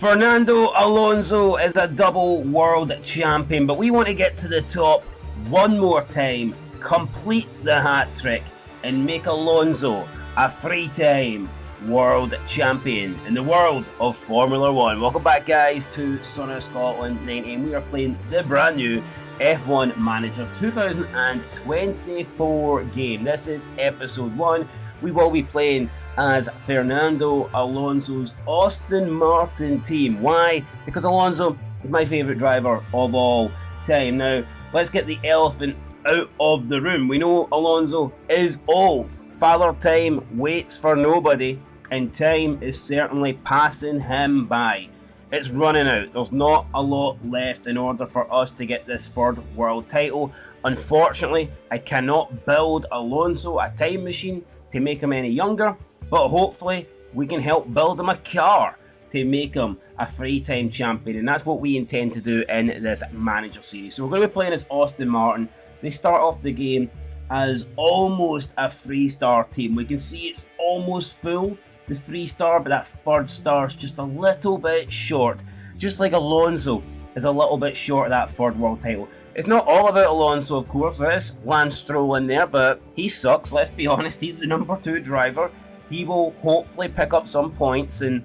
Fernando Alonso is a double world champion, but we want to get to the top one more time, complete the hat trick, and make Alonso a three-time world champion in the world of Formula 1. Welcome back, guys, to Son of Scotland 19. We are playing the brand new F1 Manager 2024 game. This is episode 1. We will be playing as Fernando Alonso's Aston Martin team. Why? Because Alonso is my favourite driver of all time. Now, let's get the elephant out of the room. We know Alonso is old. Father Time waits for nobody, and time is certainly passing him by. It's running out. There's not a lot left in order for us to get this third world title. Unfortunately, I cannot build Alonso a time machine to make him any younger, but hopefully we can help build him a car to make him a three-time champion, and that's what we intend to do in this manager series. So we're going to be playing as Aston Martin. They start off the game as almost a 3-star team. We can see it's almost full, the 3-star, but that third star is just a little bit short, just like Alonso is a little bit short of that third world title. It's not all about Alonso, of course. There is Lance Stroll in there, but he sucks, let's be honest. He's the number 2 driver. He will hopefully pick up some points, and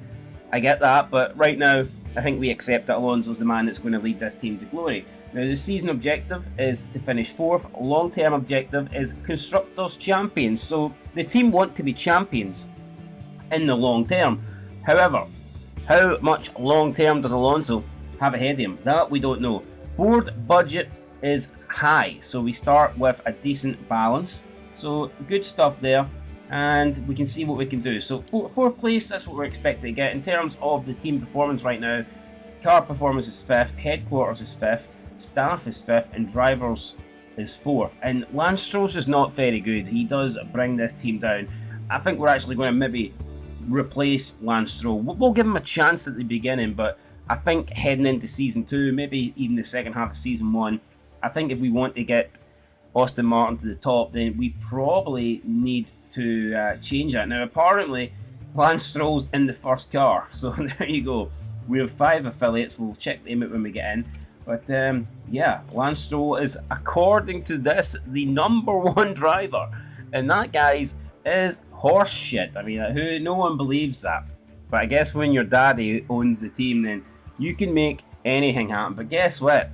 I get that, but right now I think we accept that Alonso's the man that's going to lead this team to glory. Now, the season objective is to finish 4th. Long-term objective is Constructors' Champions. So the team want to be champions in the long term. However, how much long term does Alonso have ahead of him? That we don't know. Board budget is high, so we start with a decent balance. So good stuff there, and we can see what we can do. So 4th place, that's what we're expecting to get. In terms of the team performance right now, car performance is 5th, headquarters is 5th, staff is 5th, and drivers is 4th. And Lance Stroll's is not very good. He does bring this team down. I think we're actually going to maybe replace Lance Stroll. We'll give him a chance at the beginning, but I think heading into season 2, maybe even the second half of season 1, I think if we want to get Aston Martin to the top, then we probably need to change that. Now, apparently, Lance Stroll's in the first car, so there you go. We have 5 affiliates. We'll check them out when we get in. But yeah, Lance Stroll is, according to this, the number 1 driver, and that, guys, is horse shit. I mean, no one believes that. But I guess when your daddy owns the team, then you can make anything happen. But guess what,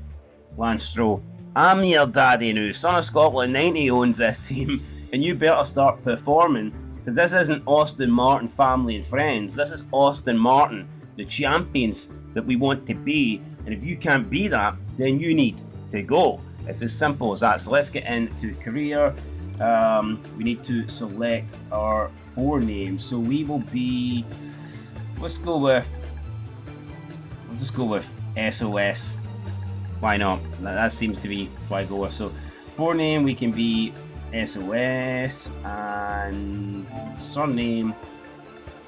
Lance Stroll? I'm your daddy now. Son of Scotland 90 owns this team, and you better start performing, because this isn't Aston Martin family and friends. This is Aston Martin, the champions that we want to be. And if you can't be that, then you need to go. It's as simple as that. So let's get into career. We need to select our 4 names. So we will be, we'll just go with SOS. Why not? That seems to be what I go with. So 4 name, we can be SOS, and surname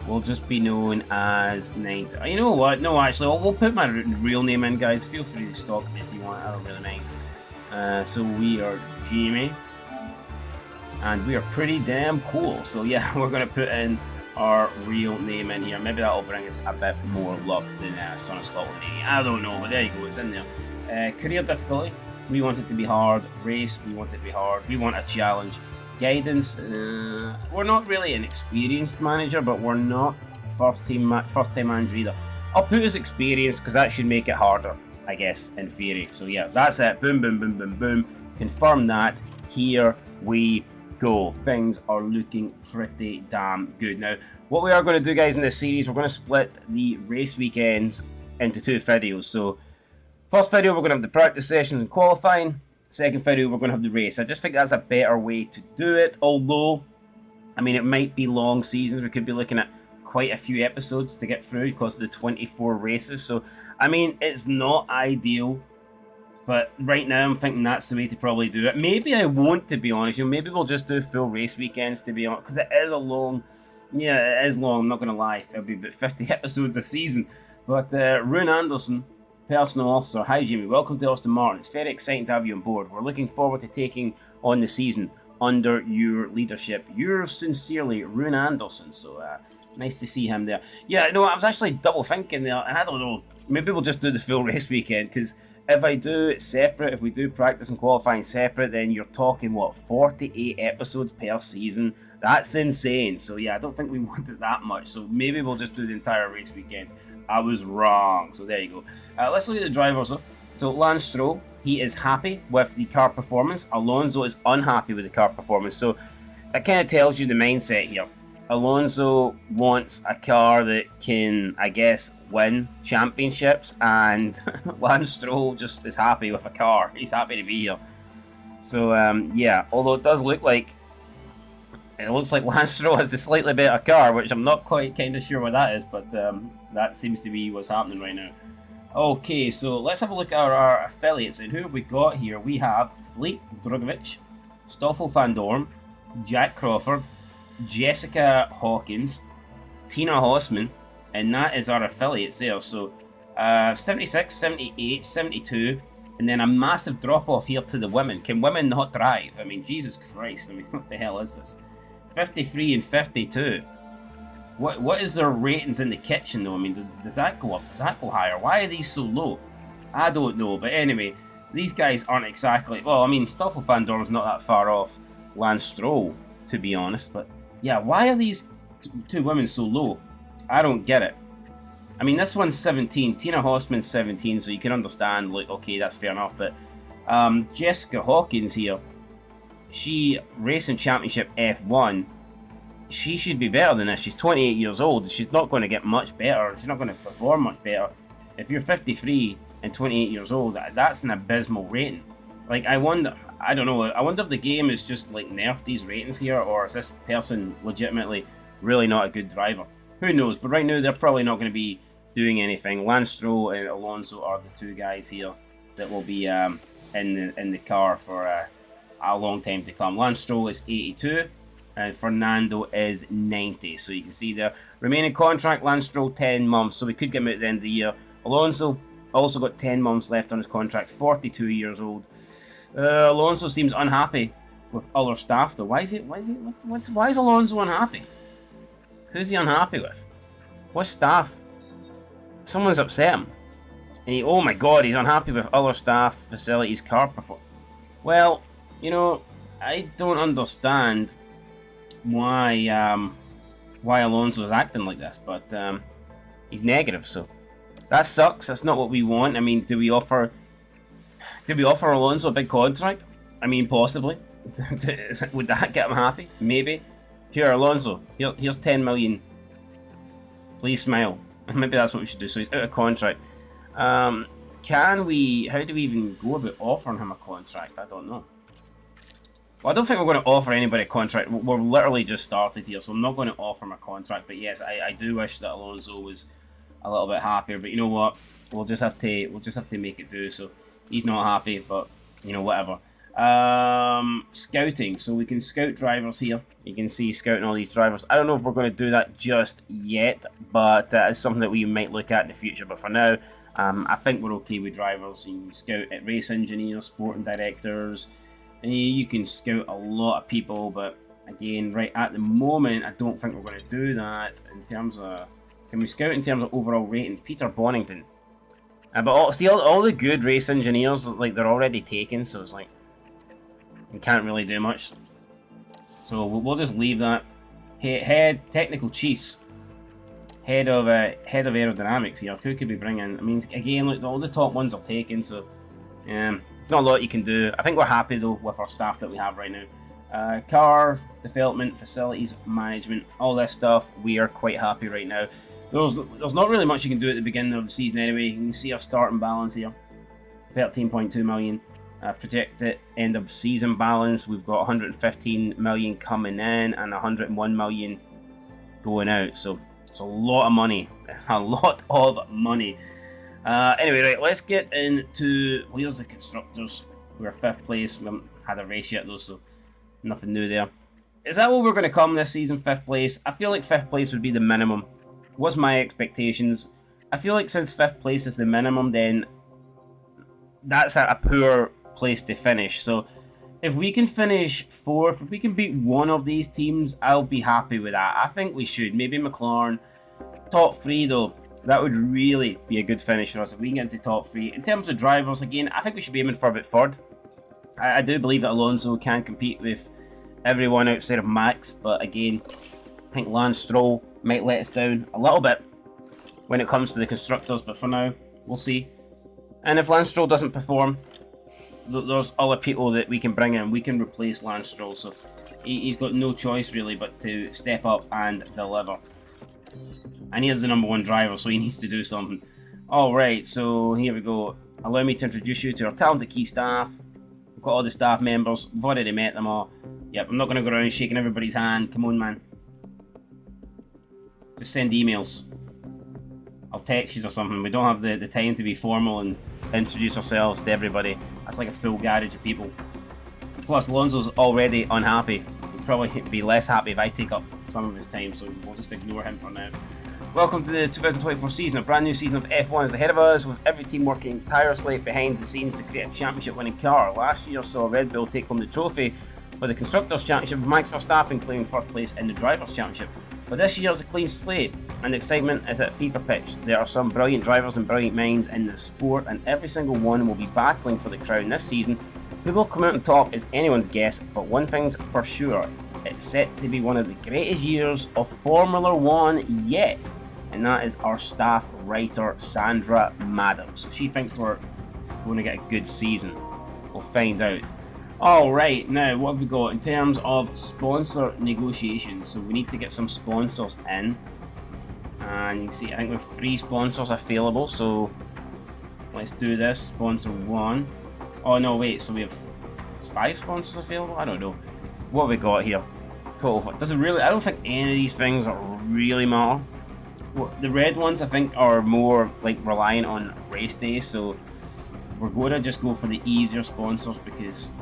will just be known as 90. You know what? No, actually, we'll put my real name in, guys. Feel free to stalk me if you want. I don't really mind. So we are Jamie, and we are pretty damn cool. So yeah, we're going to put in our real name in here. Maybe that'll bring us a bit more luck than Son of Scotland 80. I don't know, but there you go. It's in there. Career difficulty, we want it to be hard. Race, we want it to be hard. We want a challenge. Guidance, we're not really an experienced manager, but we're not first time manager either. I'll put as experienced because that should make it harder, I guess, in theory. So yeah, that's it. Boom, boom, boom, boom, boom. Confirm that. Here we go. Things are looking pretty damn good. Now, what we are going to do, guys, in this series, we're going to split the race weekends into 2 videos. So first video, we're going to have the practice sessions and qualifying. Second video, we're going to have the race. I just think that's a better way to do it, although, I mean, it might be long seasons. We could be looking at quite a few episodes to get through because of the 24 races. So, I mean, it's not ideal, but right now I'm thinking that's the way to probably do it. Maybe I won't, to be honest. Maybe we'll just do full race weekends, to be honest, because it is a long, yeah, it is long, I'm not going to lie. It'll be about 50 episodes a season. But Rune Anderson, Personal Officer. Hi Jamie, welcome to Aston Martin. It's very exciting to have you on board. We're looking forward to taking on the season under your leadership. Yours sincerely, Rune Anderson. So Nice to see him there. Yeah, no, I was actually double thinking there, and I don't know, maybe we'll just do the full race weekend, because if I do it separate, if we do practice and qualifying separate, then you're talking, what, 48 episodes per season? That's insane. So yeah, I don't think we wanted that much, so maybe we'll just do the entire race weekend. I was wrong, so there you go. Let's look at the drivers though. So Lance Stroll, he is happy with the car performance. Alonso is unhappy with the car performance, so that kind of tells you the mindset here. Alonso wants a car that can, I guess, win championships, and Lance Stroll just is happy with a car. He's happy to be here. So yeah, although it does look like Lance Stroll has the slightly better car, which I'm not quite kind of sure what that is, but that seems to be what's happening right now. Okay, so let's have a look at our affiliates, and who have we got here? We have Fleet Drugovich, Stoffel van Dorn, Jack Crawford, Jessica Hawkins, Tina Hossman, and that is our affiliates there. So 76, 78, 72, and then a massive drop off here to the women. Can women not drive? I mean, Jesus Christ, I mean, what the hell is this? 53 and 52. What is their ratings in the kitchen though? I mean, does that go up? Does that go higher? Why are these so low? I don't know, but anyway, these guys aren't exactly, well, I mean, Stoffel van Dorn's not that far off Lance Stroll, to be honest, but yeah, why are these two women so low? I don't get it. I mean, this one's 17, Tina Hossman's 17, so you can understand, like, okay, that's fair enough, but Jessica Hawkins here, she racing championship F1, she should be better than this. She's 28 years old, she's not going to get much better, she's not going to perform much better. If you're 53 and 28 years old, that's an abysmal rating. Like, I wonder, I don't know, I wonder if the game is just like nerfed these ratings here, or is this person legitimately really not a good driver? Who knows, but right now they're probably not going to be doing anything. Lance Stroll and Alonso are the two guys here that will be in the car for a long time to come. Lance Stroll is 82 and Fernando is 90, so you can see there. Remaining contract, Lance Stroll 10 months, so we could get him at the end of the year. Alonso also got 10 months left on his contract, 42 years old. Alonso seems unhappy with other staff though. Why is Alonso unhappy? Who's he unhappy with? What staff? Someone's upset him. And oh my god, he's unhappy with other staff, facilities, car performance. Well, you know, I don't understand why Alonso is acting like this, but he's negative, so that sucks. That's not what we want. I mean, do we offer Alonso a big contract? I mean, possibly. Would that get him happy? Maybe. Here, Alonso. Here's 10 million. Please smile. Maybe that's what we should do. So he's out of contract. How do we even go about offering him a contract? I don't know. Well, I don't think we're going to offer anybody a contract. We're literally just started here, so I'm not going to offer him a contract. But yes, I do wish that Alonso was a little bit happier. But you know what? We'll just have to make it do. So he's not happy, but you know, whatever. Scouting, so we can scout drivers here. You can see scouting all these drivers. I don't know if we're going to do that just yet, but that is something that we might look at in the future. But for now, I think we're okay with drivers. You can scout at race engineers, sporting directors, and you can scout a lot of people. But again, right at the moment, I don't think we're going to do that in terms of. Can we scout in terms of overall rating? Peter Bonington. But all the good race engineers, like, they're already taken, so it's like we can't really do much. So we'll just leave that. Head technical chiefs, head of aerodynamics here. Who could we bring in? I mean, again, look, all the top ones are taken, so there's not a lot you can do. I think we're happy though with our staff that we have right now. Car development, facilities management, all this stuff. We are quite happy right now. There's not really much you can do at the beginning of the season anyway. You can see our starting balance here, 13.2 million. Projected end of season balance, we've got 115 million coming in and 101 million going out. So it's a lot of money, a lot of money. Anyway, right, let's get into where's the constructors. We're 5th place. We haven't had a race yet though, so nothing new there. Is that what we're going to come this season, 5th place? I feel like 5th place would be the minimum. What's my expectations? I feel like since 5th place is the minimum, then that's a poor place to finish. So if we can finish 4th, if we can beat one of these teams, I'll be happy with that. I think we should. Maybe McLaren. Top 3 though, that would really be a good finish for us if we can get into top 3. In terms of drivers, again, I think we should be aiming for about 3rd. I do believe that Alonso can compete with everyone outside of Max, but again, I think Lance Stroll might let us down a little bit when it comes to the constructors, but for now, we'll see. And if Lance Stroll doesn't perform, there's other people that we can bring in. We can replace Lance Stroll, so he's got no choice really but to step up and deliver. And he is the #1 driver, so he needs to do something. Alright, so here we go. Allow me to introduce you to our talented key staff. We've got all the staff members. We've already met them all. Yep, I'm not going to go around shaking everybody's hand. Come on, man. Just send emails. I'll text you or something. We don't have the time to be formal and introduce ourselves to everybody. That's like a full garage of people. Plus, Alonso's already unhappy. He'll probably be less happy if I take up some of his time, so we'll just ignore him for now. Welcome to the 2024 season. A brand new season of F1 is ahead of us, with every team working tirelessly behind the scenes to create a championship-winning car. Last year saw Red Bull take home the trophy for the Constructors' Championship, with Max Verstappen claiming 1st place in the Drivers' Championship. But this year's a clean slate, and the excitement is at fever pitch. There are some brilliant drivers and brilliant minds in the sport, and every single one will be battling for the crown this season. Who will come out on top is anyone's guess, but one thing's for sure, it's set to be one of the greatest years of Formula 1 yet. And that is our staff writer, Sandra Maddox. She thinks we're going to get a good season. We'll find out. Alright, now what have we got in terms of sponsor negotiations? So we need to get some sponsors in. And you can see, I think we have 3 sponsors available. So let's do this. Sponsor 1. Oh no, wait, so we have 5 sponsors available? I don't know. What have we got here? Total. Does it really? I don't think any of these things really matter. The red ones, I think, are more like reliant on race days, so we're going to just go for the easier sponsors because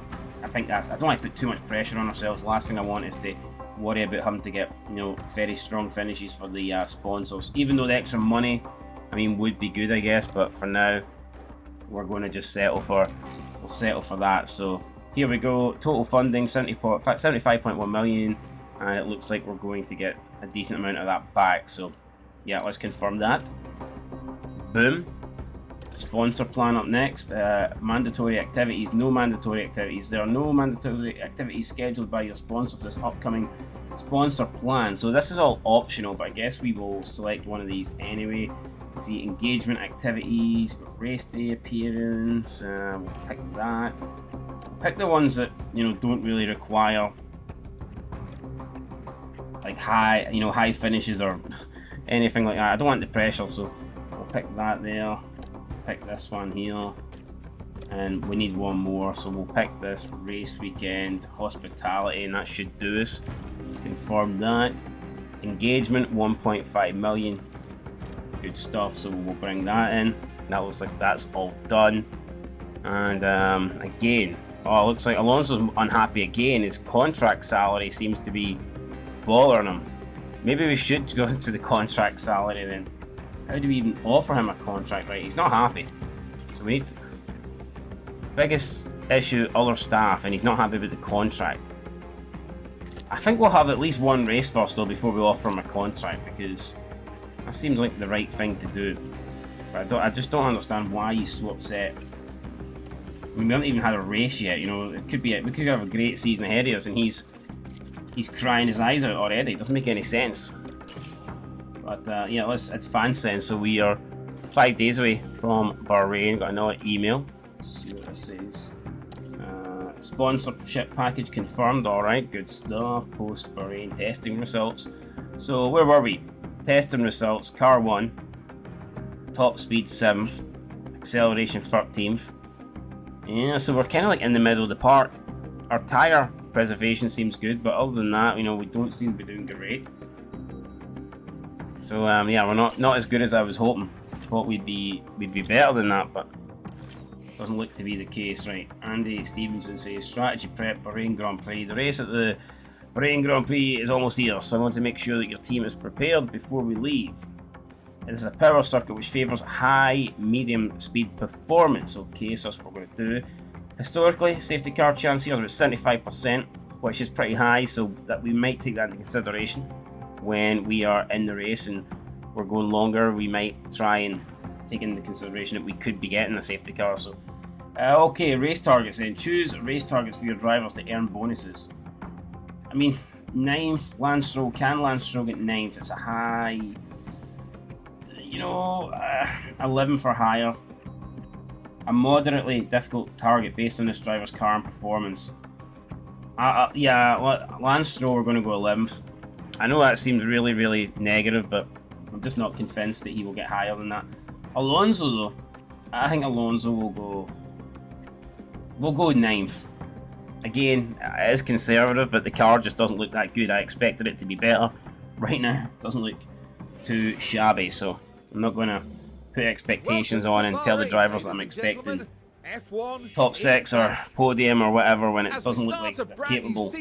I think I don't want to put too much pressure on ourselves. The last thing I want is to worry about having to get, very strong finishes for the sponsors. Even though the extra money, would be good, I guess, but for now, we're going to just settle for that. So here we go. Total funding 75.1 million, and it looks like we're going to get a decent amount of that back. So yeah, let's confirm that. Boom. Sponsor plan up next. Mandatory activities. No mandatory activities. There are no mandatory activities scheduled by your sponsor for this upcoming sponsor plan. So this is all optional, but I guess we will select one of these anyway. See, engagement activities, race day appearance. We'll pick that. We'll pick the ones that don't really require like high finishes or anything like that. I don't want the pressure, so we'll pick that there. Pick this one here, and we need one more, so we'll pick this race weekend hospitality, and that should do us. Confirm that. Engagement 1.5 million. Good stuff, so we'll bring that in. That looks like that's all done. And again, it looks like Alonso's unhappy again. His contract salary seems to be bothering him. Maybe we should go into the contract salary then. How do we even offer him a contract? Right, he's not happy. So we need biggest issue, other staff, and he's not happy with the contract. I think we'll have at least one race first though before we offer him a contract, because that seems like the right thing to do. But I just don't understand why he's so upset. We haven't even had a race yet. It could be we could have a great season ahead of us, and he's crying his eyes out already. It doesn't make any sense. But yeah, let's advance then. So we are 5 days away from Bahrain. Got another email. Let's see what it says. Sponsorship package confirmed. Alright, good stuff. Post Bahrain testing results. So where were we? Testing results. Car 1. Top speed 7th. Acceleration 13th. Yeah, so we're kind of like in the middle of the park. Our tyre preservation seems good, but other than that, we don't seem to be doing great. So yeah, we're not as good as I was hoping. Thought we'd be better than that, but doesn't look to be the case. Right, Andy Stevenson says strategy prep Bahrain Grand Prix. The race at the Bahrain Grand Prix is almost here, so I want to make sure that your team is prepared before we leave. It is a power circuit which favours high medium speed performance. Okay, so that's what we're going to do. Historically, safety car chance here is about 75%, which is pretty high, so that we might take that into consideration when we are in the race and we're going longer. We might try and take into consideration that we could be getting a safety car. So, okay, race targets then. Choose race targets for your drivers to earn bonuses. I mean, 9th, Lance Stroll. Can Lance Stroll get 9th? It's a high, you know, 11 for higher. A moderately difficult target based on this driver's car and performance. Yeah, Lance Stroll, we're going to go 11th. I know that seems really, really negative, but I'm just not convinced that he will get higher than that. Alonso, though, I think Alonso will go. We'll go 9th. Again, it is conservative, but the car just doesn't look that good. I expected it to be better. Right now, it doesn't look too shabby, so I'm not going to put expectations on and tell the drivers that I'm expecting top 6 or podium or whatever when it doesn't look like they're capable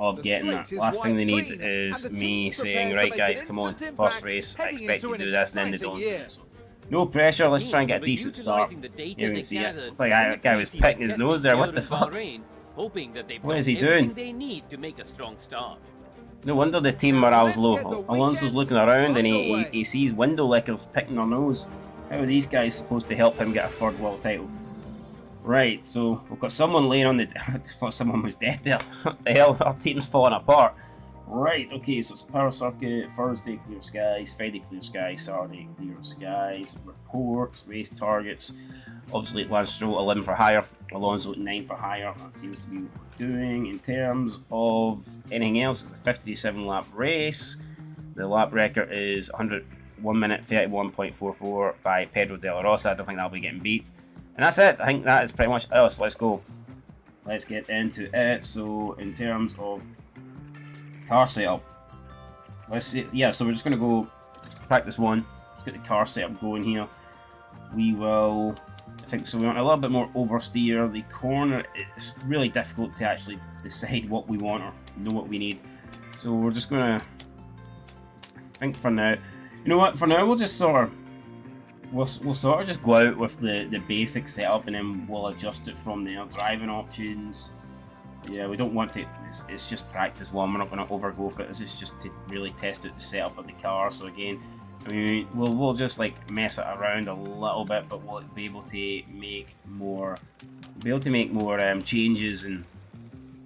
of getting that. Last thing they need is me saying, right guys, come on, first race, I expect you to do this, and then they don't do it. So, no pressure, let's try and get a decent start. Here we can see it. Like that guy was picking his nose there, what the fuck? What is he doing? No wonder the team morale's low. Alonso's looking around and he sees window lickers picking their nose. How are these guys supposed to help him get a 3rd world title? Right, so we've got someone laying on the... I thought someone was dead there. What the hell? Our team's falling apart. Right, okay, so it's power circuit, Thursday clear skies, Friday clear skies, Saturday clear skies, reports, race targets. Obviously, Lance Stroll 11 for higher, Alonso 9 for higher. That seems to be what we're doing. In terms of anything else, it's a 57 lap race. The lap record is 101 minute 31.44 by Pedro de la Rosa. I don't think that'll be getting beat. And that's it. I think that is pretty much us. Let's go. Let's get into it. So, in terms of car setup, let's see. Yeah, so we're just going to go practice 1. Let's get the car setup going here. We will... I think so. We want a little bit more oversteer. The corner, it's really difficult to actually decide what we want or know what we need. So we're just going to... I think for now... You know what? For now, we'll just sort of... We'll sort of just go out with the basic setup and then we'll adjust it from there. Driving options. Yeah, we don't want to... It's just practice 1. We're not going to overgo for it. This is just to really test out the setup of the car. So again... I mean, we'll just like mess it around a little bit, but we'll be able to make more, changes and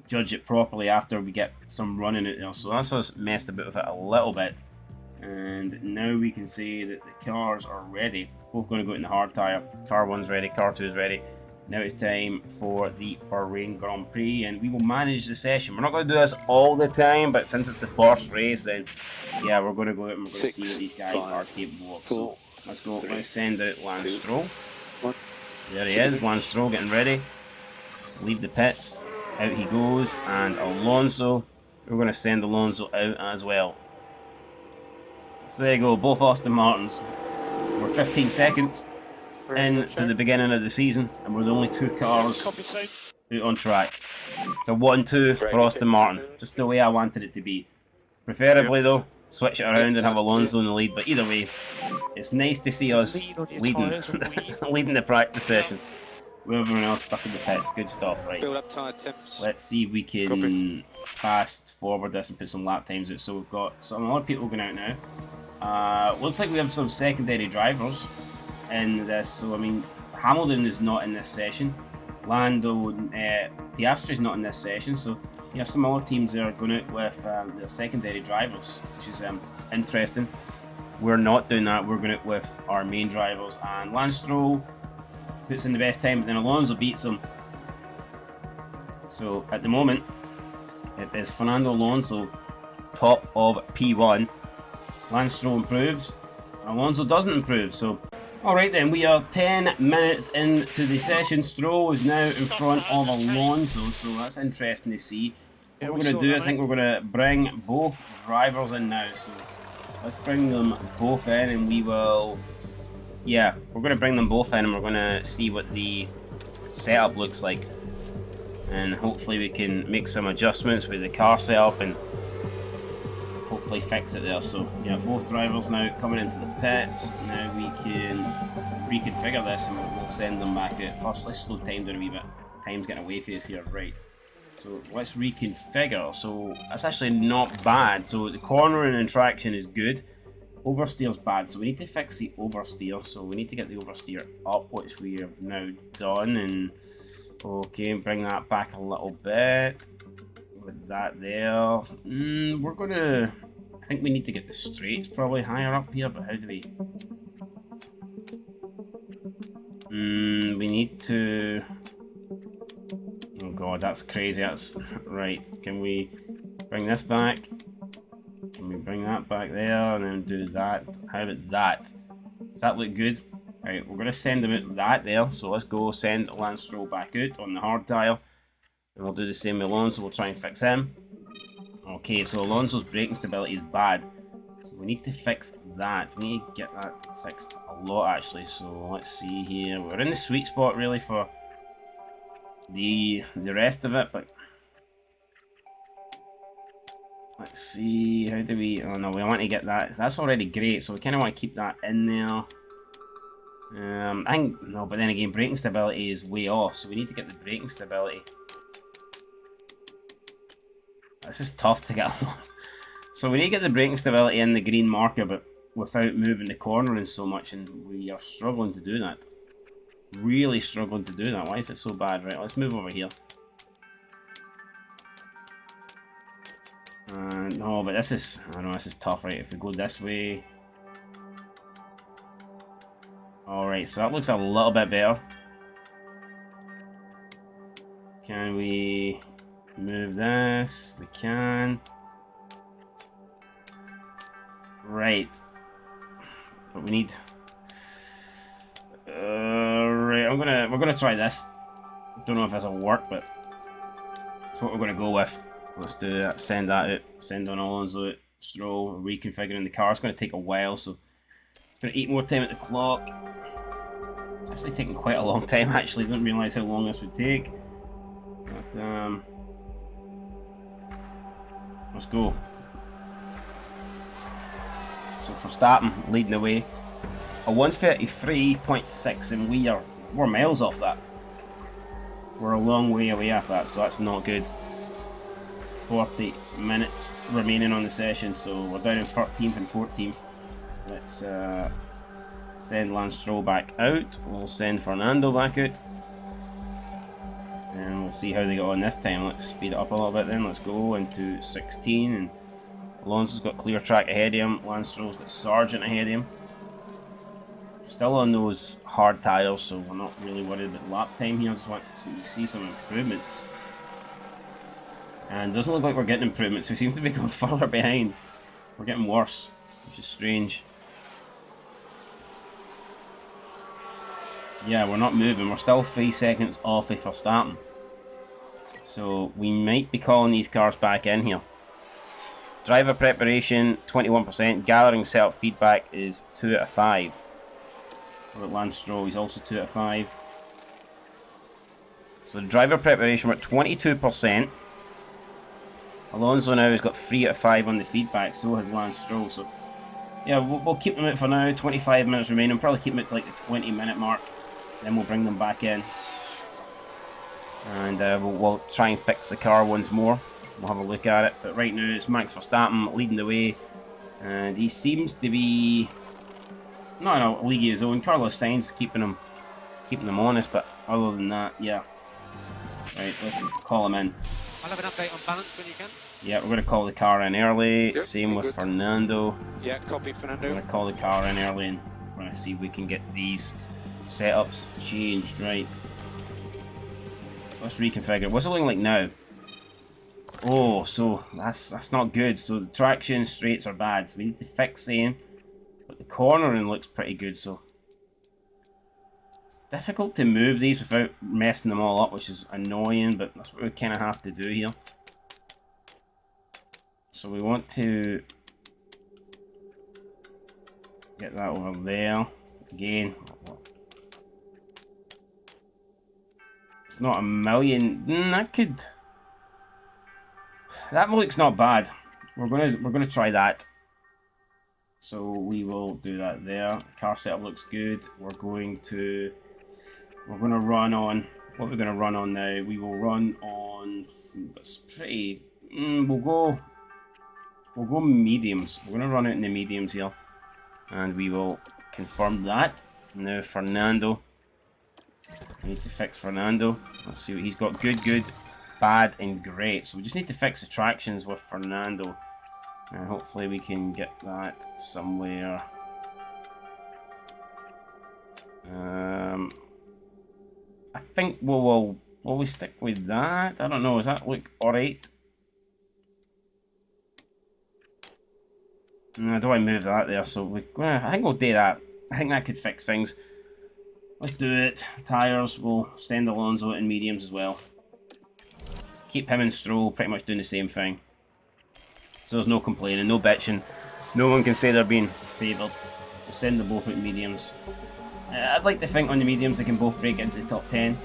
judge it properly after we get some running it there. So that's us messed a bit with it a little bit, and now we can say that the cars are ready. Both going to go in the hard tyre. Car 1's ready, car 2's ready. Now it's time for the BAHRAIN Grand Prix, and we will manage the session. We're not going to do this all the time, but since it's the first race, then yeah, we're going to go out and we're going to see what these guys are capable of. So let's go. Let's send out Lance Stroll. There he is, Lance Stroll getting ready. Leave the pits. Out he goes, and Alonso. We're going to send Alonso out as well. So there you go, both Aston Martins. We're 15 seconds into the beginning of the season, and we're the only 2 cars out on track. It's a 1-2 for Aston Martin, just the way I wanted it to be. Preferably though, switch it around and have Alonso in the lead, but either way, it's nice to see us leading the practice session with everyone else stuck in the pits. Good stuff, right? Let's see if we can fast forward this and put some lap times out. So we've got some other people going out now. Looks like we have some secondary drivers in this, so I mean, Hamilton is not in this session, Lando and Piastri is not in this session, so you have some other teams that are going out with their secondary drivers, which is interesting. We're not doing that, we're going out with our main drivers, and Lance Stroll puts in the best time, but then Alonso beats him. So at the moment, it is Fernando Alonso top of P1. Lance Stroll improves, Alonso doesn't improve, so alright then, we are 10 minutes into the session. Stroll is now in front of Alonso, so that's interesting to see. What we're going to do, I think we're going to bring both drivers in now, so let's bring them both in and we will... Yeah, we're going to bring them both in and we're going to see what the setup looks like. And hopefully we can make some adjustments with the car setup and hopefully fix it there. So yeah, both drivers now coming into the pits. Now we can reconfigure this and we'll send them back out. First, let's slow time down a wee bit. time's getting away from us here. Right. So let's reconfigure. So that's actually not bad. So the cornering and traction is good. Oversteer's bad. So we need to fix the oversteer. So we need to get the oversteer up, which we have now done. And okay, bring that back a little bit. With that there. We're gonna... I think we need to get the straights probably higher up here, but how do we... we need to... Oh god, that's crazy. That's... Right, can we bring this back? Can we bring that back there and then do that? How about that? Does that look good? Right, we're going to send them out that there. So let's go send Lance Stroll back out on the hard tire. And we'll do the same with Alonso. We'll try and fix him. Okay, so Alonso's braking stability is bad. So we need to fix that. We need to get that fixed a lot actually. So let's see here. We're in the sweet spot really for the rest of it, but let's see, how do we... Oh no, we want to get that. That's already great, so we kind of want to keep that in there. I think... No, but then again, braking stability is way off, so we need to get the braking stability. This is tough to get along. So we need to get the braking stability in the green marker, but without moving the cornering so much, and we are struggling to do that. Really struggling to do that. Why is it so bad? Right, let's move over here. No, but this is... I don't know, this is tough, right? If we go this way... Alright, so that looks a little bit better. Can we move this? We can. Right. But we need... right, we're gonna try this. Don't know if this will work, but that's what we're gonna go with. Let's do that. Send that out. Send on Alonso out. Stroll. Reconfiguring the car. It's gonna take a while, so it's gonna eat more time at the clock. It's actually taking quite a long time. Actually, didn't realise how long this would take. But let's go. So for starting, leading the way, a 133.6, and we're miles off that. We're a long way away off that, so that's not good. 40 minutes remaining on the session, so we're down in 13th and 14th. Let's send Lance Stroll back out. We'll send Fernando back out. And we'll see how they go on this time. Let's speed it up a little bit then. Let's go into 16. And Alonso's got clear track ahead of him. Lance Stroll's got Sargent ahead of him. Still on those hard tyres, so we're not really worried about lap time here. I just want to see some improvements. And it doesn't look like we're getting improvements. We seem to be going further behind. We're getting worse, which is strange. Yeah, we're not moving. We're still 3 seconds off if we're starting. So we might be calling these cars back in here. Driver preparation, 21%. Gathering setup feedback is 2 out of 5. About Lance Stroll, he's also 2 out of 5. So the driver preparation, we're at 22%. Alonso now has got 3 out of 5 on the feedback, so has Lance Stroll. So yeah, we'll keep them out for now. 25 minutes remaining. We'll probably keep them out to like the 20-minute mark. Then we'll bring them back in. And we'll try and fix the car once more. We'll have a look at it. But right now it's Max Verstappen leading the way. And he seems to be... not in a league of his own. Carlos Sainz keeping them honest, but other than that, yeah. Right, let's call him in. I'll have an update on balance when you can. Yeah, we're going to call the car in early. Yep, same with good. Fernando. Yeah, copy Fernando. We're going to call the car in early and we're going to see if we can get these setups changed. Right. Let's reconfigure. What's it looking like now? Oh, so that's not good. So the traction straights are bad. So we need to fix them. But the cornering looks pretty good, so it's difficult to move these without messing them all up, which is annoying, but that's what we kind of have to do here. So we want to get that over there. Again, it's not a million. That looks not bad. We're gonna try that. So we will do that there. Car setup looks good. We're gonna run on What we're going to run on now, we will run on, it's pretty, we'll go mediums. We're going to run it in the mediums here, and we will confirm that. Now Fernando, I need to fix Fernando. Let's see what he's got. Good, bad and great. So we just need to fix the tractions with Fernando, and hopefully we can get that somewhere. I think will we stick with that? I don't know. Does that look alright? No, do I move that there? So I think we'll do that. I think that could fix things. Let's do it. Tyres, we'll send Alonso in mediums as well. Keep him and Stroll pretty much doing the same thing. So there's no complaining, no bitching. No one can say they're being favoured. We'll send them both out mediums. I'd like to think on the mediums they can both break into the top 10.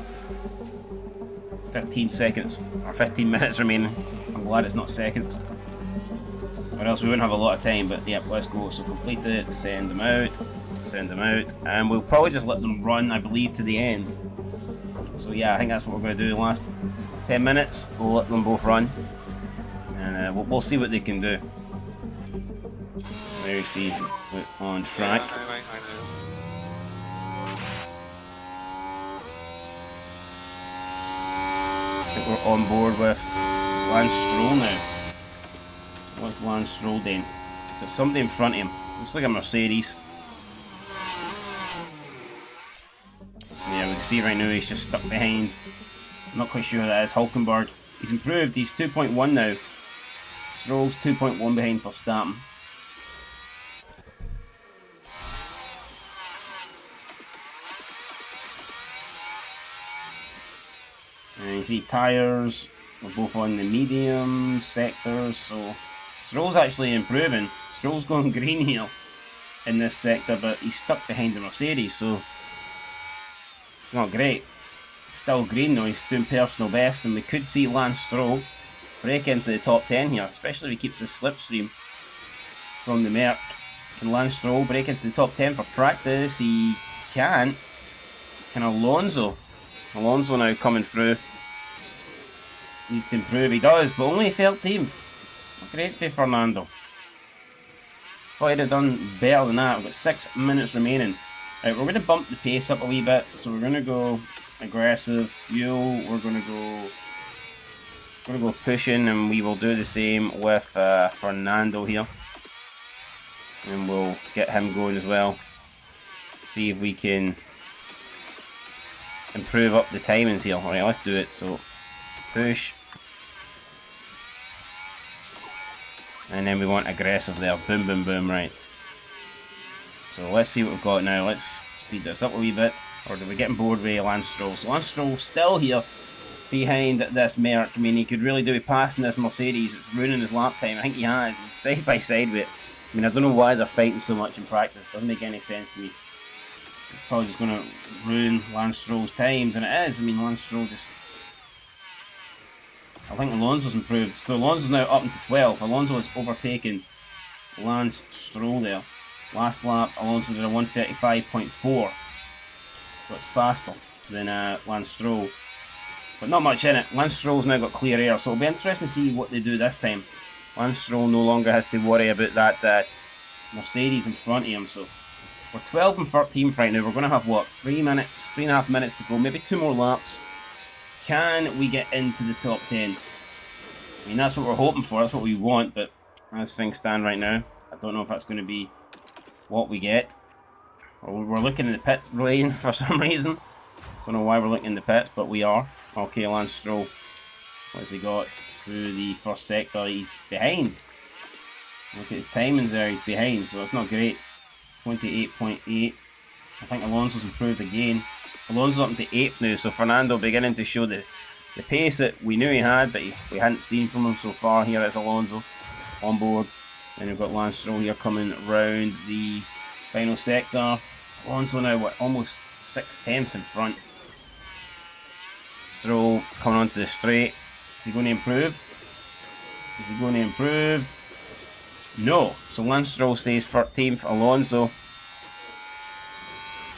15 seconds, or 15 minutes remaining. I'm glad it's not seconds, or else we wouldn't have a lot of time. But yep, let's go. So complete it, send them out, and we'll probably just let them run, I believe, to the end. So yeah, I think that's what we're going to do. The last 10 minutes, we'll let them both run, and we'll see what they can do. There you see, on track. Yeah, I know. I think we're on board with Lance Stroll now. What's Lance Stroll doing? There's somebody in front of him. Looks like a Mercedes. Yeah, we can see right now he's just stuck behind. I'm not quite sure who that is. Hulkenberg. He's improved. He's 2.1 now. Stroll's 2.1 behind Verstappen. And you see tyres, we're both on the medium sectors, so Stroll's actually improving. Stroll's going green here in this sector, but he's stuck behind the Mercedes, so it's not great. Still green though, he's doing personal bests, and we could see Lance Stroll break into the top 10 here, especially if he keeps his slipstream from the Merc. Can Lance Stroll break into the top 10 for practice? He can't. Can Alonso? Alonso now coming through. Needs to improve. He does, but only 13th. Great for Fernando. Thought he'd have done better than that. We've got 6 minutes remaining. Right, we're going to bump the pace up a wee bit. So we're going to go aggressive fuel. We're going to go pushing, and we will do the same with Fernando here. And we'll get him going as well. See if we can improve up the timings here. Alright, let's do it. So push, and then we want aggressive there. Boom, boom, boom. Right, so let's see what we've got now. Let's speed this up a wee bit. Or do we get on board with Lance Stroll? So Lance Stroll's still here behind this Merc. I mean, he could really do it passing this Mercedes. It's ruining his lap time. I think he has. He's side by side with it. I mean, I don't know why they're fighting so much in practice. Doesn't make any sense to me. Probably just going to ruin Lance Stroll's times, and it is. I mean, Lance Stroll just... I think Alonso's improved. So Alonso's now up into 12. Alonso has overtaken Lance Stroll there. Last lap, Alonso did a 1:35.4. So it's faster than Lance Stroll. But not much in it. Lance Stroll's now got clear air, so it'll be interesting to see what they do this time. Lance Stroll no longer has to worry about that Mercedes in front of him, so... We're 12 and 13th right now. We're going to have, what, 3.5 minutes to go. Maybe 2 more laps. Can we get into the top 10? I mean, that's what we're hoping for. That's what we want. But as things stand right now, I don't know if that's going to be what we get. We're looking in the pit lane for some reason. Don't know why we're looking in the pits, but we are. Okay, Lance Stroll. What's he got through the first sector? He's behind. Look at his timings there. He's behind, so it's not great. 28.8. I think Alonso's improved again. Alonso's up into 8th now, so Fernando beginning to show the pace that we knew he had, but we hadn't seen from him so far. Here is Alonso on board. And we've got Lance Stroll here coming round the final sector. Alonso now, what, almost 6/10 in front. Stroll coming onto the straight. Is he going to improve? Is he going to improve? No. So Lance Stroll stays 13th.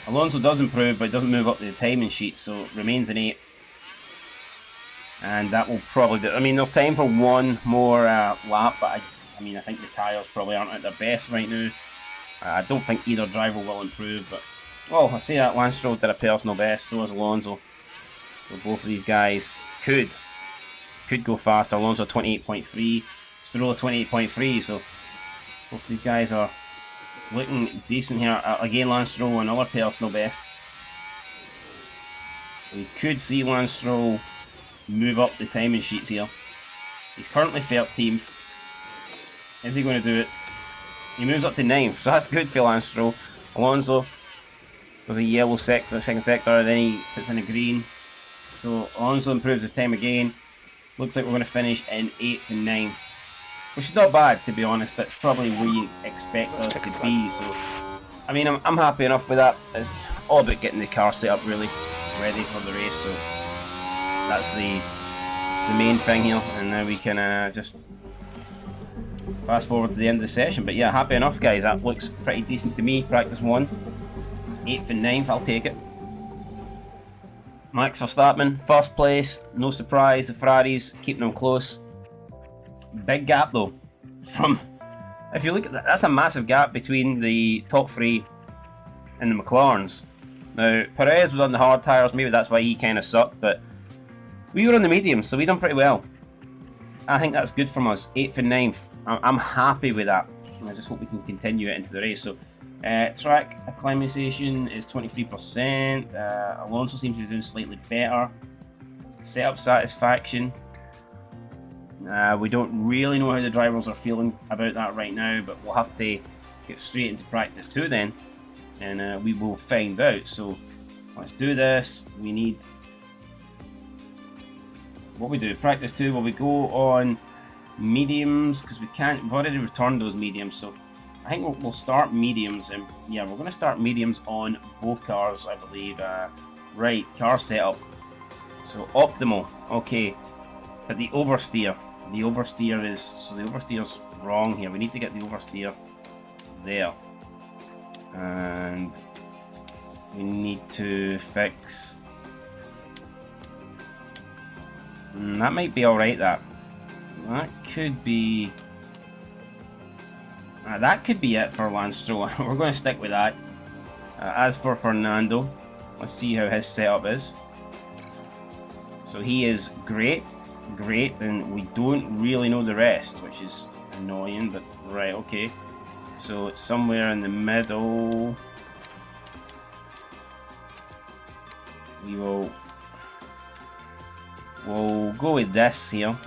Alonso does improve, but doesn't move up the timing sheet, so remains in 8th. And that will probably do. I mean, there's time for one more lap, but I mean, I think the tyres probably aren't at their best right now. I don't think either driver will improve, but well, I see that Lance Stroll did a personal best, so has Alonso. So both of these guys could go faster. Alonso 28.3, Stroll 28.3, so both of these guys are looking decent here. Again, Lance Stroll another personal best. We could see Lance Stroll move up the timing sheets here. He's currently 13th. Is he going to do it? He moves up to 9th, so that's good for Lance Stroll. Alonso does a yellow sector, second sector, and then he puts in a green. So Alonso improves his time again. Looks like we're going to finish in 8th and 9th, which is not bad, to be honest. That's probably where you expect us to be. So, I mean, I'm happy enough with that. It's all about getting the car set up really ready for the race. So that's the main thing here, and now we can just fast forward to the end of the session. But yeah, happy enough, guys. That looks pretty decent to me. Practice 1, 8th and 9th, I'll take it. Max Verstappen, first place. No surprise, the Ferraris keeping them close. Big gap though. From, if you look at that, that's a massive gap between the top 3 and the McLarens. Now, Perez was on the hard tyres, maybe that's why he kind of sucked, but we were on the mediums, so we done pretty well. I think that's good from us, 8th and 9th. I'm happy with that. I just hope we can continue it into the race. So, track acclimatization is 23%. Alonso seems to be doing slightly better. Setup satisfaction. We don't really know how the drivers are feeling about that right now, but we'll have to get straight into practice 2 then, and we will find out. So, let's do this. We need... What we do, practice 2, will we go on mediums, because we've already returned those mediums, so I think we'll start mediums, and yeah, we're going to start mediums on both cars, I believe. Right, car setup, so optimal, okay, but the oversteer is wrong here. We need to get the oversteer there, and we need to fix... that might be alright, that could be... that could be it for Lance Stroll. We're going to stick with that. As for Fernando, let's see how his setup is. So he is great, and we don't really know the rest, which is annoying, but right, okay. So it's somewhere in the middle. We'll go with this here.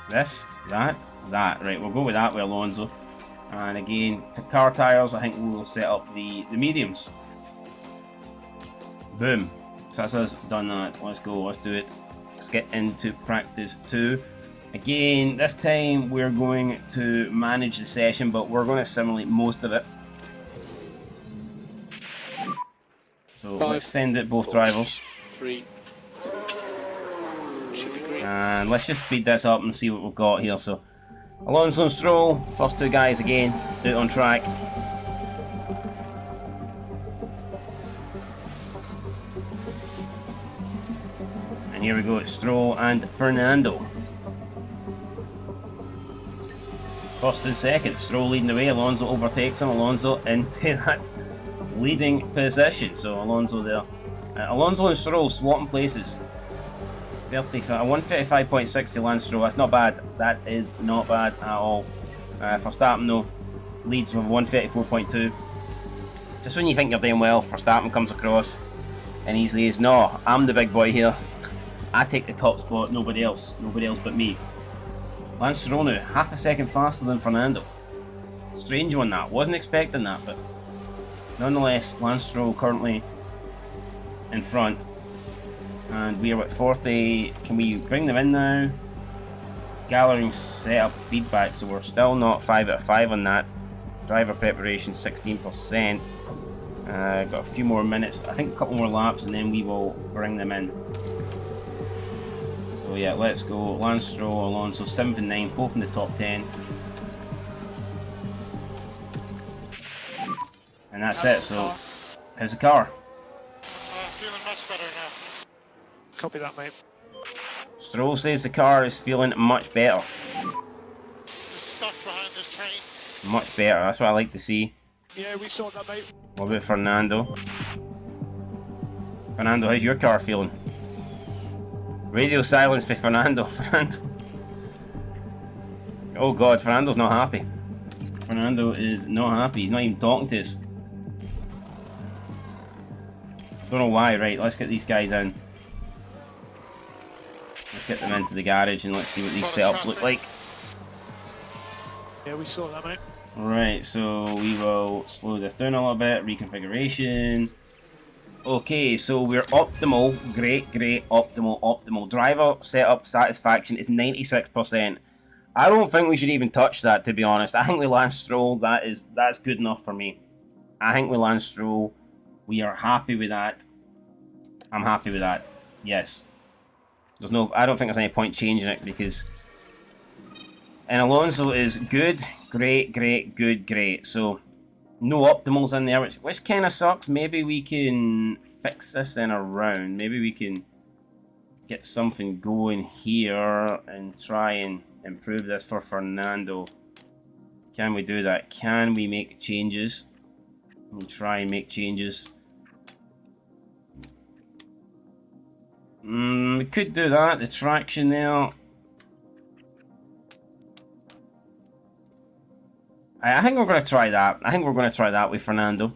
This, that. Right, we'll go with that with Alonso. And again, to car tyres, I think we'll set up the mediums. Boom. So that's us done that. Let's go, let's do it. Let's get into practice 2. Again, this time we're going to manage the session, but we're going to simulate most of it. So 5, let's send it both 4, drivers. 3. And let's just speed this up and see what we've got here. So Alonso and Stroll, first 2 guys again, out on track. And here we go, it's Stroll and Fernando. First and second, Stroll leading the way, Alonso overtakes him, Alonso into that leading position. So Alonso there. Alonso and Stroll swapping places. 135.6 to Lance Stroll, that's not bad. That is not bad at all. Verstappen though, leads with 134.2. Just when you think you're doing well, Verstappen comes across and he says, no, I'm the big boy here. I take the top spot, nobody else but me. Lance Stroll now, half a second faster than Fernando. Strange one that, wasn't expecting that, but nonetheless, Lance Stroll currently in front. And we are at 40. Can we bring them in now? Gathering setup feedback, so we're still not 5 out of 5 on that. Driver preparation 16%. Got a few more minutes, I think a couple more laps, and then we will bring them in. So yeah, let's go. Lance Stroll, Alonso, 7th and 9th, both in the top 10. And that's it. So, how's the car? Feeling much better now. Copy that, mate. Stroll says the car is feeling much better. Just stuck behind this train. Much better, that's what I like to see. Yeah, we saw that, mate. What about Fernando? Fernando, how's your car feeling? Radio silence for Fernando. Fernando. Oh god, Fernando's not happy. Fernando is not happy. He's not even talking to us. Don't know why. Right, let's get these guys in. Let's get them into the garage and let's see what these setups look like. Yeah, we saw that, mate. Right, so we will slow this down a little bit. Reconfiguration. Okay, so we're optimal. Great, optimal. Driver setup satisfaction is 96%. I don't think we should even touch that, to be honest. I think with Lance Stroll, that's good enough for me. I think with Lance Stroll, we are happy with that. I'm happy with that. Yes. I don't think there's any point changing it because... And Alonso is good, great, good, great. So, no optimals in there, which kind of sucks. Maybe we can fix this then around. Maybe we can get something going here and try and improve this for Fernando. Can we do that? Can we make changes? We'll try and make changes. We could do that. The traction there. I think we're going to try that. I think we're going to try that with Fernando.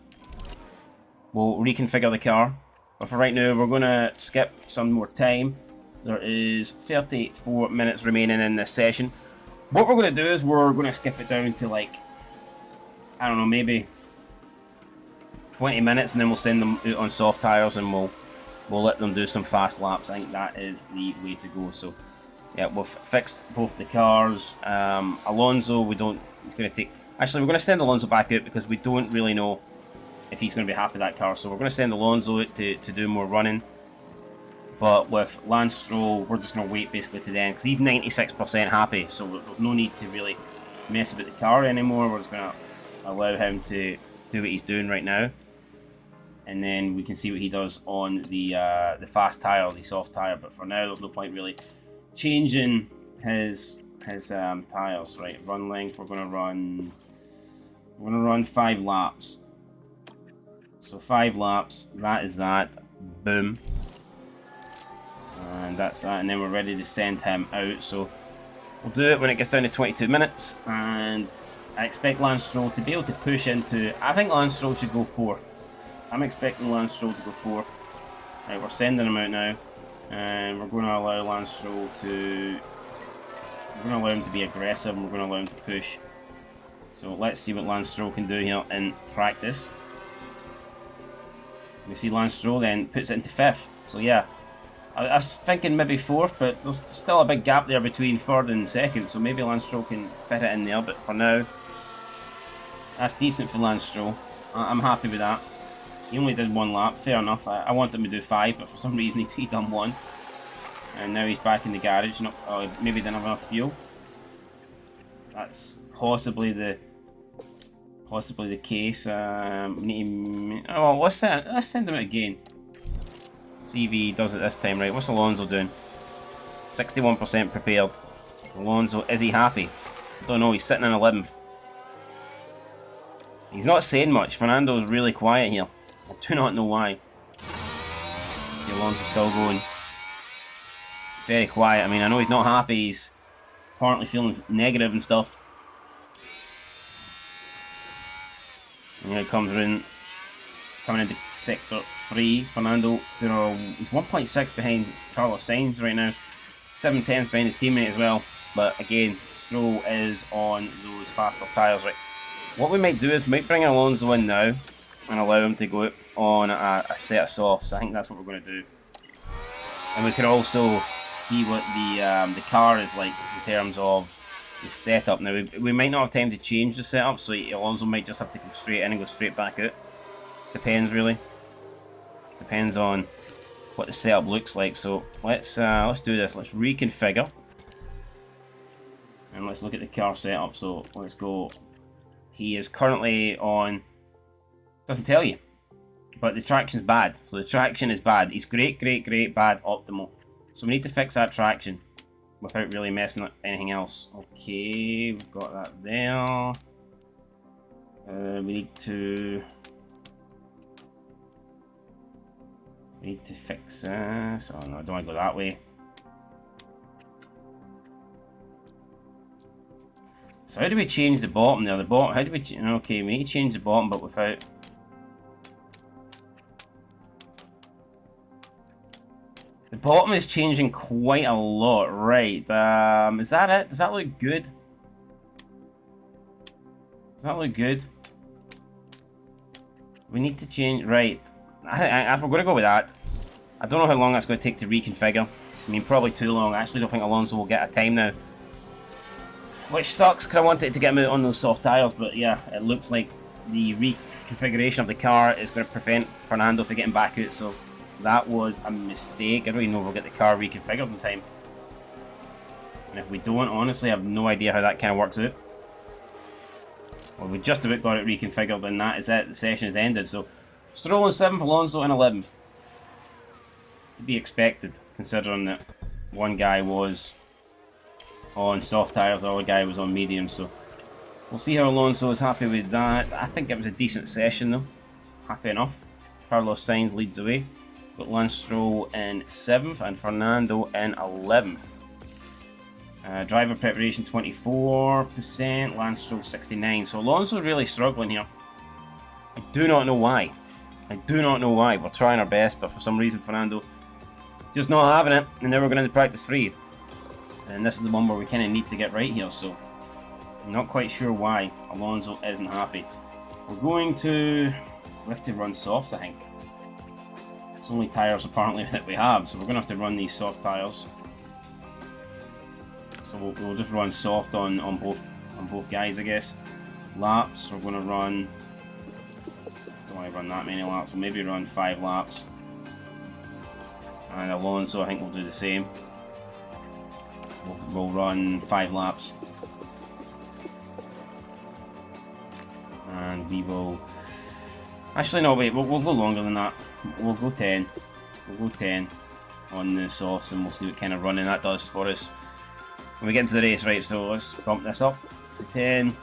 We'll reconfigure the car. But for right now, we're going to skip some more time. There is 34 minutes remaining in this session. What we're going to do is we're going to skip it down to like, I don't know, maybe 20 minutes, and then we'll send them out on soft tires and we'll let them do some fast laps. I think that is the way to go. So yeah, we've fixed both the cars. Alonso, he's going to take... Actually, we're going to send Alonso back out because we don't really know if he's going to be happy with that car. So we're going to send Alonso out to do more running. But with Lance Stroll, we're just going to wait basically to the end because he's 96% happy. So there's no need to really mess with the car anymore. We're just going to allow him to do what he's doing right now. And then we can see what he does on the fast tire, the soft tire. But for now, there's no point really changing his tires. Right, run length. We're gonna run 5 laps. So 5 laps. That is that. Boom. And that's that. And then we're ready to send him out. So we'll do it when it gets down to 22 minutes. And I expect Lance Stroll to be able to push into... I think Lance Stroll should go 4th. I'm expecting Lance Stroll to go 4th. Right, we're sending him out now. And we're going to allow Lance Stroll to... We're going to allow him to be aggressive and we're going to allow him to push. So let's see what Lance Stroll can do here in practice. We see Lance Stroll then puts it into 5th. So yeah, I was thinking maybe 4th, but there's still a big gap there between 3rd and 2nd. So maybe Lance Stroll can fit it in there, but for now, that's decent for Lance Stroll. I'm happy with that. He only did 1 lap, fair enough. I wanted him to do 5, but for some reason he done 1. And now he's back in the garage. Maybe he didn't have enough fuel. That's possibly the case. Oh, what's that? Let's send him out again. See if he does it this time right. What's Alonso doing? 61% prepared. Alonso, is he happy? Don't know. He's sitting in 11th. He's not saying much. Fernando's really quiet here. I do not know why. See Alonso still going. It's very quiet. I mean, I know he's not happy. He's apparently feeling negative and stuff. And here he comes in, coming into sector 3. Fernando, he's 1.6 behind Carlos Sainz right now. 7 tenths behind his teammate as well. But again, Stroll is on those faster tyres. Right. What we might do is we might bring Alonso in now and allow him to go out on a set of softs. I think that's what we're going to do. And we can also see what the car is like in terms of the setup. Now, we might not have time to change the setup, so Alonso might just have to come straight in and go straight back out. Depends, really. Depends on what the setup looks like. So let's do this. Let's reconfigure. And let's look at the car setup. So let's go. He is currently on... Doesn't tell you. But the traction's bad. So the traction is bad. He's great, bad, optimal. So we need to fix that traction without really messing up anything else. Okay, we've got that there. We need to fix this. Oh no, I don't want to go that way. So how do we change the bottom there? The bottom, how do we okay, we need to change the bottom but without... The bottom is changing quite a lot, right? Is that it? Does that look good? Does that look good? We need to change, right. We're going to go with that. I don't know how long that's going to take to reconfigure. I mean, probably too long. I actually don't think Alonso will get a time now. Which sucks, because I wanted to get him out on those soft tyres, but yeah, it looks like the reconfiguration of the car is going to prevent Fernando from getting back out, so that was a mistake. I don't even know if we'll get the car reconfigured in time. And if we don't, honestly, I have no idea how that kind of works out. Well, we just about got it reconfigured, and that is it. The session is ended, so Stroll in 7th, Alonso in 11th. To be expected, considering that one guy was on soft tyres, the other guy was on medium, so we'll see how Alonso is happy with that. I think it was a decent session though. Happy enough. Carlos Sainz leads the way. Got Lance Stroll in 7th and Fernando in 11th. Driver preparation 24%, Lance Stroll 69%. So Alonso really struggling here. I do not know why. I do not know why. We're trying our best, but for some reason Fernando just not having it, and now we're going into practice 3. And this is the one where we kind of need to get right here, so I'm not quite sure why Alonso isn't happy. We have to run softs, I think. It's only tyres apparently that we have, so we're going to have to run these soft tyres. So we'll just run soft on both guys, I guess. Laps, we're going to run... Don't want to run that many laps, we'll maybe run 5 laps. And Alonso, I think we'll do the same. We'll run 5 laps. And we will... Actually, no, wait, we'll go longer than that. We'll go 10. We'll go 10 on the softs, and we'll see what kind of running that does for us when we get into the race. Right, so let's bump this up to 10.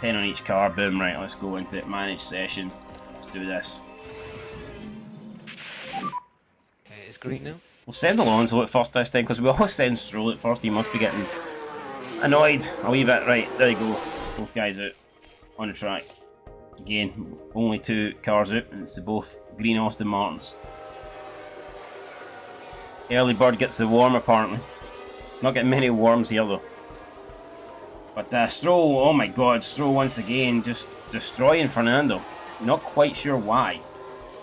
10 on each car, boom, right, let's go into it. Manage session. Let's do this. Okay, it's green now. We'll send Alonso at first this time, because we always send Stroll at first. He must be getting annoyed a wee bit. Right, there you go. Both guys out on the track. Again, only 2 cars out, and it's both green Aston Martins. Early bird gets the worm, apparently. Not getting many worms here, though. But Stroll, oh my god, Stroll once again just destroying Fernando. Not quite sure why.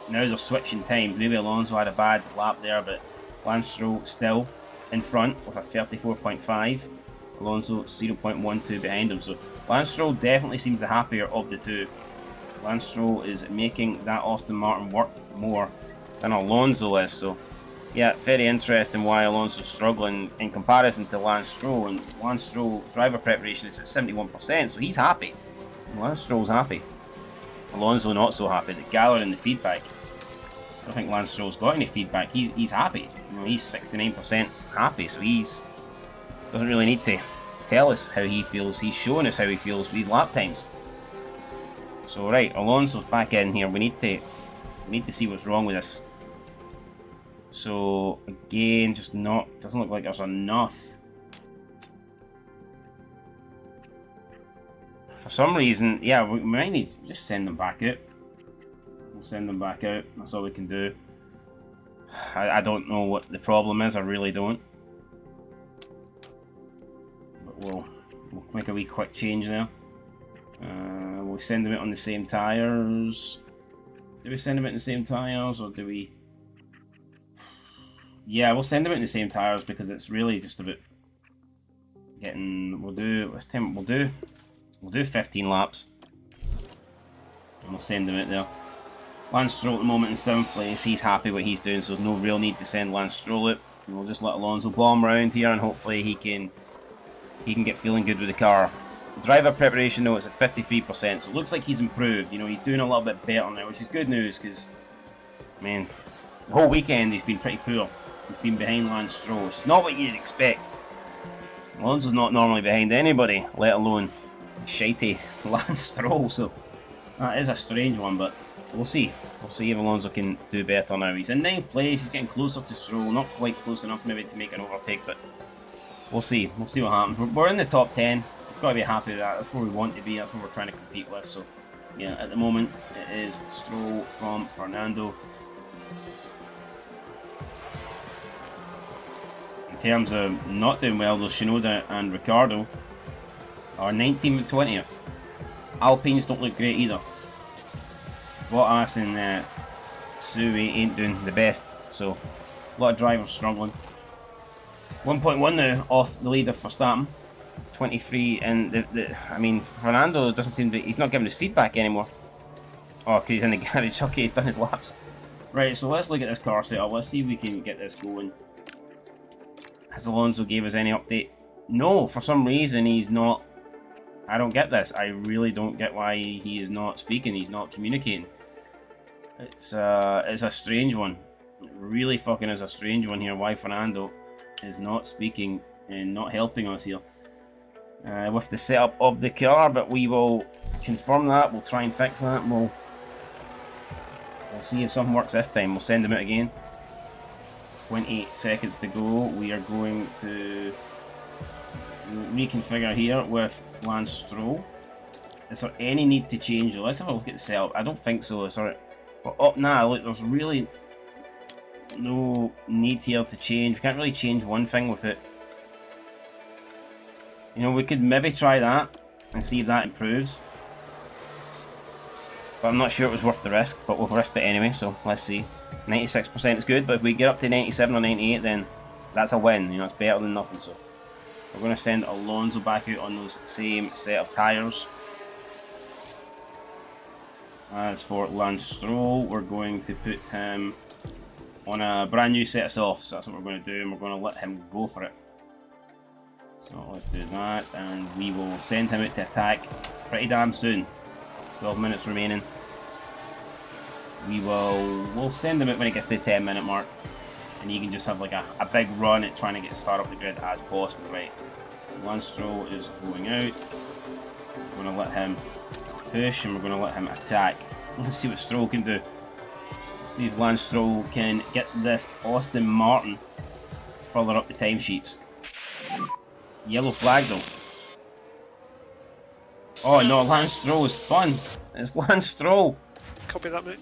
Now they're switching times. Maybe Alonso had a bad lap there, but Lance Stroll still in front with a 34.5. Alonso 0.12 behind him. So Lance Stroll definitely seems the happier of the two. Lance Stroll is making that Aston Martin work more than Alonso is. So yeah, very interesting why Alonso's struggling in comparison to Lance Stroll. And Lance Stroll driver preparation is at 71%, so he's happy. Lance Stroll's happy. Alonso not so happy. The gathering the feedback. I don't think Lance Stroll's got any feedback. He's happy. You know, he's 69% happy, so he's doesn't really need to tell us how he feels. He's showing us how he feels with these lap times. So right, Alonso's back in here. We need to see what's wrong with this. So again, just doesn't look like there's enough. For some reason, yeah, we might need to just send them back out. We'll send them back out. That's all we can do. I don't know what the problem is. I really don't. But we'll make a wee quick change there. We'll send them out on the same tyres. Do we send them out in the same tyres, or do we... Yeah, we'll send them out in the same tyres, because it's really just about getting... We'll do 15 laps. And we'll send them out there. Lance Stroll at the moment in 7th place. He's happy what he's doing, so there's no real need to send Lance Stroll out. And we'll just let Alonso bomb around here, and hopefully he can get feeling good with the car. Driver preparation though is at 53%, so it looks like he's improved. You know, he's doing a little bit better now, which is good news, because, man, the whole weekend he's been pretty poor. He's been behind Lance Stroll. It's not what you'd expect. Alonso's not normally behind anybody, let alone shitey Lance Stroll, so that is a strange one, but we'll see. We'll see if Alonso can do better now. He's in 9th place, he's getting closer to Stroll, not quite close enough maybe to make an overtake, but we'll see. We'll see what happens. We're in the top 10. We've got to be happy with that. That's where we want to be, that's what we're trying to compete with, so yeah, at the moment it is Stroll from Fernando. In terms of not doing well, though, Shinoda and Ricciardo are 19th and 20th. Alpines don't look great either. Bottas and Sui ain't doing the best, so a lot of drivers struggling. 1.1 now off the leader for Verstappen, 23, and I mean, Fernando doesn't seem to, he's not giving us feedback anymore. Oh, because he's in the garage. Okay, he's done his laps. Right, so let's look at this car setup. Let's see if we can get this going. Has Alonso gave us any update? No, for some reason he's not. I don't get this. I really don't get why he is not speaking. He's not communicating. It's a strange one. It really fucking is a strange one here. Why Fernando is not speaking and not helping us here with the setup of the car, but we will confirm that. We'll try and fix that. We'll see if something works this time. We'll send him out again. 28 seconds to go. We are going to reconfigure here with Lance Stroll. Is there any need to change though? Let's have a look at the setup. I don't think so. Sorry. But up now, look, there's really no need here to change. We can't really change one thing with it. You know, we could maybe try that and see if that improves. But I'm not sure it was worth the risk, but we've risked it anyway, so let's see. 96% is good, but if we get up to 97 or 98, then that's a win. You know, it's better than nothing, so. We're going to send Alonso back out on those same set of tyres. As for Lance Stroll, we're going to put him on a brand new set of softs. That's what we're going to do, and we're going to let him go for it. So let's do that, and we will send him out to attack pretty damn soon. 12 minutes remaining. We'll send him out when it gets to the 10-minute mark, and he can just have like a big run at trying to get as far up the grid as possible. Right, so Lance Stroll is going out. We're going to let him push, and we're going to let him attack. Let's see what Stroll can do. Let's see if Lance Stroll can get this Aston Martin further up the timesheets. Yellow flag though. Oh no, Lance Stroll is spun. It's Lance Stroll. Copy that, mate.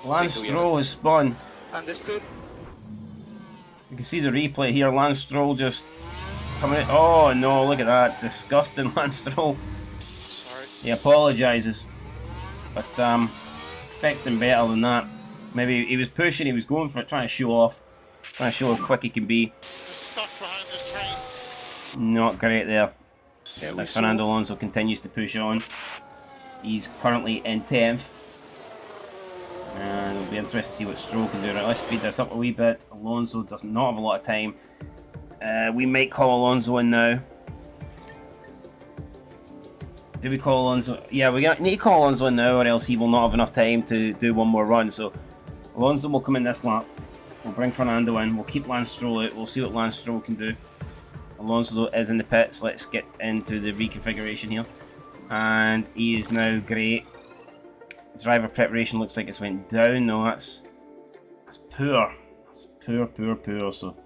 Lance Stroll is spun. Understood. You can see the replay here. Lance Stroll just coming in. Oh no, look at that. Disgusting Lance Stroll. Sorry. He apologises. But expecting better than that. Maybe he was pushing, he was going for it, trying to show off. Trying to show how quick he can be. Just stuck behind this train. Not great there. Yeah, As Fernando Alonso continues to push on. He's currently in 10th. And it'll be interesting to see what Stroll can do. Right, let's speed this up a wee bit. Alonso does not have a lot of time. We might call Alonso in now. Did we call Alonso? Yeah, we need to call Alonso in now, or else he will not have enough time to do one more run. So Alonso will come in this lap. We'll bring Fernando in. We'll keep Lance Stroll out. We'll see what Lance Stroll can do. Alonso is in the pits. Let's get into the reconfiguration here. And he is now great. Driver preparation looks like it's went down. No, that's poor. That's poor. So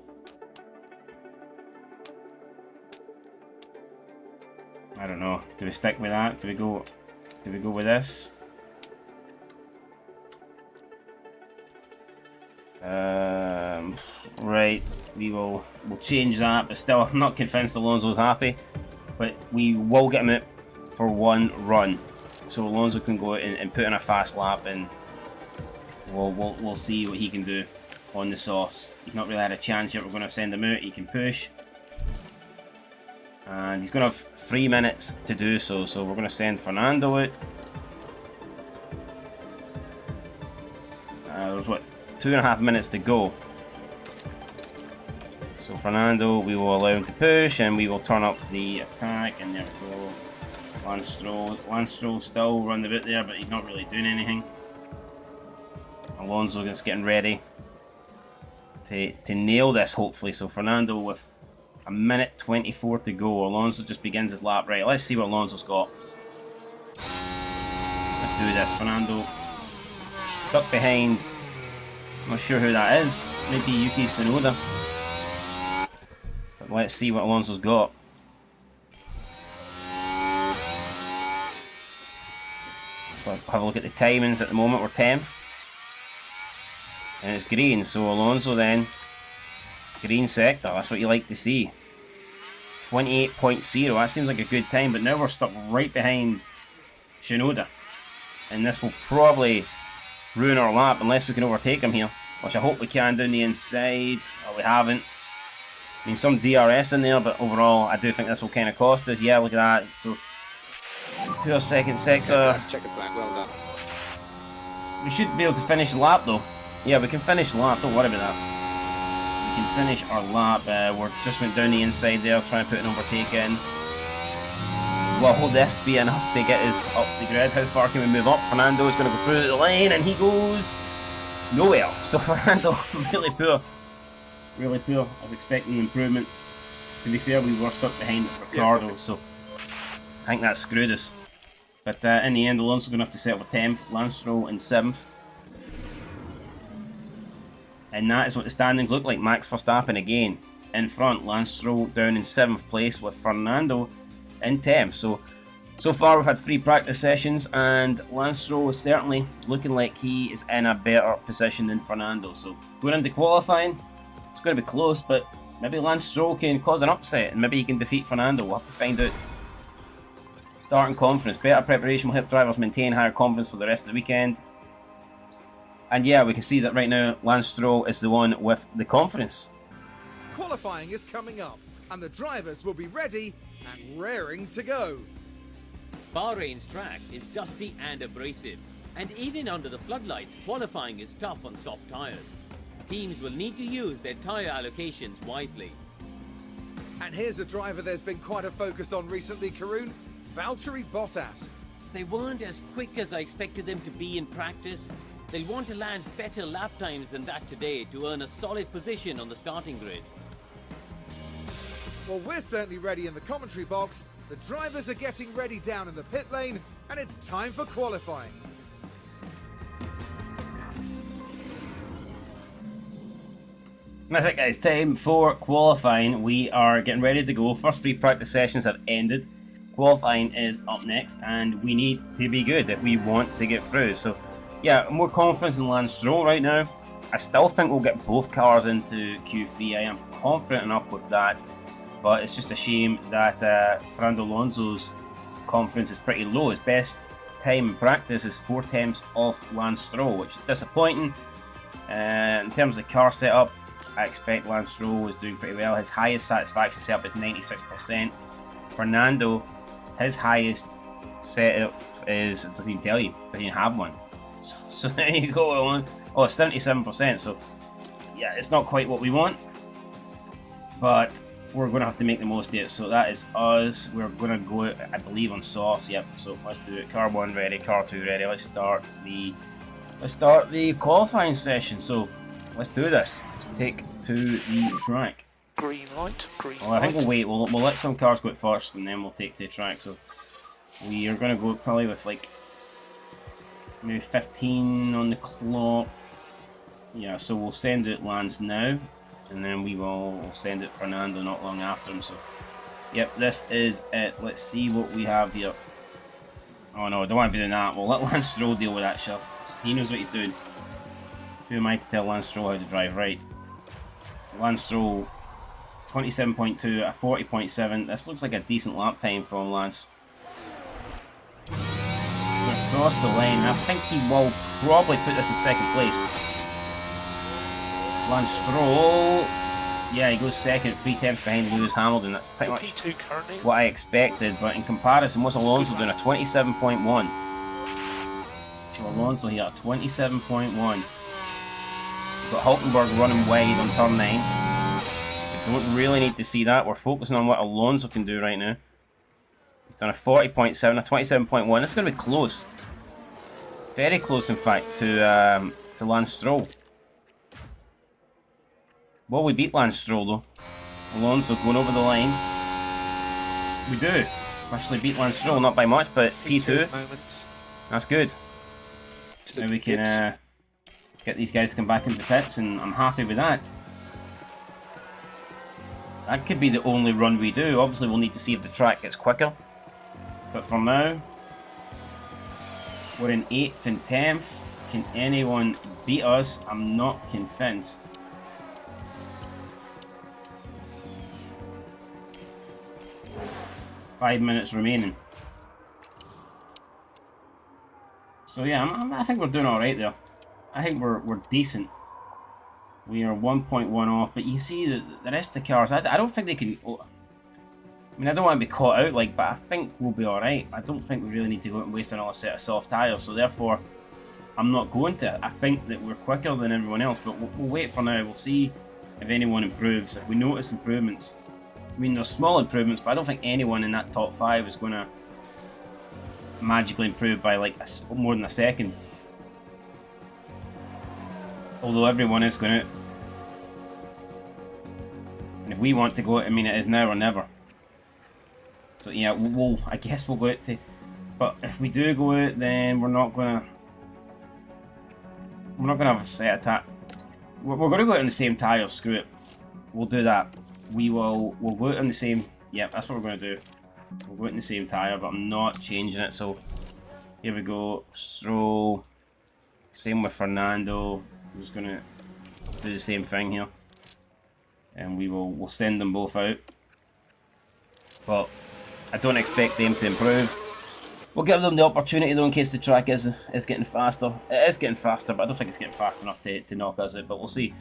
I don't know. Do we stick with that? Do we go with this? Right, we'll change that, but still I'm not convinced Alonso's happy. But we will get him out for one run, so Alonso can go out and put in a fast lap, and we'll see what he can do on the softs. He's not really had a chance yet. We're going to send him out. He can push, and he's going to have 3 minutes to do so. So we're going to send Fernando out. There's what, 2.5 minutes to go. So Fernando, we will allow him to push, and we will turn up the attack, and there we go. Lance Stroll still running a bit there, but he's not really doing anything. Alonso is getting ready. to nail this, hopefully. So Fernando with a minute 24 to go. Alonso just begins his lap. Right, let's see what Alonso's got. Let's do this. Fernando stuck behind. I'm not sure who that is. Maybe Yuki Tsunoda. But let's see what Alonso's got. So have a look at the timings at the moment. We're 10th. And it's green, so Alonso then. Green sector, that's what you like to see. 28.0, that seems like a good time, but now we're stuck right behind Tsunoda. And this will probably ruin our lap unless we can overtake him here. Which I hope we can down the inside. Well, we haven't. I mean, some DRS in there, but overall, I do think this will kind of cost us. Yeah, look at that. So, poor second sector. That's checkered flag, well done. We should be able to finish the lap though. Yeah, we can finish the lap, don't worry about that. We can finish our lap. We're just went down the inside there, trying to put an overtake in. Will this be enough to get us up the grid? How far can we move up? Fernando is going to go through the lane and he goes nowhere. So Fernando, really poor. Really poor. I was expecting improvement. To be fair, we were stuck behind Ricardo, yeah, so I think that screwed us. But in the end, Alonso's going to have to settle for 10th, Lance Stroll in 7th. And that is what the standings look like. Max Verstappen again in front, Lance Stroll down in 7th place with Fernando in 10th. So far we've had 3 practice sessions and Lance Stroll is certainly looking like he is in a better position than Fernando. So going into qualifying, it's going to be close, but maybe Lance Stroll can cause an upset and maybe he can defeat Fernando. We'll have to find out. Starting confidence. Better preparation will help drivers maintain higher confidence for the rest of the weekend. And yeah, we can see that right now Lance Stroll is the one with the confidence. Qualifying is coming up and the drivers will be ready and raring to go. Bahrain's track is dusty and abrasive, and even under the floodlights, qualifying is tough on soft tyres. Teams will need to use their tyre allocations wisely. And here's a driver there's been quite a focus on recently, Karun, Valtteri Bottas. They weren't as quick as I expected them to be in practice. They'll want to land better lap times than that today to earn a solid position on the starting grid. Well, we're certainly ready in the commentary box. The drivers are getting ready down in the pit lane, and it's time for qualifying. That's it, guys. Time for qualifying. We are getting ready to go. First 3 practice sessions have ended. Qualifying is up next, and we need to be good if we want to get through. So, yeah, more confidence in Lance Stroll right now. I still think we'll get both cars into Q3. I am confident enough with that. But it's just a shame that Fernando Alonso's confidence is pretty low. His best time in practice is 4/10 of Lance Stroll, which is disappointing. In terms of the car setup, I expect Lance Stroll is doing pretty well. His highest satisfaction setup is 96%. Fernando, his highest setup is, doesn't even tell you, doesn't even have one. So there you go, on. Oh, 77%. So yeah, it's not quite what we want, but we're going to have to make the most of it. So that is us. We're going to go, I believe, on softs. Yep. So let's do it. Car 1 ready. Car 2 ready. Let's start the qualifying session. So let's do this. Let's take to the track. Green light, green I think we'll wait. We'll let some cars go first, and then we'll take to the track. So we are going to go probably with like maybe 15 on the clock. Yeah. So we'll send it Lance now. And then we will send it Fernando not long after him. So, yep, this is it. Let's see what we have here. Oh no, I don't want to be doing that. We'll let Lance Stroll deal with that stuff. He knows what he's doing. Who am I to tell Lance Stroll how to drive? Right. Lance Stroll, 27.2 at 40.7. This looks like a decent lap time from Lance. He's going to cross the lane. I think he will probably put this in second place. Lance Stroll, yeah, he goes second, 3/10 behind Lewis Hamilton. That's pretty much P2 currently. what I expected, but in comparison, what's Alonso doing? A 27.1. So Alonso here, 27.1. We've got Hulkenberg running wide on turn 9. We don't really need to see that. We're focusing on what Alonso can do right now. He's done a 40.7, a 27.1. It's going to be close. Very close, in fact, to Lance Stroll. Well, we beat Lance Stroll though. Alonso going over the line. We do. Actually beat Lance Stroll, not by much, but P2. That's good. Now we can get these guys to come back into the pits, and I'm happy with that. That could be the only run we do. Obviously we'll need to see if the track gets quicker. But for now, we're in 8th and 10th. Can anyone beat us? I'm not convinced. Five minutes remaining. So yeah, I think we're doing alright there. I think we're decent. We are 1.1 off, but you see the rest of the cars, I don't think they can... I mean, I don't want to be caught out, like, but I think we'll be alright. I don't think we really need to go out and waste another set of soft tyres, so therefore, I'm not going to. I think that we're quicker than everyone else, but we'll wait for now. We'll see if anyone improves. If we notice improvements, I mean, there's small improvements, but I don't think anyone in that top 5 is going to magically improve by, like, more than a second. Although everyone is going to. And if we want to go out, I mean, it is now or never. So yeah, I guess we'll go out to... But if we do go out, then we're not going to have a set attack. We're going to go out on the same tyre, screw it. We'll do that. We'll go out on the same... Yep, that's what we're going to do. We'll go out on the same tyre, but I'm not changing it. So here we go. Stroll. Same with Fernando. I'm just going to do the same thing here. And we'll send them both out. But I don't expect them to improve. We'll give them the opportunity though in case the track is getting faster. It is getting faster, but I don't think it's getting fast enough to knock us out. But we'll see.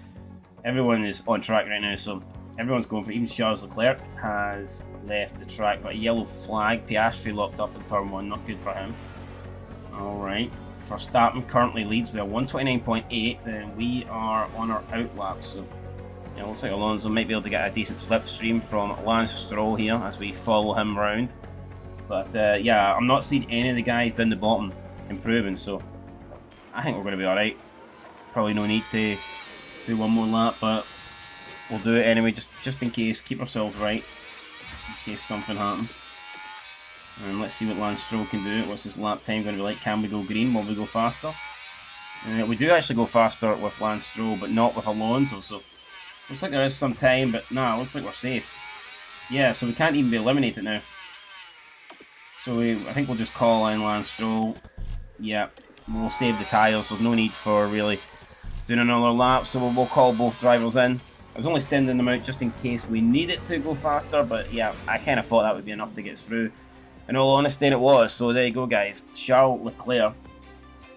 Everyone is on track right now, so everyone's going for it. Even Charles Leclerc has left the track, but a yellow flag. Piastri locked up in turn 1, not good for him. Alright, Verstappen currently leads. We are 129.8, and we are on our out lap. So yeah, looks like Alonso might be able to get a decent slipstream from Lance Stroll here as we follow him round. But yeah, I'm not seeing any of the guys down the bottom improving, so I think we're going to be alright. Probably no need to do one more lap, but we'll do it anyway, just in case. Keep ourselves right, in case something happens. And let's see what Lance Stroll can do. What's this lap time going to be like? Can we go green? Will we go faster? We do actually go faster with Lance Stroll, but not with Alonso, so looks like there is some time, but nah, looks like we're safe. Yeah, so we can't even be eliminated now. So I think we'll just call in Lance Stroll. Yeah, we'll save the tyres. There's no need for really doing another lap, so we'll call both drivers in. I was only sending them out just in case we need it to go faster, but yeah, I kind of thought that would be enough to get us through. In all honesty, it was. So there you go, guys. Charles Leclerc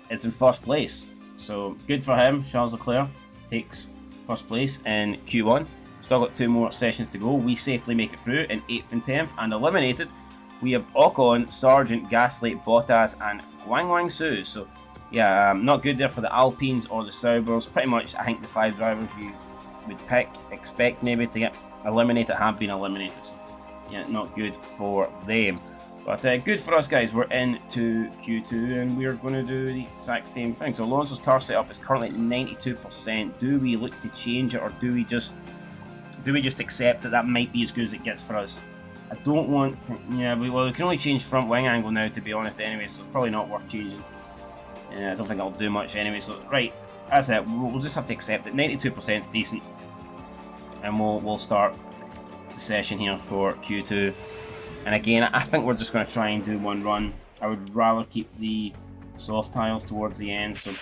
is in first place. So good for him. Charles Leclerc takes first place in Q1. Still got 2 more sessions to go. We safely make it through in 8th and 10th, and eliminated. We have Ocon, Sargent, Gasly, Bottas, and GAMINJESUS. So yeah, not good there for the Alpines or the Saubers. Pretty much, I think the 5 drivers you would expect maybe to get eliminated have been eliminated. So yeah, not good for them. But good for us, guys. We're into Q2 and we're going to do the exact same thing. So Alonso's car setup is currently at 92%. Do we look to change it, or do we just accept that might be as good as it gets for us? I don't want to... Yeah, we can only change front wing angle now, to be honest, anyway, so it's probably not worth changing. I don't think it'll do much anyway, so right, that's it. We'll just have to accept it. 92% is decent. And we'll start the session here for Q2. And again, I think we're just going to try and do one run. I would rather keep the soft tiles towards the end, so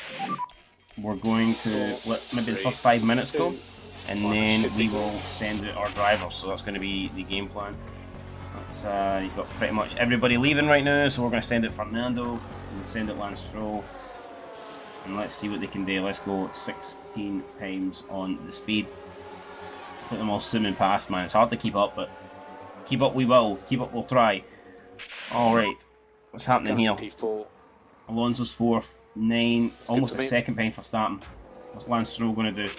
we're going to let maybe the first 5 minutes go, and then we will send out our drivers. So that's going to be the game plan. That's you've got pretty much everybody leaving right now, so we're going to send out Fernando, we'll send out Lance Stroll, and let's see what they can do. Let's go 16 times on the speed. Put them all zooming past, man. It's hard to keep up, but keep up we will. Keep up we'll try. Alright. What's happening here? Alonso's 4th. 9. Almost a second behind for starting. What's Lance Stroll going to do?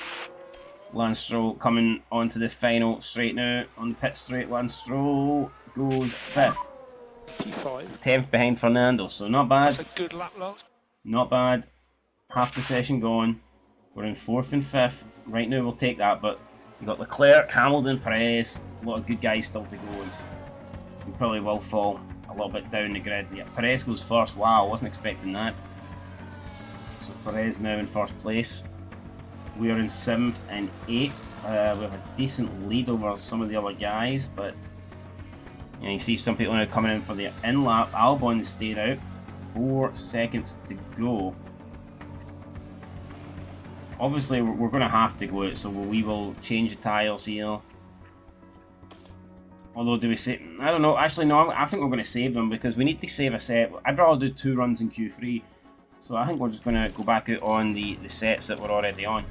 Lance Stroll coming onto the final straight now. On the pit straight, Lance Stroll goes 5th. P5. 10th behind Fernando. So not bad. That's a good lap last. Not bad. Half the session gone. We're in 4th and 5th. Right now we'll take that, but We've got Leclerc, Hamilton, Perez. A lot of good guys still to go. And we probably will fall a little bit down the grid. Yeah, Perez goes first. Wow, I wasn't expecting that. So Perez now in first place. We are in 7th and 8th. We have a decent lead over some of the other guys, but you know, you see some people now coming in for the in-lap. Albon stayed out. 4 seconds to go. Obviously, we're going to have to go out, so we will change the tyres here. Although, do we save? I don't know. Actually, no, I think we're going to save them because we need to save a set. I'd rather do 2 runs in Q3. So I think we're just going to go back out on the sets that we're already on.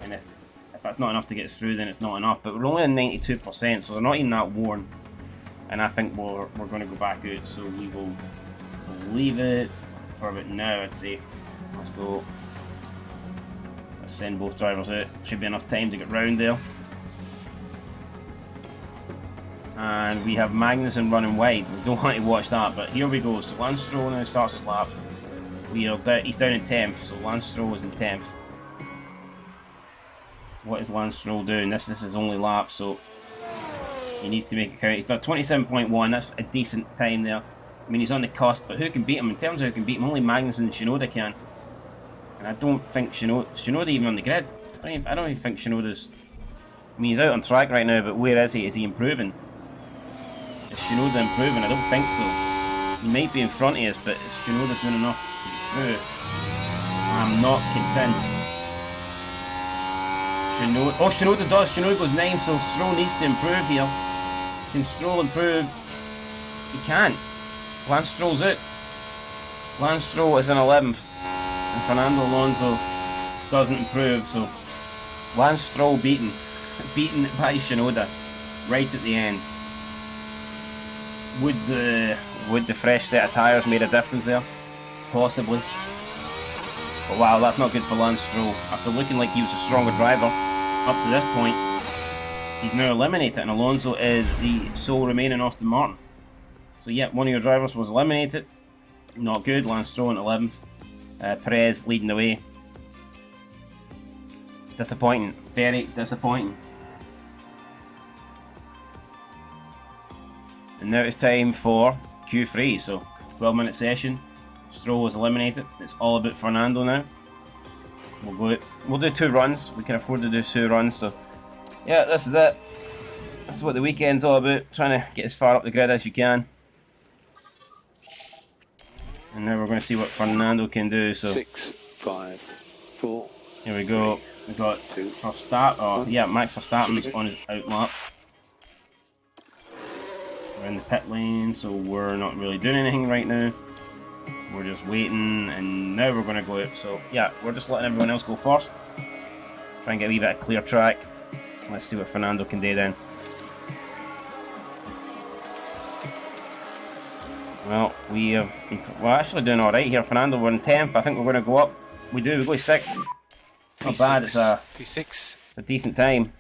And if that's not enough to get us through, then it's not enough. But we're only at 92%, so they're not even that worn. And I think we're going to go back out, so we will leave it for about now, I'd say. Let's go. Let's send both drivers out. Should be enough time to get round there. And we have Magnussen running wide. We don't want to watch that, but here we go. So Lance Stroll now starts his lap. He's down in 10th, so Lance Stroll is in 10th. What is Lance Stroll doing? This is his only lap, so he needs to make a count. He's done 27.1. That's a decent time there. I mean, he's on the cusp, but who can beat him? In terms of who can beat him, only Magnussen and Shinoda can. And I don't think Shinoda even on the grid. I don't even think Shinoda's... I mean, he's out on track right now, but where is he? Is he improving? Is Shinoda improving? I don't think so. He might be in front of us, but is Shinoda doing enough to get through? I'm not convinced. Shinoda does. Shinoda goes 9, so Stroll needs to improve here. Can Stroll improve? He can't. Lance Stroll's out. Lance Stroll is in 11th. And Fernando Alonso doesn't improve, so Lance Stroll beaten. Beaten by Shinoda. Right at the end. Would the fresh set of tyres made a difference there? Possibly. But wow, that's not good for Lance Stroll. After looking like he was a stronger driver up to this point, he's now eliminated, and Alonso is the sole remaining Aston Martin. So yeah, one of your drivers was eliminated. Not good. Lance Stroll in 11th. Perez leading the way. Disappointing. Very disappointing. And now it's time for Q3. So 12-minute session. Stroll was eliminated. It's all about Fernando now. We'll do 2 runs. We can afford to do 2 runs. So yeah, this is it. This is what the weekend's all about. Trying to get as far up the grid as you can. And now we're going to see what Fernando can do. So 6, 5, 4. Here we go. We got Verstappen. Oh yeah, Max Verstappen's on his out lap. We're in the pit lane, so we're not really doing anything right now. We're just waiting, and now we're going to go out. So yeah, we're just letting everyone else go first. Try and get a wee bit of clear track. Let's see what Fernando can do then. Well, we're actually doing alright here. Fernando, we're in 10th, but I think we're going to go up. We go 6th. Not bad, it's a decent time.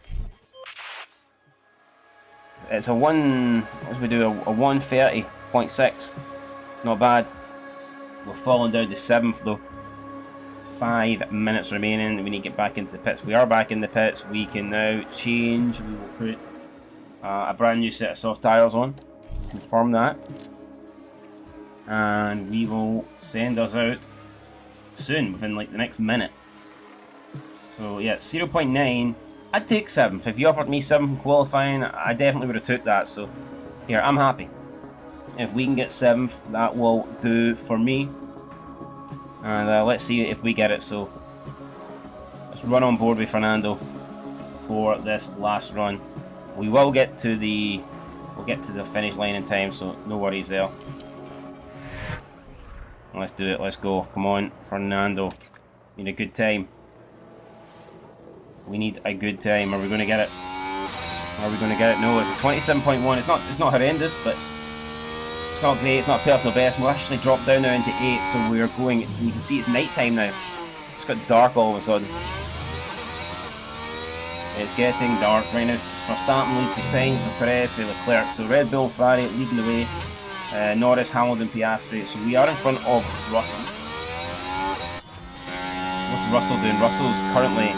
It's a 130.6. It's not bad. We're falling down to 7th though. 5 minutes remaining. We need to get back into the pits. We are back in the pits. We can now change. We will put a brand new set of soft tyres on. Confirm that. And we will send us out soon, within like the next minute. So yeah, 0.9. I'd take 7th. If you offered me 7th in qualifying, I definitely would have took that. So here, I'm happy. If we can get 7th, that will do for me. And let's see if we get it. So let's run on board with Fernando for this last run. We will get to the finish line in time, so no worries there. Let's do it. Let's go. Come on, Fernando. Need a good time. We need a good time. Are we going to get it? Are we going to get it? No, it's a 27.1. It's not horrendous, but it's not great. It's not personal best. We'll actually drop down now into 8, so we're going. You can see it's night time now. It's got dark all of a sudden. It's getting dark right now. Verstappen leads for Sainz, for Perez, for Leclerc. So Red Bull, Ferrari leading the way. Norris, Hamilton, Piastri. So we are in front of Russell. What's Russell doing? Russell's currently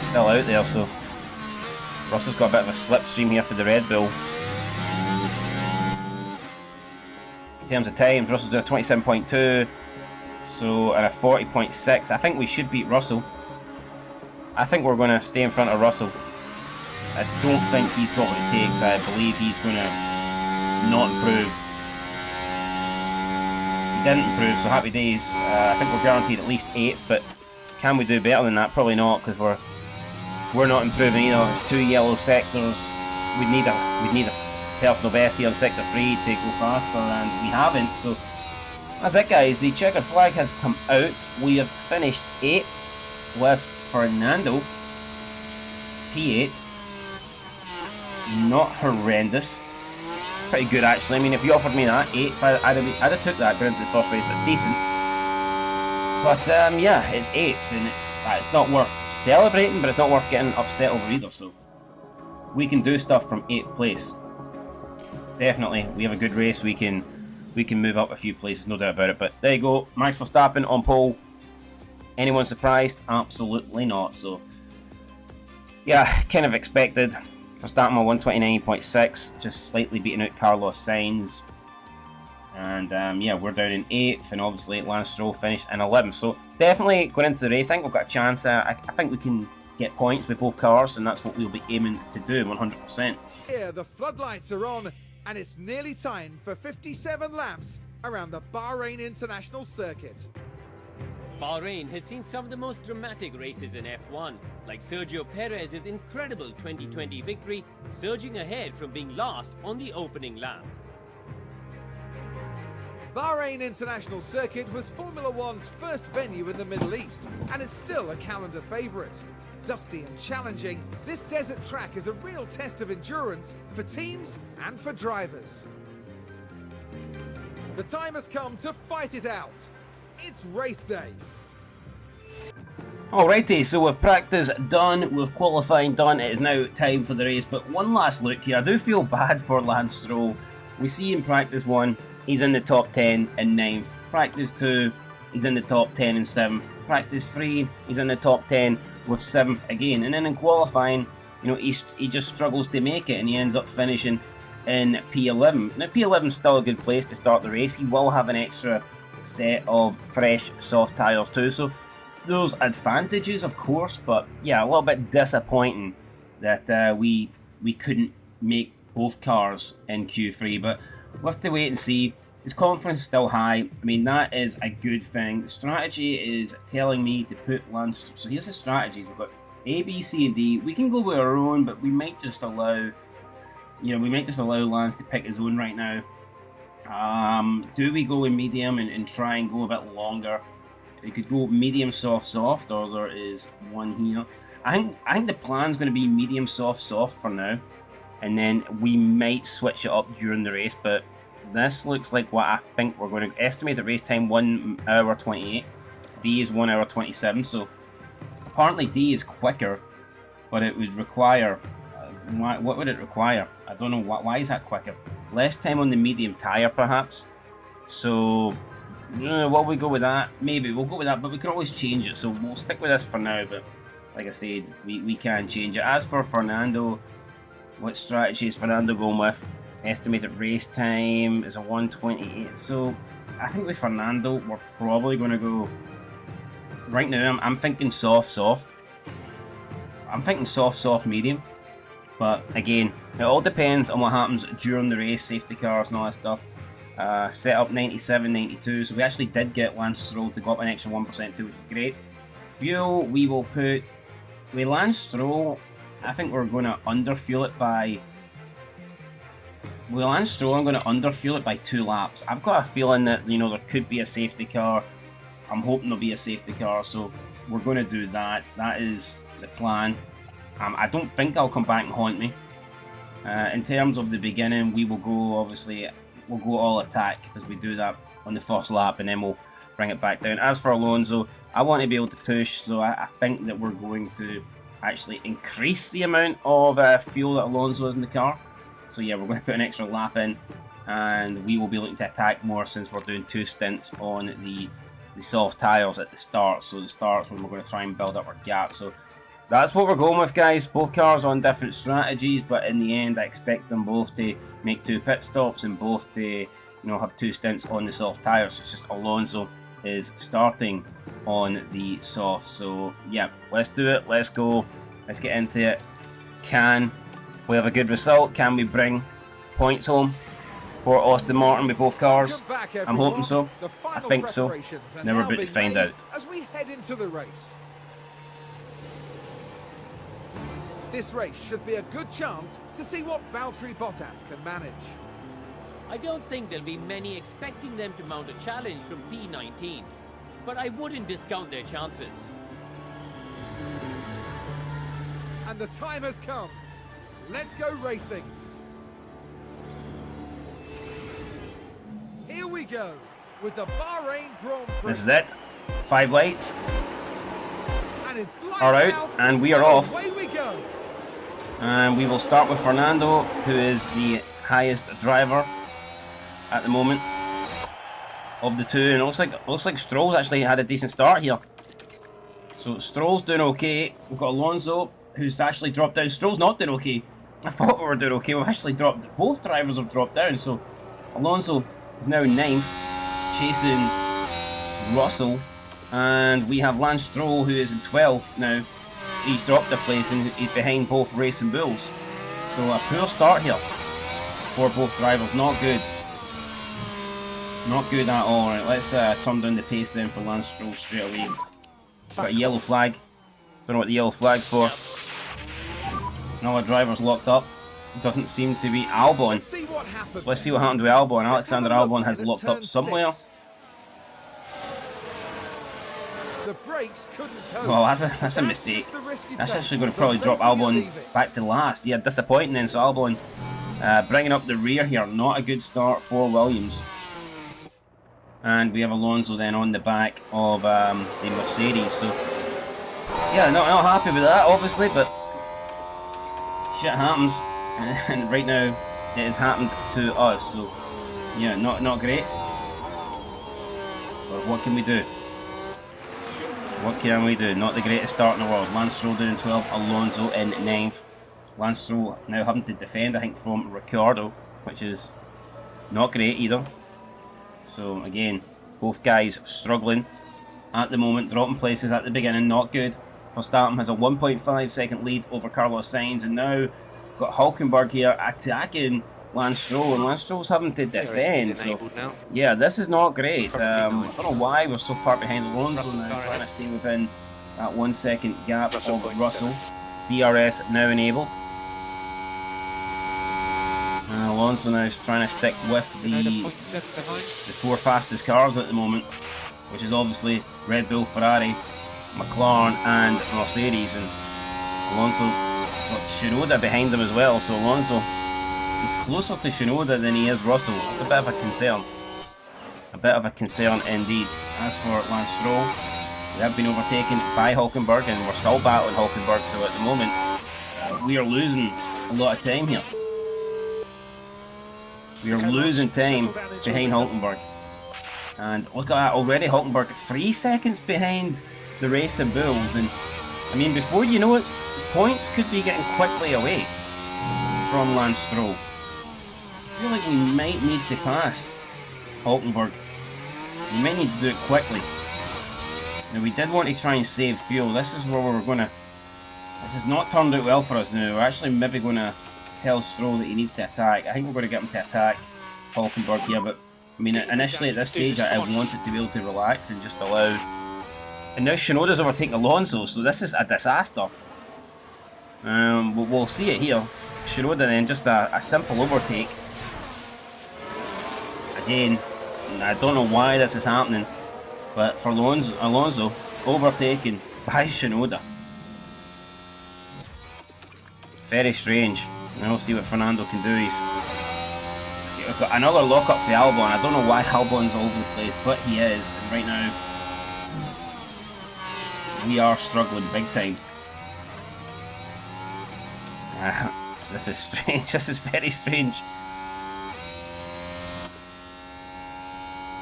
still out there, so Russell's got a bit of a slipstream here for the Red Bull. In terms of times, Russell's doing a 27.2, so and a 40.6. I think we should beat Russell. I think we're going to stay in front of Russell. I don't think he's got what it takes. I believe he's going to not improve. He didn't improve, so happy days. I think we're guaranteed at least 8th, but can we do better than that? Probably not, because we're not improving either. It's 2 yellow sectors. We'd need a personal best here on sector 3 to go faster, and we haven't. So that's it, guys. The checkered flag has come out. We have finished 8th with Fernando, P8. Not horrendous. Pretty good, actually. I mean, if you offered me that 8, I'd have took that going into the first race. It's decent. But yeah, it's 8th, and it's not worth celebrating, but it's not worth getting upset over either. So we can do stuff from 8th place. Definitely, we have a good race. We can move up a few places, no doubt about it. But there you go, Max Verstappen on pole. Anyone surprised? Absolutely not. So yeah, kind of expected. Verstappen on 129.6, just slightly beating out Carlos Sainz. And yeah, we're down in 8th, and obviously Lance Stroll finished in 11th. So definitely going into the race, I think we've got a chance. I think we can get points with both cars, and that's what we'll be aiming to do 100%. Here, the floodlights are on, and it's nearly time for 57 laps around the Bahrain International Circuit. Bahrain has seen some of the most dramatic races in F1, like Sergio Perez's incredible 2020 victory, surging ahead from being last on the opening lap. Bahrain International Circuit was Formula One's first venue in the Middle East, and it's still a calendar favourite. Dusty and challenging, this desert track is a real test of endurance for teams and for drivers. The time has come to fight it out. It's race day. Alrighty, so with practice done, with qualifying done, it is now time for the race. But one last look here, I do feel bad for Lance Stroll. We see in practice 1, he's in the top 10 and 9th. Practice 2, he's in the top 10 and 7th. Practice 3, he's in the top 10 with 7th again. And then in qualifying, you know, he just struggles to make it, and he ends up finishing in P11. Now P11 is still a good place to start the race. He will have an extra set of fresh soft tyres too, so those advantages of course, but yeah, a little bit disappointing that we couldn't make both cars in Q3, but we'll have to wait and see. His confidence is still high. I mean, that is a good thing. The strategy is telling me to put Lance, so here's the strategies. We've got A, B, C and D. We can go with our own, but we might just allow Lance to pick his own right now. Do we go in medium and try and go a bit longer? We could go medium, soft, soft, or there is one here. I think the plan's going to be medium, soft, soft for now, and then we might switch it up during the race. But this looks like what I think we're going to estimate. The race time 1 hour 28. D is 1 hour 27. So apparently D is quicker, but it would require. What would it require? I don't know. Why is that quicker? Less time on the medium tyre, perhaps. So, will we go with that? Maybe we'll go with that, but we can always change it. So we'll stick with this for now. But like I said, we can change it. As for Fernando, what strategy is Fernando going with? Estimated race time is a 1:28. So I think with Fernando, we're probably going to go. Right now, I'm thinking soft, soft. I'm thinking soft, soft, medium. But again, it all depends on what happens during the race, safety cars and all that stuff. Set up 97, 92, so we actually did get Lance Stroll to go up an extra 1% too, which is great. Fuel, we will put, with Lance Stroll, I think we're going to underfuel it by, with Lance Stroll, I'm going to underfuel it by 2 laps. I've got a feeling that, you know, there could be a safety car. I'm hoping there'll be a safety car, so we're going to do that. That is the plan. I don't think I'll come back and haunt me. In terms of the beginning, we will go, obviously, we'll go all attack, because we do that on the first lap, and then we'll bring it back down. As for Alonso, I want to be able to push, so I think that we're going to actually increase the amount of fuel that Alonso has in the car. So yeah, we're going to put an extra lap in, and we will be looking to attack more since we're doing 2 stints on the soft tyres at the start. So the start's when we're going to try and build up our gap. So that's what we're going with, guys. Both cars on different strategies, but in the end, I expect them both to make 2 pit stops and both to, you know, have 2 stints on the soft tyres. It's just Alonso is starting on the soft. So yeah, let's do it. Let's go. Let's get into it. Can we have a good result? Can we bring points home for Aston Martin with both cars? Back, I'm hoping so. The I final think so. preparations are Never now been to being find made out. as we head into the race. This race should be a good chance to see what Valtteri Bottas can manage. I don't think there'll be many expecting them to mount a challenge from P19, but I wouldn't discount their chances. And the time has come. Let's go racing. Here we go with the Bahrain Grand Prix. This is it. 5 lights And it's are out, and we are off. Away we go. And we will start with Fernando, who is the highest driver at the moment of the 2. And it looks like Stroll's actually had a decent start here. So Stroll's doing okay. We've got Alonso, who's actually dropped down. Stroll's not doing okay. I thought we were doing okay. We've actually dropped. Both drivers have dropped down. So Alonso is now 9th, chasing Russell. And we have Lance Stroll, who is in 12th now. He's dropped a place and he's behind both Racing Bulls. So a poor start here for both drivers. Not good. Not good at all. Right, let's turn down the pace then for Lance Stroll straight away. Got a yellow flag. Don't know what the yellow flag's for. Another driver's locked up. Doesn't seem to be Albon. Let's see what happens. So let's see what happened to Albon. Alexander Albon has locked up somewhere. The brakes couldn't cope. Well, that's a mistake. just the risk you That's take. actually going to The probably drop racer you Albon leave it. back to last. Yeah, disappointing then. So Albon bringing up the rear here. Not a good start for Williams. And we have Alonso then on the back of the Mercedes. So yeah, not happy with that, obviously, but shit happens. And right now it has happened to us. So yeah, not great. But what can we do? What can we do? Not the greatest start in the world. Lance Stroll down in 12th, Alonso in 9th. Lance Stroll now having to defend, I think, from Ricciardo, which is not great either. So again, both guys struggling at the moment, dropping places at the beginning, not good. Verstappen has a 1.5 second lead over Carlos Sainz, and now got Hulkenberg here attacking Lance Stroll, and Lance Stroll's having to defend. So yeah, this is not great. I don't know why we're so far behind Alonso now, trying to stay within that 1 second gap of Russell. DRS now enabled. And Alonso now is trying to stick with the 4 fastest cars at the moment, which is obviously Red Bull, Ferrari, McLaren and Mercedes, and Alonso got Shinoda behind him as well, so Alonso is closer to Shinoda than he is Russell. It's a bit of a concern. A bit of a concern indeed. As for Lance Stroll, we have been overtaken by Hulkenberg and we're still battling Hulkenberg, so at the moment we are losing a lot of time here. We are losing time behind Hulkenberg. And look at that, already Hulkenberg 3 seconds behind the Racing Bulls, and I mean, before you know it, points could be getting quickly away from Lance Stroll. I feel like we might need to pass Hulkenberg. We might need to do it quickly. Now, we did want to try and save fuel. This is where we're gonna... This has not turned out well for us now. We're actually maybe gonna tell Stroll that he needs to attack. I think we're gonna get him to attack Hulkenberg here, but I mean, initially at this stage I wanted to be able to relax and just allow... And now Shinoda's overtaking Alonso, so this is a disaster. We'll see it here. Shinoda then, just a simple overtake. Again, I don't know why this is happening, but for Alonso overtaken by Shinoda. Very strange. And we'll see what Fernando can do. We've got another lockup for Albon. I don't know why Albon's all over the place, but he is. And right now, we are struggling big time. This is strange. This is very strange.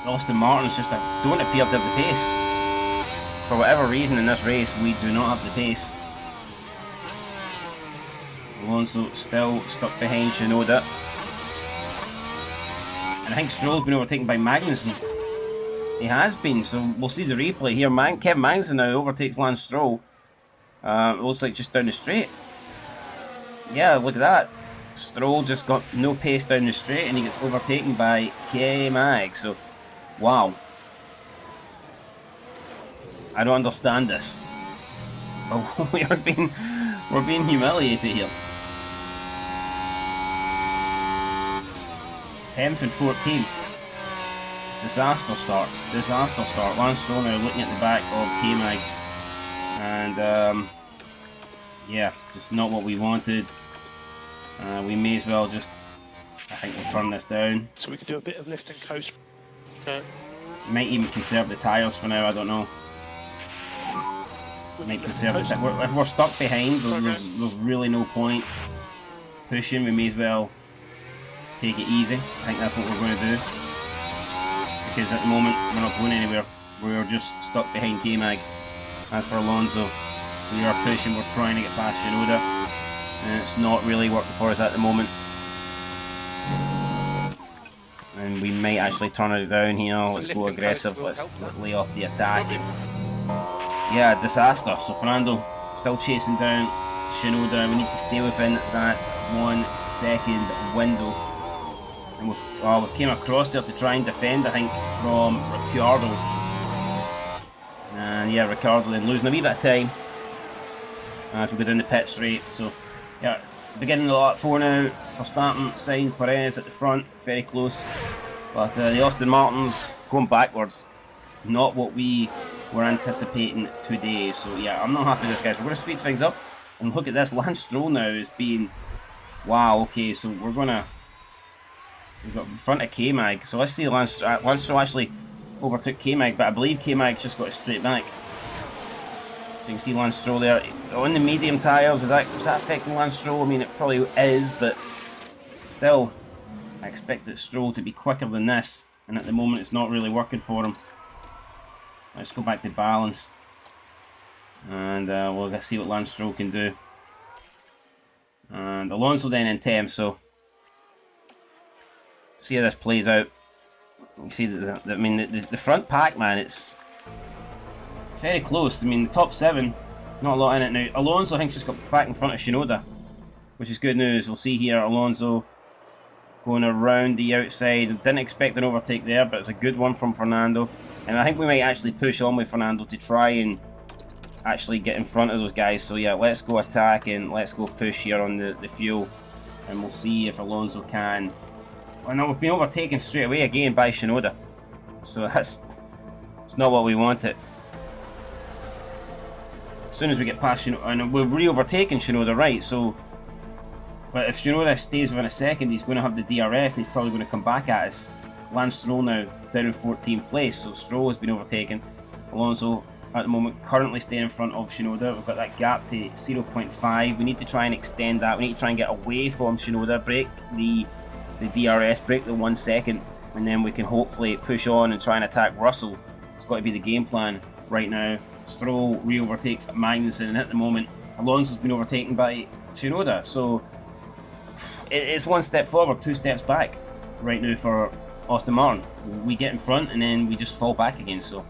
Aston Martin's just don't appear to have the pace. For whatever reason in this race, we do not have the pace. Alonso still stuck behind Shinoda. And I think Stroll's been overtaken by Magnussen. He has been, so we'll see the replay here. Kevin Magnussen now overtakes Lance Stroll. It looks like just down the straight. Yeah, look at that. Stroll just got no pace down the straight and he gets overtaken by K-Mag. So, wow. I don't understand this. But we're being humiliated here. 10th and 14th. Disaster start. Disaster start. Lance Stroll now looking at the back of K-Mag. And, yeah, just not what we wanted. We may as well just, I think we'll turn this down. So we could do a bit of lift and coast. Okay. Might even conserve the tyres for now, I don't know. Might conserve the tyres. If we're stuck behind, there's really no point pushing. We may as well take it easy. I think that's what we're going to do. Because at the moment, we're not going anywhere. We're just stuck behind K-Mag. As for Alonso, we are pushing, we're trying to get past Shinoda. And it's not really working for us at the moment. And we might actually turn it down here. Let's go aggressive, let's lay off the attack. Yeah, disaster. So Fernando still chasing down Shinoda. We need to stay within that 1 second window. And we've came across there to try and defend, I think, from Ricciardo. And yeah, Ricciardo then losing a wee bit of time as we go down the pit straight. So yeah, beginning the lap 4 now for starting. Sainz, Perez at the front, it's very close. But the Aston Martins going backwards. Not what we were anticipating today. So yeah, I'm not happy with this, guys. We're going to speed things up. And look at this, Lance Stroll now is being... Wow, okay, so we've got in front of K-Mag. So let's see Lance Stroll actually overtook K-Mag, but I believe K-Mag just got it straight back. So you can see Lance Stroll there on the medium tyres. Is that affecting Lance Stroll? I mean, it probably is, but still, I expected Stroll to be quicker than this, and at the moment it's not really working for him. Let's go back to balanced, and we'll see what Lance Stroll can do. And Alonso then in 10th, so see how this plays out. You see that I mean the front pack, man, it's very close. I mean the top 7, not a lot in it now. Alonso I think just got back in front of Shinoda, which is good news. We'll see here Alonso going around the outside. Didn't expect an overtake there, but it's a good one from Fernando. And I think we might actually push on with Fernando to try and actually get in front of those guys. So yeah, let's go attack and let's go push here on the fuel. And we'll see if Alonso can... Oh no, we've been overtaken straight away again by Shinoda. So it's not what we wanted. As soon as we get past Shinoda, and we're re-overtaking Shinoda, right, so... But if Shinoda stays within a second, he's going to have the DRS and he's probably going to come back at us. Lance Stroll now down in 14th place, so Stroll has been overtaken. Alonso at the moment currently staying in front of Shinoda. We've got that gap to 0.5. We need to try and extend that. We need to try and get away from Shinoda, break the DRS, break the 1 second, and then we can hopefully push on and try and attack Russell. It's got to be the game plan right now. Stroll re-overtakes Magnussen, and at the moment Alonso's been overtaken by Shinoda, so it's 1 step forward, 2 steps back right now for Aston Martin. We get in front and then we just fall back again, so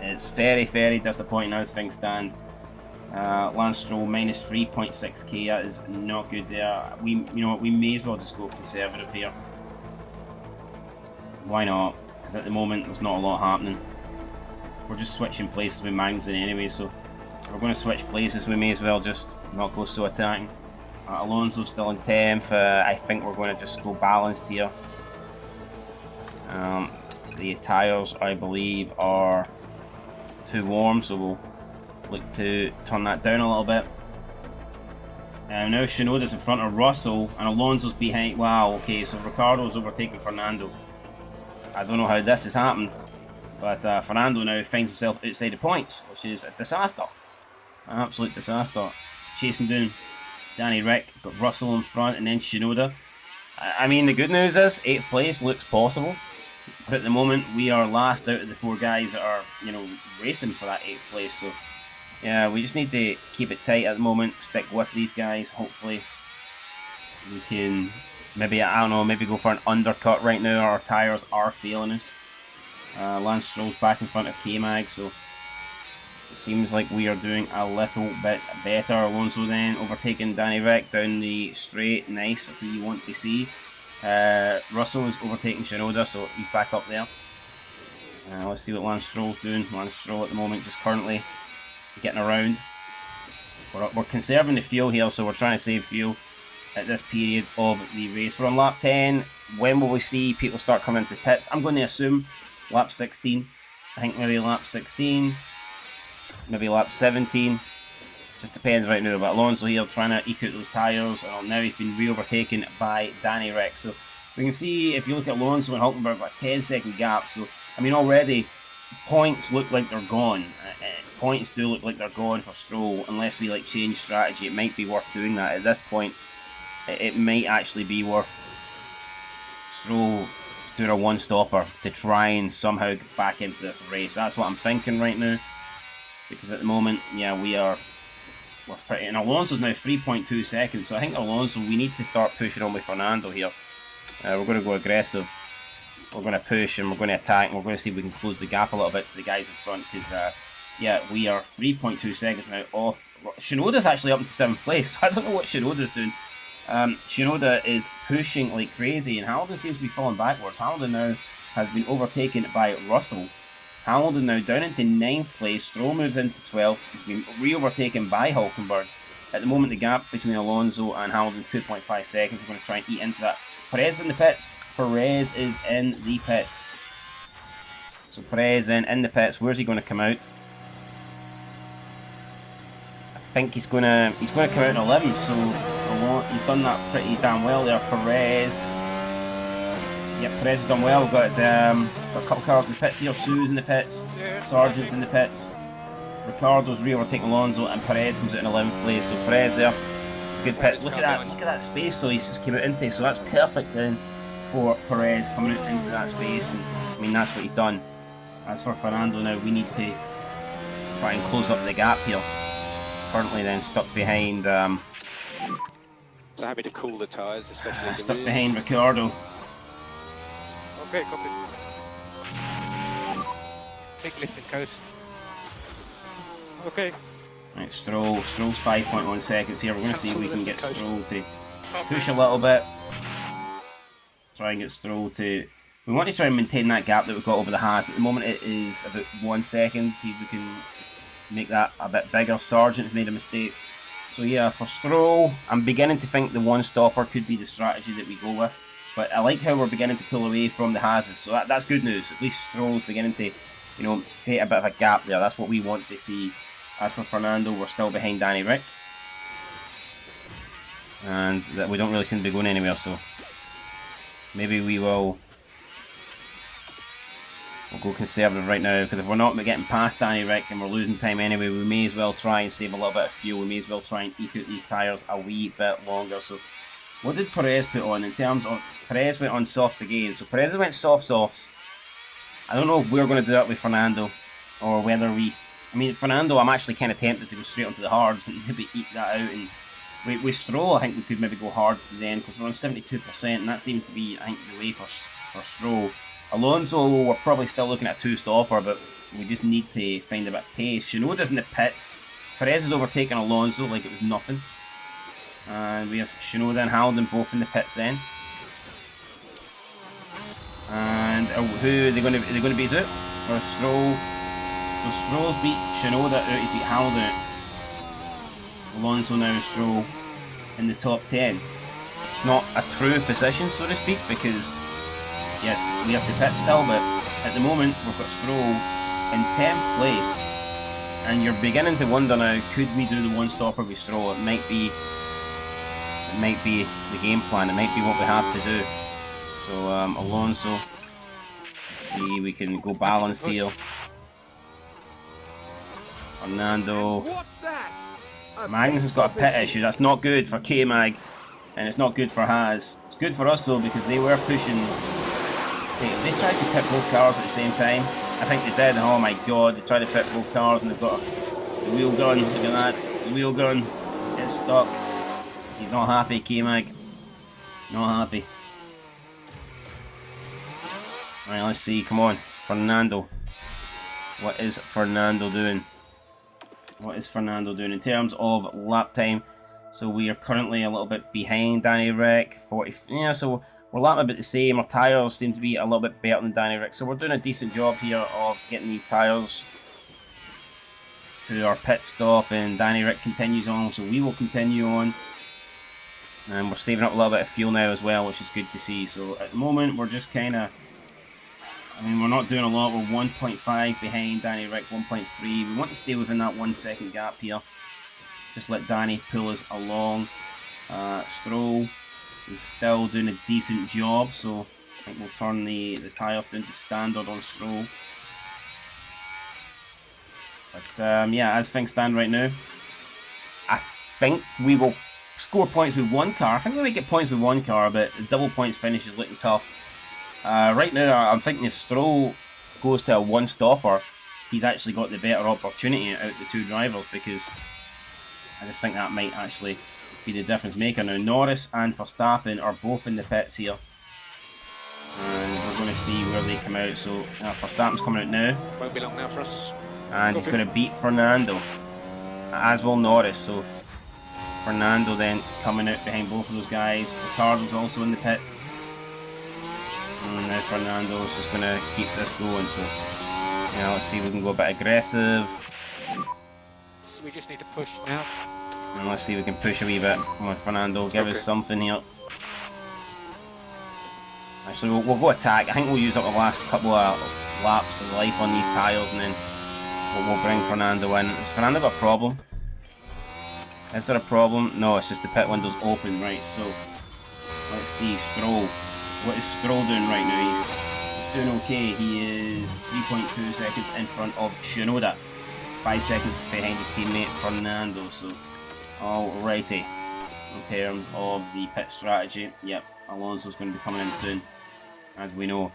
it's very, very disappointing as things stand. Lance Stroll minus 3.6k, that is not good there. You know what, we may as well just go conservative here. Why not? Because at the moment there's not a lot happening. We're just switching places with Magnussen anyway, so we're going to switch places. We may as well just not go so attacking. Alonso's still in 10th. I think we're going to just go balanced here. The tyres, I believe, are too warm, so we'll look to turn that down a little bit. Now Shinoda's in front of Russell and Alonso's behind. Wow, okay, so Ricciardo's overtaking Fernando. I don't know how this has happened, but Fernando now finds himself outside the points, which is a disaster. An absolute disaster. Chasing down Danny Rick, got Russell in front and then Shinoda. I mean, the good news is 8th place looks possible, but at the moment we are last out of the 4 guys that are, you know, racing for that 8th place, so Yeah, we just need to keep it tight at the moment, stick with these guys. Hopefully we can maybe, I don't know, maybe go for an undercut right now. Our tyres are failing us. Lance Stroll's back in front of K-Mag, so it seems like we are doing a little bit better. Alonso then overtaking Danny Rick down the straight. Nice, that's what you want to see. Russell is overtaking Shinoda, so he's back up there. Let's see what Lance Stroll's doing. Lance Stroll at the moment just currently getting around. We're conserving the fuel here, so we're trying to save fuel at this period of the race. We're on lap 10. When will we see people start coming into pits? I'm going to assume lap 16. I think maybe lap 16. Maybe lap 17. Just depends right now. But Alonso here trying to eke out those tyres. And now he's been re-overtaken by Danny Rick. So we can see, if you look at Alonso and Hulkenberg, about a 10-second gap. So, I mean, already points look like they're gone. Points do look like they're gone for Stroll. Unless we like change strategy, it might be worth doing that. At this point, it might actually be worth Stroll doing a one-stopper to try and somehow get back into this race. That's what I'm thinking right now. Because at the moment, yeah, we're pretty... And Alonso's now 3.2 seconds. So I think Alonso, we need to start pushing on with Fernando here. We're going to go aggressive. We're going to push and we're going to attack. And we're going to see if we can close the gap a little bit to the guys in front. Because, yeah, we are 3.2 seconds now off. Shinoda's actually up into 7th place. So I don't know what Shinoda's doing. Shinoda is pushing like crazy, and Hamilton seems to be falling backwards. Hamilton now has been overtaken by Russell. Hamilton now down into 9th place. Stroll moves into 12th. He's been re-overtaken by Hulkenberg. At the moment, the gap between Alonso and Hamilton 2.5 seconds. We're going to try and eat into that. Perez in the pits. Perez is in the pits. So Perez in the pits. Where's he going to come out? I think he's going to come out in 11th. So he's done that pretty damn well there. Perez. Yep, Perez has done well. We've got a couple cars in the pits here. Sue's in the pits. Sargent's in the pits. Ricardo's re-overtaking Alonso, and Perez comes out in 11th place. So Perez there, good pit. Look at that space. So he's just came out into. So that's perfect then for Perez coming out into that space. And I mean, that's what he's done. As for Fernando now, we need to try and close up the gap here. Currently then stuck behind. So happy to cool the tyres, especially stuck behind Ricardo. Okay, copy. Big lift and coast. Okay. Right, Stroll's 5.1 seconds here. We're going to see if we can get Stroll to push a little bit. Try and get Stroll to... We want to try and maintain that gap that we've got over the Haas. At the moment it is about 1 second. See if we can make that a bit bigger. Sargent's made a mistake. So yeah, for Stroll, I'm beginning to think the one-stopper could be the strategy that we go with. But I like how we're beginning to pull away from the Haas, so that's good news. At least Stroll's beginning to, you know, create a bit of a gap there. That's what we want to see. As for Fernando, we're still behind Danny Rick. And that we don't really seem to be going anywhere, so maybe we'll go conservative right now, because if we're not getting past Danny Rick and we're losing time anyway, we may as well try and save a little bit of fuel. We may as well try and eke out these tyres a wee bit longer. So what did Perez put on in terms of... Perez went on softs again. So Perez went softs. I don't know if we're going to do that with Fernando, or whether we... I mean, Fernando, I'm actually kind of tempted to go straight onto the hards and maybe eke that out. And with Stroll, I think we could maybe go hards to the end, because we're on 72%, and that seems to be, I think, the way for Stroll. Alonso, we're probably still looking at a two-stopper, but we just need to find a bit of pace. Shinoda's in the pits. Perez has overtaken Alonso like it was nothing. And we have Shinoda and Hamilton both in the pits then. And who are they going to beat out? Or Stroll? So Stroll's beat Shinoda out, he beat Hamilton out. Alonso now and Stroll in the top 10. It's not a true position, so to speak, because yes, we have to pit still, but at the moment we've got Stroll in 10th place, and you're beginning to wonder now, could we do the one-stopper with Stroll? It might be the game plan, it might be what we have to do. So Alonso, let's see, we can go balance here. Fernando. What's that? Magnus has got a pit issue. That's not good for K-Mag, and it's not good for Haas. It's good for us though, because they were pushing. They tried to pit both cars at the same time. I think they did. Oh my god, they tried to pit both cars, and they've got The wheel gun, look at that. The wheel gun. It's stuck. He's not happy, K-Mag. Not happy. Alright, let's see. Come on. Fernando. What is Fernando doing? What is Fernando doing in terms of lap time? So we are currently a little bit behind Danny Rick. 40. Yeah, so we're lapping about the same. Our tyres seem to be a little bit better than Danny Rick. So we're doing a decent job here of getting these tyres to our pit stop. And Danny Rick continues on. So we will continue on. And we're saving up a little bit of fuel now as well, which is good to see. So at the moment, we're just kind of... I mean, we're not doing a lot. We're 1.5 behind Danny Rick, 1.3. We want to stay within that 1 second gap here. Just let Danny pull us along. Stroll is still doing a decent job, so I think we'll turn the tyres down to standard on Stroll. But yeah, as things stand right now, I think we will score points with one car. I think we might get points with one car, but the double points finish is looking tough. Right now, I'm thinking if Stroll goes to a one-stopper, he's actually got the better opportunity out of the two drivers, because I just think that might actually be the difference maker. Now, Norris and Verstappen are both in the pits here, and we're going to see where they come out. So, Verstappen's coming out now. Won't be long now for us. And he's going to beat Fernando, as will Norris. So, Fernando then coming out behind both of those guys. Ricardo's also in the pits. And now Fernando's just going to keep this going. So, yeah, let's see if we can go a bit aggressive. So we just need to push now. And let's see if we can push a wee bit. Come on, Fernando, give us something here. Actually, we'll go attack. I think we'll use up the last couple of laps of life on these tyres, and then we'll bring Fernando in. Has Fernando got a problem? Is there a problem? No, it's just the pit window's open, right? So, let's see, Stroll. What is Stroll doing right now? He's doing okay. He is 3.2 seconds in front of Shinoda. 5 seconds behind his teammate Fernando. So, alrighty. In terms of the pit strategy, yep, Alonso's going to be coming in soon, as we know.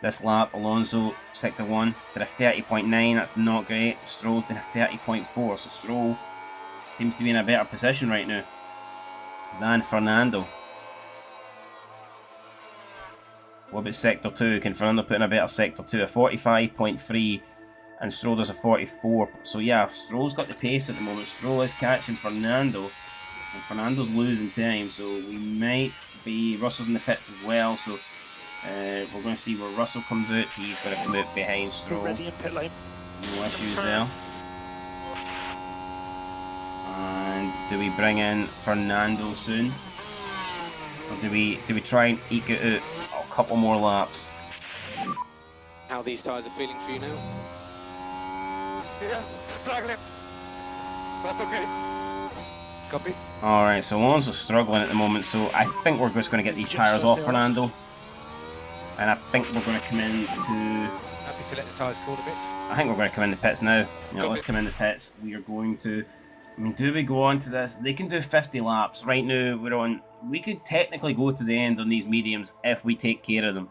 This lap, Alonso, Sector 1, did a 30.9, that's not great. Stroll did a 30.4, so Stroll seems to be in a better position right now than Fernando. What about Sector 2? Can Fernando put in a better Sector 2? A 45.3, and Stroll does a 44. So yeah, Stroll's got the pace at the moment. Stroll is catching Fernando, and Fernando's losing time, so we might be... Russell's in the pits as well, so we're going to see where Russell comes out. He's going to come out behind Stroll. Ready in pit lane. No issues there. And do we bring in Fernando soon? Or do we try and eke it out a couple more laps? How these tyres are feeling for you now? Yeah, struggling. But okay. Copy. Alright, so Alonso's struggling at the moment, so I think we're just going to get these tyres off Fernando. And I think we're going to come in to... Happy to let the tyres cool a bit. I think we're going to come in the pits now. Let's come in the pits. We are going to... I mean, do we go on to this? They can do 50 laps. Right now, we're on... We could technically go to the end on these mediums if we take care of them.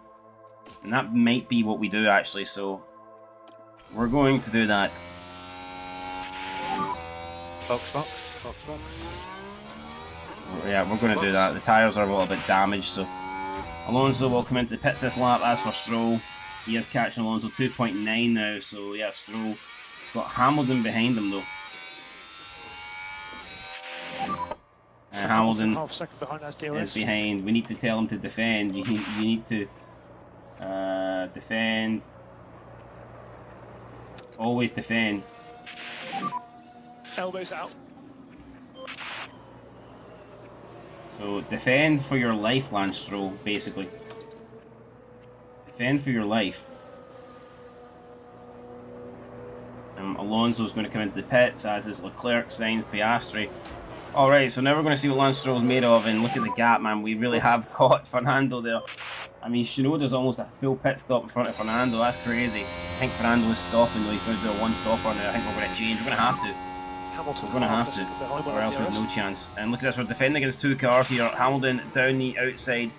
And that might be what we do, actually, so... We're going to do that. Box. Yeah, we're going to do that. The tyres are a little bit damaged, so... Alonso will come into the pits this lap. As for Stroll, he is catching Alonso 2.9 now, so yeah, Stroll has got Hamilton behind him, though. Hamilton is behind. We need to tell him to defend. You need to defend. Always defend. Elbows out. So defend for your life, Lance Stroll, basically. Defend for your life. Alonso's going to come into the pits, as is Leclerc, Sainz, Piastri. Alright, so now we're going to see what Lance Stroll's made of, and look at the gap, man. We really have caught Fernando there. I mean, Shinoda's almost a full pit stop in front of Fernando. That's crazy. I think Fernando is stopping, though. He's going to do a one-stopper now. I think we're going to change. We're going to have to. Hamilton. We're going to have to, or else we have no chance. And look at this, we're defending against two cars here. Hamilton down the outside.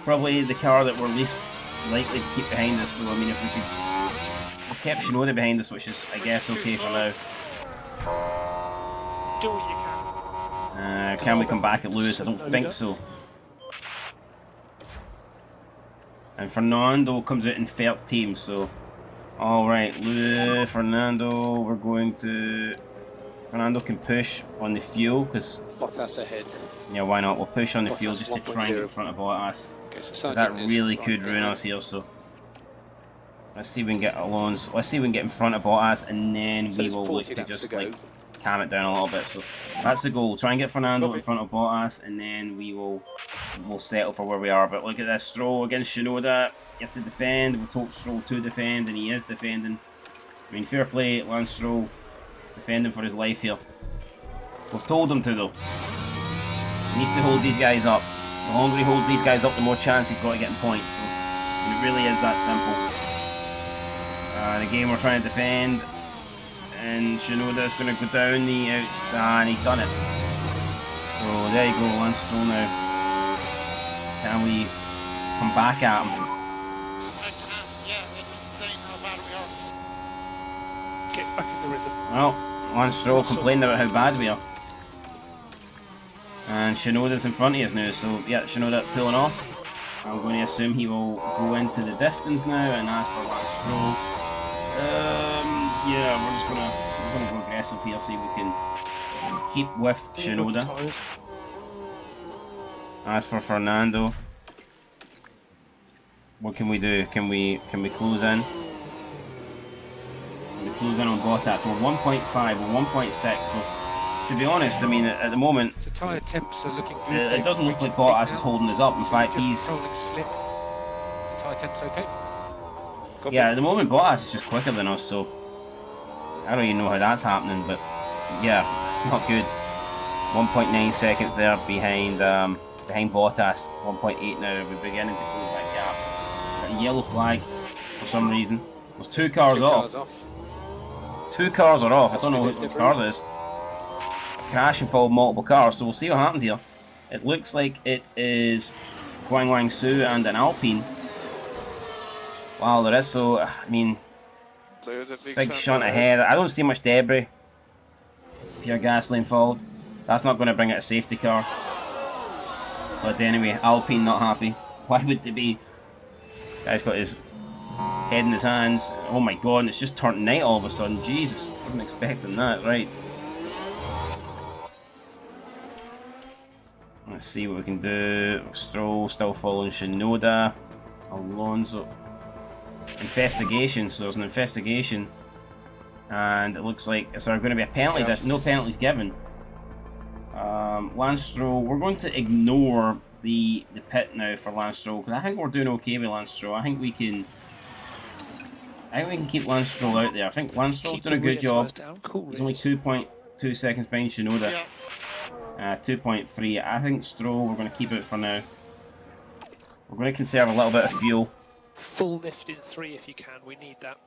Probably the car that we're least likely to keep behind us. So, I mean, if we could... We kept Shinoda behind us, which is, I guess, okay for now. do what you can. Can we come back at Lewis? I don't think so. And Fernando comes out in 13th, so... Alright, Fernando, we're going to... Fernando can push on the fuel, because... Bottas ahead. Yeah, why not? We'll push on the Bottas fuel just to try and get in front of Bottas. Okay, so 'Cause that Sargent is really right could there. ruin us here, so... Let's see if we can get Alonso. Let's see if we can get in front of Bottas, and then So we there's will 40 look to laps just, to go. like, calm it down a little bit. So that's the goal. Try and get Fernando in front of Bottas, and then we'll settle for where we are. But look at this, Stroll against Shinoda. You have to defend. We told Stroll to defend, and he is defending. I mean, fair play, Lance Stroll, defending for his life here. We've told him to, though. He needs to hold these guys up. The longer he holds these guys up, the more chance he's got of getting points. So it really is that simple. Again, we're trying to defend, and Shinoda's going to go down the outside, and he's done it. So there you go, Lance Stroll now. Can we come back at him? I can, yeah, it's insane how bad we are. Get back in the rhythm. Well, Lance Stroll complained about how bad we are. And Shinoda's in front of us now, so yeah, Shinoda pulling off. I'm going to assume he will go into the distance now and ask for Lance Stroll. Yeah, we're gonna go aggressive here, see if we can keep with Shinoda. As for Fernando, what can we do? Can we close in? Can we close in on Bottas? We're 1.5, we're 1.6, so to be honest, I mean, at the moment, So tyre temps are looking good. it doesn't look like Bottas is holding us up. In fact, Just he's... controlling slip. Tyre temps okay? Copy. Yeah, at the moment, Bottas is just quicker than us, so I don't even know how that's happening, but yeah, it's not good. 1.9 seconds there behind Bottas. 1.8 now. We're beginning to close that gap. Got a yellow flag for some reason. There's two cars off. Two cars are off. I don't know which car it is. A crash involved multiple cars, so we'll see what happens here. It looks like it is Guangsu and an Alpine. Wow, there is, so, I mean, There's a big shunt ahead. I don't see much debris. Pure gasoline fault. That's not going to bring it a safety car. But anyway, Alpine not happy. Why would they be? Guy's got his head in his hands. Oh my god, and it's just turned night all of a sudden. Jesus, wasn't expecting that. Right. Let's see what we can do. Stroll still following Shinoda. Alonso. Investigation, so there's an investigation. And it looks like, is there going to be a penalty? There's no penalties given. Lance Stroll, we're going to ignore the pit now for Lance Stroll, because I think we're doing okay with Lance Stroll. I think we can keep Lance Stroll out there. I think Lance Stroll's done a good job. He's only 2.2 seconds behind Shinoda. 2.3. I think Stroll we're going to keep out for now. We're going to conserve a little bit of fuel. Full lift in 3 if you can. We need that.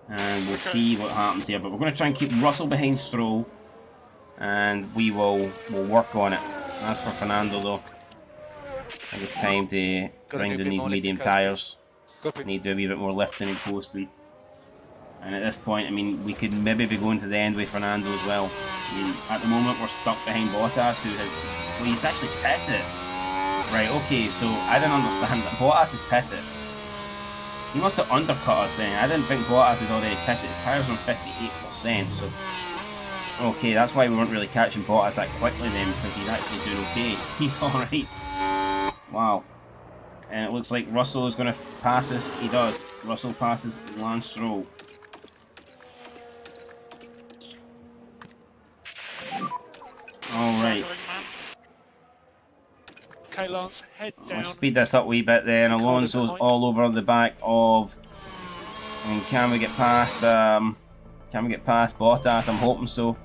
And we'll see what happens here. But we're going to try and keep Russell behind Stroll. And we'll work on it. As for Fernando though, I think it's time to bring in these medium tyres. Need to do a wee bit more lifting and posting. And at this point, I mean, we could maybe be going to the end with Fernando as well. I mean, at the moment we're stuck behind Bottas, who has... Well, he's actually pitted. Right, okay, so I didn't understand that. Bottas is pitted. He must have undercut us then. I didn't think Bottas had already pitted. His tyres are on 58%, so... Okay, that's why we weren't really catching Bottas that quickly then, because he's actually doing okay. He's alright. Wow. And it looks like Russell is going to pass us. He does. Russell passes Lance Stroll. Alright. Okay, Lance, head down. Let's speed this up a wee bit then. Alonso's all over the back of... And can we get past... Can we get past Bottas? I'm hoping so.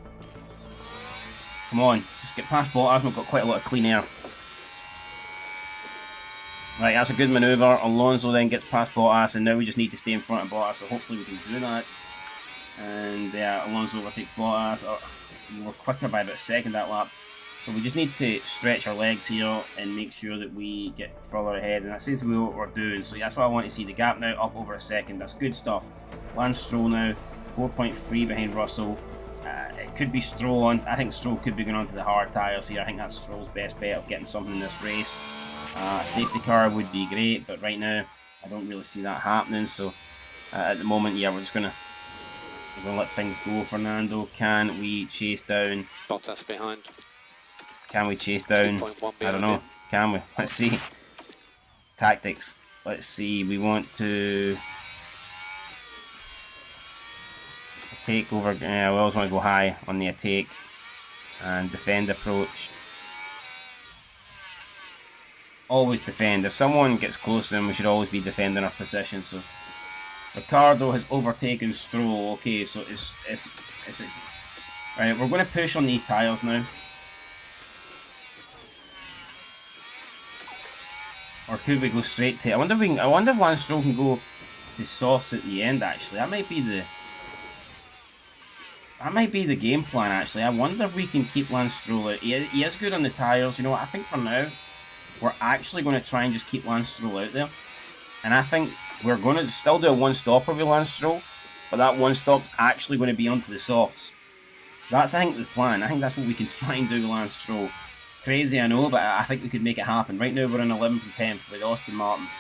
Come on, just get past Bottas. We've got quite a lot of clean air. Right, that's a good manoeuvre. Alonso then gets past Bottas, and now we just need to stay in front of Bottas, so hopefully we can do that. And yeah, Alonso overtakes Bottas. We're quicker by about a second that lap. So we just need to stretch our legs here and make sure that we get further ahead, and that seems to be what we're doing. So that's what I want to see. The gap now up over a second. That's good stuff. Lance Stroll now 4.3 behind Russell, It could be Stroll on. I think Stroll could be going on to the hard tyres here. I think that's Stroll's best bet of getting something in this race. A safety car would be great, but right now I don't really see that happening. So at the moment, yeah, we're gonna let things go. Fernando, can we chase down? Bottas behind. Can we chase down? 2.1 I don't know. Can we? Let's see. Tactics. Let's see. We want to take over. We always want to go high on the attack and defend approach. Always defend. If someone gets close to them, we should always be defending our position. So Ricardo has overtaken Stroll. Okay, so it's right. We're going to push on these tyres now. Or could we go straight to? I wonder if Lance Stroll can go to softs at the end. Actually, that might be the game plan. Actually, I wonder if we can keep Lance Stroll out. He is good on the tyres. You know what? I think for now we're actually going to try and just keep Lance Stroll out there. And I think we're going to still do a one-stopper with Lance Stroll, but that one-stop's actually going to be onto the softs. That's, I think, the plan. I think that's what we can try and do with Lance Stroll. Crazy, I know, but I think we could make it happen. Right now we're in 11th and 10th with Aston Martins.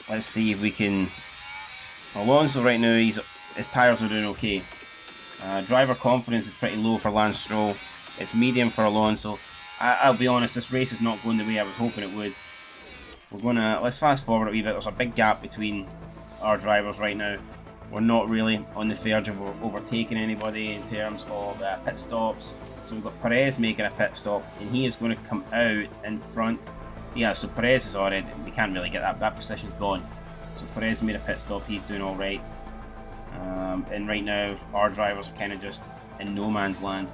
Let's see if we can... Alonso right now, his tyres are doing okay. Driver confidence is pretty low for Lance Stroll. It's medium for Alonso. I'll be honest, this race is not going the way I was hoping it would. Let's fast forward a wee bit. There's a big gap between our drivers right now. We're not really on the verge of overtaking anybody in terms of pit stops. So we've got Perez making a pit stop, and he is going to come out in front. Yeah, so Perez is already, we can't really get that position's gone. So Perez made a pit stop, he's doing alright. And right now, our drivers are kind of just in no man's land.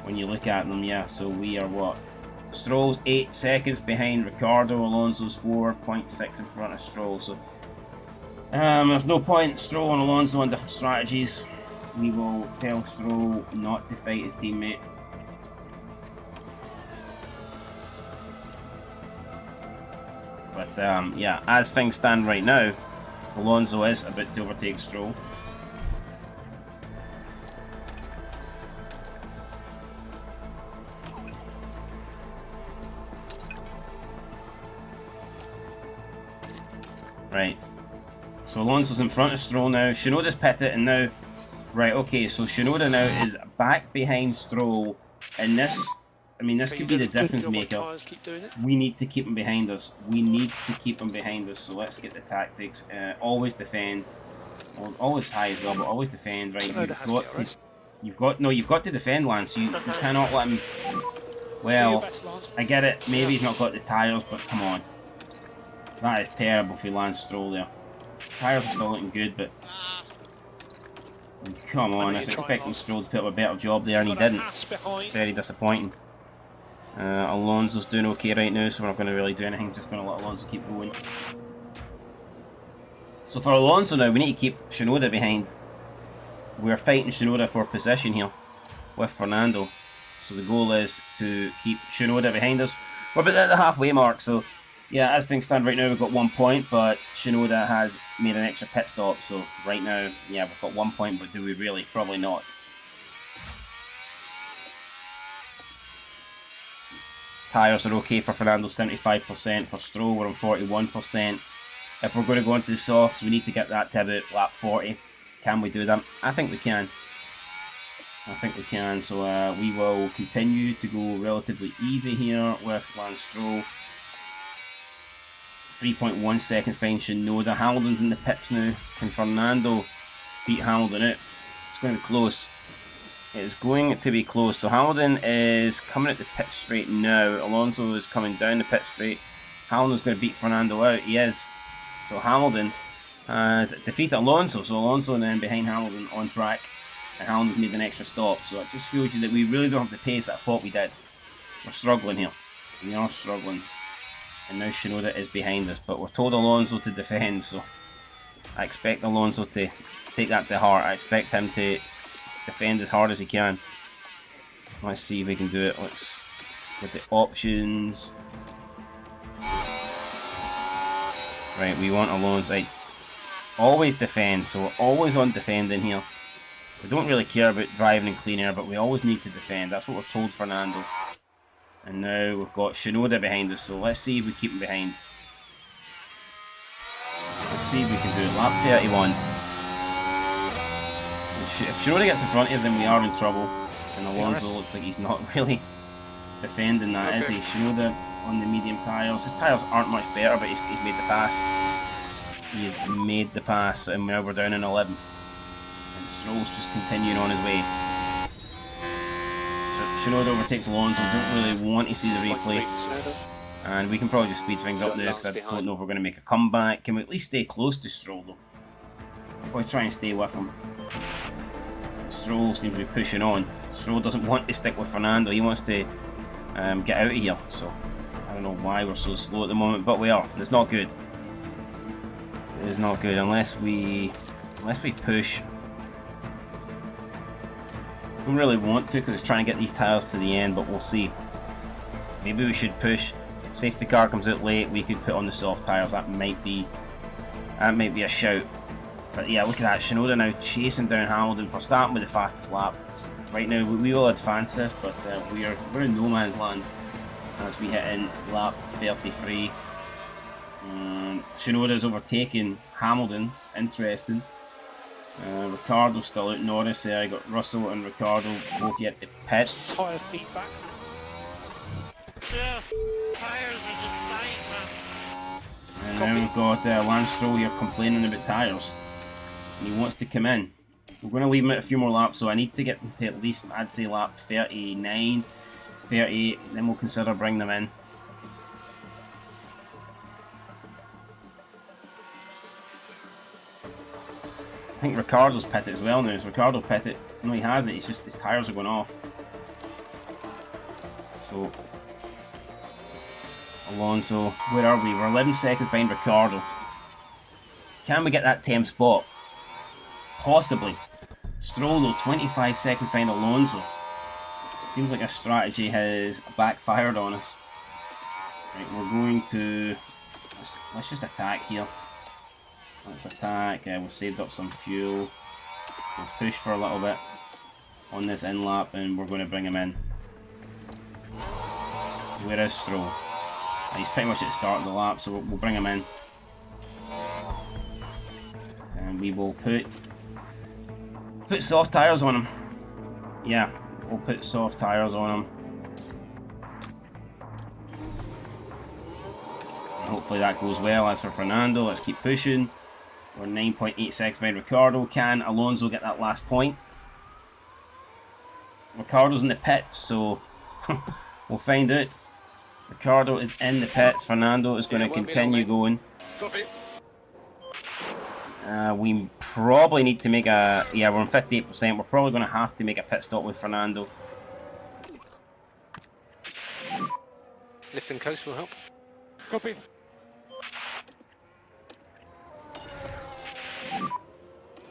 When you look at them, yeah, so we are what? Stroll's 8 seconds behind Ricardo, Alonso's 4.6 in front of Stroll. So there's no point Stroll and Alonso on different strategies. We will tell Stroll not to fight his teammate. But yeah, as things stand right now, Alonso is about to overtake Stroll. Right. So Alonso's in front of Stroll now. Shinoda's pitted and now... Right, okay, so Shinoda now is back behind Stroll. And this... I mean, this could be the difference maker. We need to keep him behind us. We need to keep him behind us. So let's get the tactics. Always defend. Well, always high as well, but always defend. Right, you've got to defend, Lance. You cannot let him... Well, I get it. Maybe he's not got the tyres, but come on. That is terrible for Lance Stroll there. Tyres are still looking good, but... Come on, I was expecting Stroll to put up a better job there, and he didn't. Very disappointing. Alonso's doing okay right now, so we're not going to really do anything. Just going to let Alonso keep going. So for Alonso now, we need to keep Shinoda behind. We're fighting Shinoda for position here with Fernando. So the goal is to keep Shinoda behind us. We're about at the halfway mark, so... Yeah, as things stand right now, we've got 1 point, but Shinoda has made an extra pit stop, so right now, yeah, we've got 1 point, but do we really? Probably not. Tyres are okay for Fernando, 75%. For Stroll, we're on 41%. If we're going to go into the softs, we need to get that to about lap 40. Can we do that? I think we can. I think we can, so we will continue to go relatively easy here with Lance Stroll. 3.1 seconds behind Shinoda. Hamilton's in the pits now. Can Fernando beat Hamilton out? It's going to be close. It is going to be close. So Hamilton is coming at the pit straight now. Alonso is coming down the pit straight. Hamilton's going to beat Fernando out. He is. So Hamilton has defeated Alonso. So Alonso then behind Hamilton on track. And Hamilton's made an extra stop. So it just shows you that we really don't have the pace that I thought we did. We're struggling here. We are struggling. And now Shinoda is behind us, but we're told Alonso to defend, so I expect Alonso to take that to heart. I expect him to defend as hard as he can. Let's see if we can do it. Let's get the options. Right, we want Alonso. Right. always defend, so we're always on defending here. We don't really care about driving in clean air, but we always need to defend. That's what we've told Fernando. And now we've got Shinoda behind us, so let's see if we keep him behind. Let's see if we can do it. Lap 31. If Shinoda gets in front of us, then we are in trouble. And Alonso looks like he's not really defending that, is he? Shinoda on the medium tyres. His tyres aren't much better, but he's made the pass. He has made the pass, and now we're down in 11th. And Stroll's just continuing on his way. Shinoda overtakes Alonso. Don't really want to see the replay. And we can probably just speed things up now because I don't know if we're going to make a comeback. Can we at least stay close to Stroll though? Probably try and stay with him. Stroll seems to be pushing on. Stroll doesn't want to stick with Fernando. He wants to get out of here. So I don't know why we're so slow at the moment, but we are. And it's not good. It is not good unless we push. I don't really want to because it's trying to get these tyres to the end, but we'll see. Maybe we should push. Safety car comes out late. We could put on the soft tyres. That might be a shout. But yeah, look at that. Shinoda now chasing down Hamilton for starting with the fastest lap. Right now we will advance this, but we're in no man's land as we hit in lap 33. Shinoda's overtaking Hamilton. Interesting. Ricardo's still out. Norris there. I got Russell and Ricardo both yet to pit. Tyre feedback. Yeah, tires are just dying, man. And now we've got Lance Stroll here complaining about tyres. And he wants to come in. We're going to leave him at a few more laps, so I need to get him to at least, I'd say, lap 39, 38, and then we'll consider bringing them in. I think Ricardo's pitted as well now. Is Ricardo pitted? No, he has it. It's just his tyres are going off. So, Alonso, where are we? We're 11 seconds behind Ricardo. Can we get that 10th spot? Possibly. Stroll though, 25 seconds behind Alonso. Seems like a strategy has backfired on us. Right, we're going to... Let's just attack here. Let's attack. We've saved up some fuel. We'll push for a little bit on this in lap and we're going to bring him in. Where is Stroll? He's pretty much at the start of the lap, so we'll bring him in. And we will put soft tyres on him. Yeah, we'll put soft tyres on him. And hopefully that goes well. As for Fernando, let's keep pushing. We're 9.8 seconds behind Ricardo. Can Alonso get that last point? Ricardo's in the pits, so we'll find out. Ricardo is in the pits. Fernando is going to continue going. We probably need to make a... Yeah, we're on 58%. We're probably going to have to make a pit stop with Fernando. Lift and coast will help. Copy.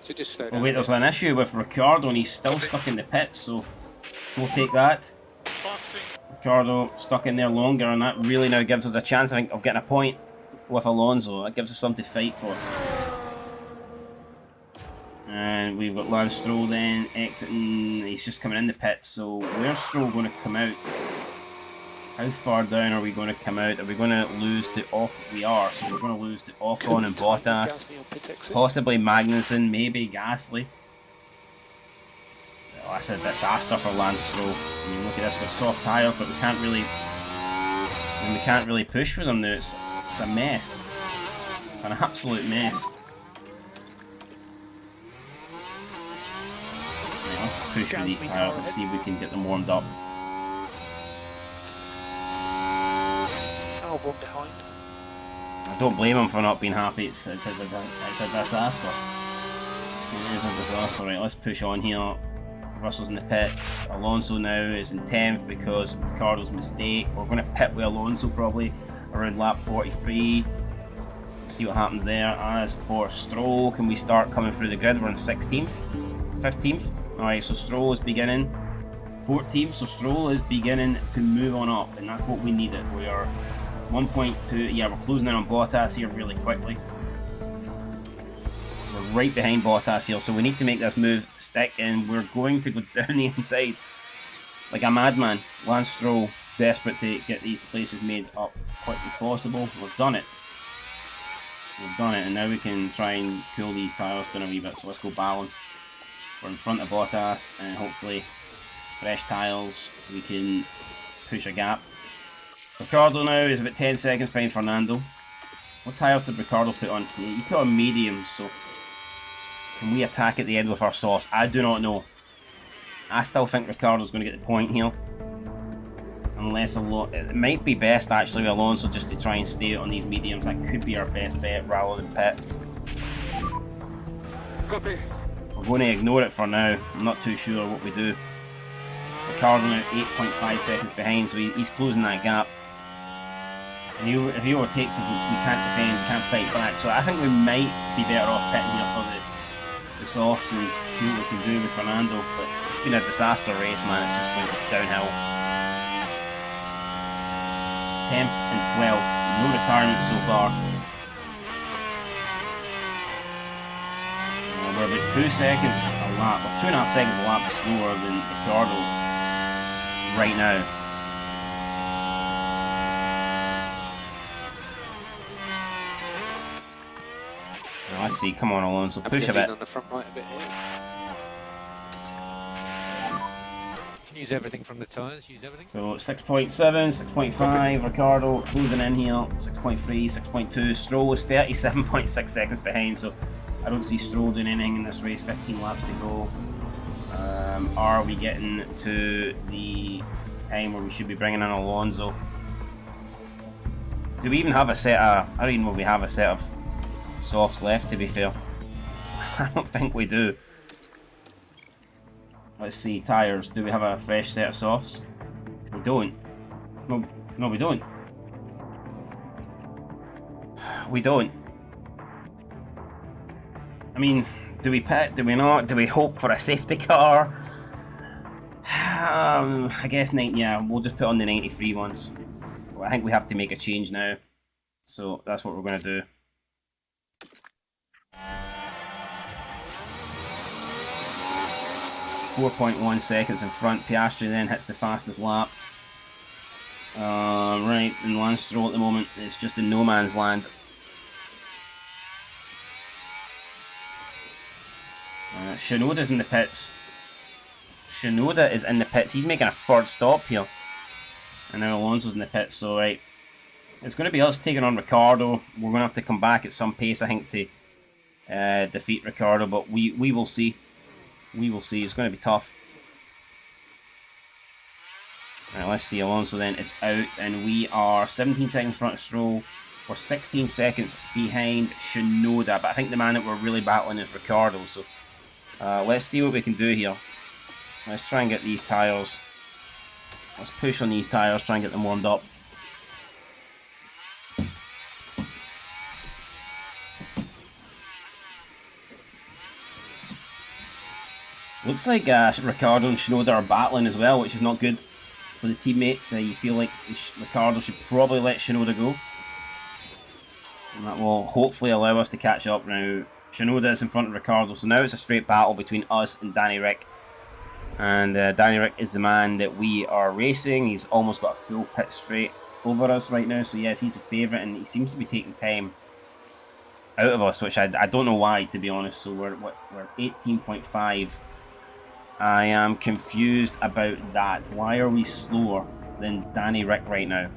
So just slow Oh down. wait, there's an issue with Ricardo and he's still stuck in the pits, so we'll take that. Boxing. Ricardo stuck in there longer, and that really now gives us a chance, I think, of getting a point with Alonso. That gives us something to fight for. And we've got Lance Stroll then exiting. He's just coming in the pits, so where's Stroll going to come out? How far down are we going to come out? Are we going to lose to Ocon? We are, so we're going to lose to Ocon and Bottas. Possibly Magnussen, maybe Gasly. Oh, that's a disaster for Lance Stroll. I mean, look at this, we've got soft tyres, but we can't really push for them now. It's a mess. It's an absolute mess. Right, let's push for these tyres and see if we can get them warmed up. Albon behind. I don't blame him for not being happy. It's a disaster. It is a disaster. Right, let's push on here. Russell's in the pits. Alonso now is in 10th because of Ricardo's mistake. We're going to pit with Alonso probably around lap 43. See what happens there. As for Stroll, can we start coming through the grid? We're in 16th, 15th. Alright, so Stroll is beginning. 14th, so Stroll is beginning to move on up, and that's what we needed. We are 1.2, yeah, we're closing in on Bottas here really quickly. right behind Bottas here, so we need to make this move stick, and we're going to go down the inside like a madman. Lance Stroll, desperate to get these places made up quick as possible. We've done it. We've done it, and now we can try and cool these tyres down a wee bit, so let's go balanced. We're in front of Bottas, and hopefully fresh tyres, we can push a gap. Ricciardo now is about 10 seconds behind Fernando. What tyres did Ricciardo put on? He put on mediums, so can we attack at the end with our softs? I do not know. I still think Ricciardo's going to get the point here. Unless it might be best actually with Alonso just to try and stay on these mediums. That could be our best bet rather than pit. Copy. We're going to ignore it for now. I'm not too sure what we do. Ricciardo now 8.5 seconds behind, so he's closing that gap. And if he overtakes us, we can't defend, we can't fight back. So I think we might be better off pitting here for the softs and see what we can do with Fernando. But it's been a disaster race, man. It's just went downhill. 10th and 12th, no retirement so far. We're about 2 seconds a lap, or 2.5 seconds a lap slower than Ricciardo right now. Now let's see, come on Alonso, push a bit. On the front right a bit here. Use everything from the tyres, use everything. So 6.7, 6.5, Ricciardo closing in here, 6.3, 6.2, Stroll is 37.6 seconds behind, so I don't see Stroll doing anything in this race, 15 laps to go. Are we getting to the time where we should be bringing in Alonso? Do we even have a set of, I don't even know if we have a set of softs left, to be fair. I don't think we do. Let's see, tyres. Do we have a fresh set of softs? We don't. No, we don't. We don't. I mean, do we pit? Do we not? Do we hope for a safety car? I guess, yeah, we'll just put on the 93 ones. Well, I think we have to make a change now. So that's what we're going to do. .1 seconds in front. Piastri then hits the fastest lap. Right, and Lance Stroll at the moment, it's just in no man's land. Shinoda's in the pits. Shinoda is in the pits. He's making a third stop here. And now Alonso's in the pits, so right. It's going to be us taking on Ricciardo. We're going to have to come back at some pace, I think, to defeat Ricciardo, but we will see. We will see. It's going to be tough. Right, let's see. Alonso then is out, and we are 17 seconds in front of Stroll. We're 16 seconds behind Shinoda, but I think the man that we're really battling is Ricciardo. So let's see what we can do here. Let's try and get these tyres. Let's push on these tyres, try and get them warmed up. Looks like Ricciardo and Shinoda are battling as well, which is not good for the teammates. You feel like Ricciardo should probably let Shinoda go. And that will hopefully allow us to catch up now. Shinoda is in front of Ricciardo, so now it's a straight battle between us and Danny Rick. And Danny Rick is the man that we are racing. He's almost got a full pit straight over us right now, so yes, he's a favourite, and he seems to be taking time out of us, which I don't know why, to be honest. So we're 18.5. I am confused about that. Why are we slower than Danny Rick right now?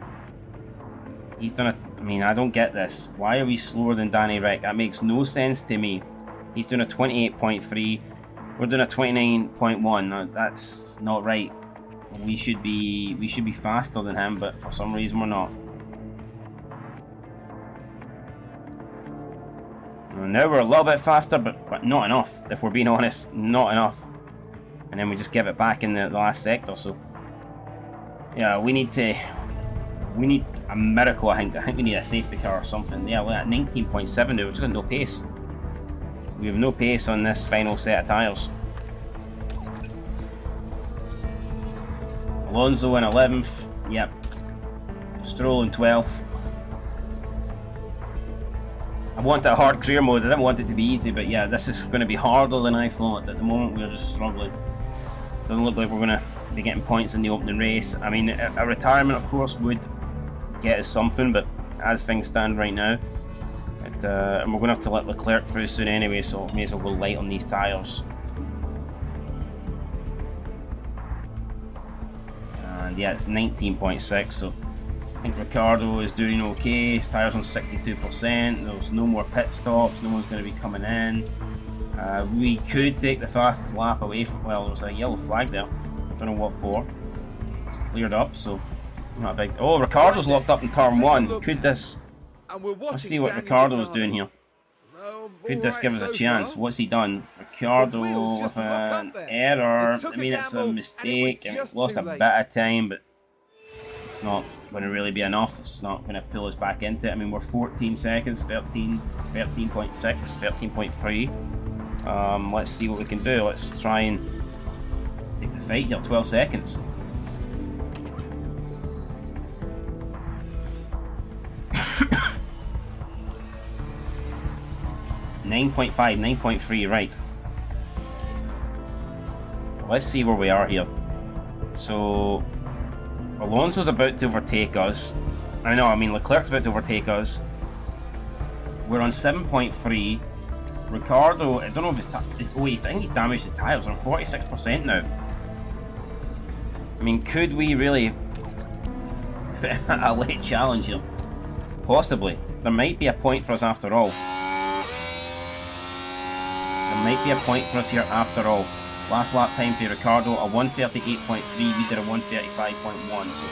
He's done I mean, I don't get this. Why are we slower than Danny Rick? That makes no sense to me. He's doing a 28.3. We're doing a 29.1. Now, that's not right. We should be faster than him, but for some reason we're not. And now we're a little bit faster, but not enough. If we're being honest, not enough. And then we just give it back in the last sector. So yeah, we need a miracle. I think we need a safety car or something. Yeah, we're at 19.7 now. We've just got no pace. We have no pace on this final set of tyres. Alonso in 11th. Yep. Stroll in 12th. I want a hard career mode. I didn't want it to be easy, but yeah, this is going to be harder than I thought. At the moment, we're just struggling. Doesn't look like we're going to be getting points in the opening race. I mean, a retirement, of course, would get us something, but as things stand right now, and we're going to have to let Leclerc through soon anyway, so may as well go light on these tyres. And yeah, it's 19.6, so I think Ricciardo is doing okay. His tyres on 62%. There's no more pit stops. No one's going to be coming in. We could take the fastest lap away from. Well, there was a yellow flag there. Don't know what for. It's cleared up, so not a big. Oh, Ricciardo's locked up in turn 1. Could this? Let's see what Ricciardo's doing here. Could this give us a chance? What's he done? Ricciardo with an error. I mean, it's a mistake. And it's lost a bit of time, but it's not going to really be enough. It's not going to pull us back into it. I mean, we're 14 seconds, 13.6, 13.3. Let's see what we can do. Let's try and take the fight here. 12 seconds. .5, 9.3, right. Let's see where we are here. So Alonso's about to overtake us. I mean Leclerc's about to overtake us. We're on 7.3. Ricciardo, I don't know if I think he's damaged his tyres. We're on 46% now. I mean, could we really a late challenge here? Possibly. There might be a point for us after all. There might be a point for us here after all. Last lap time for Ricciardo, a 138.3, we did a 135.1, so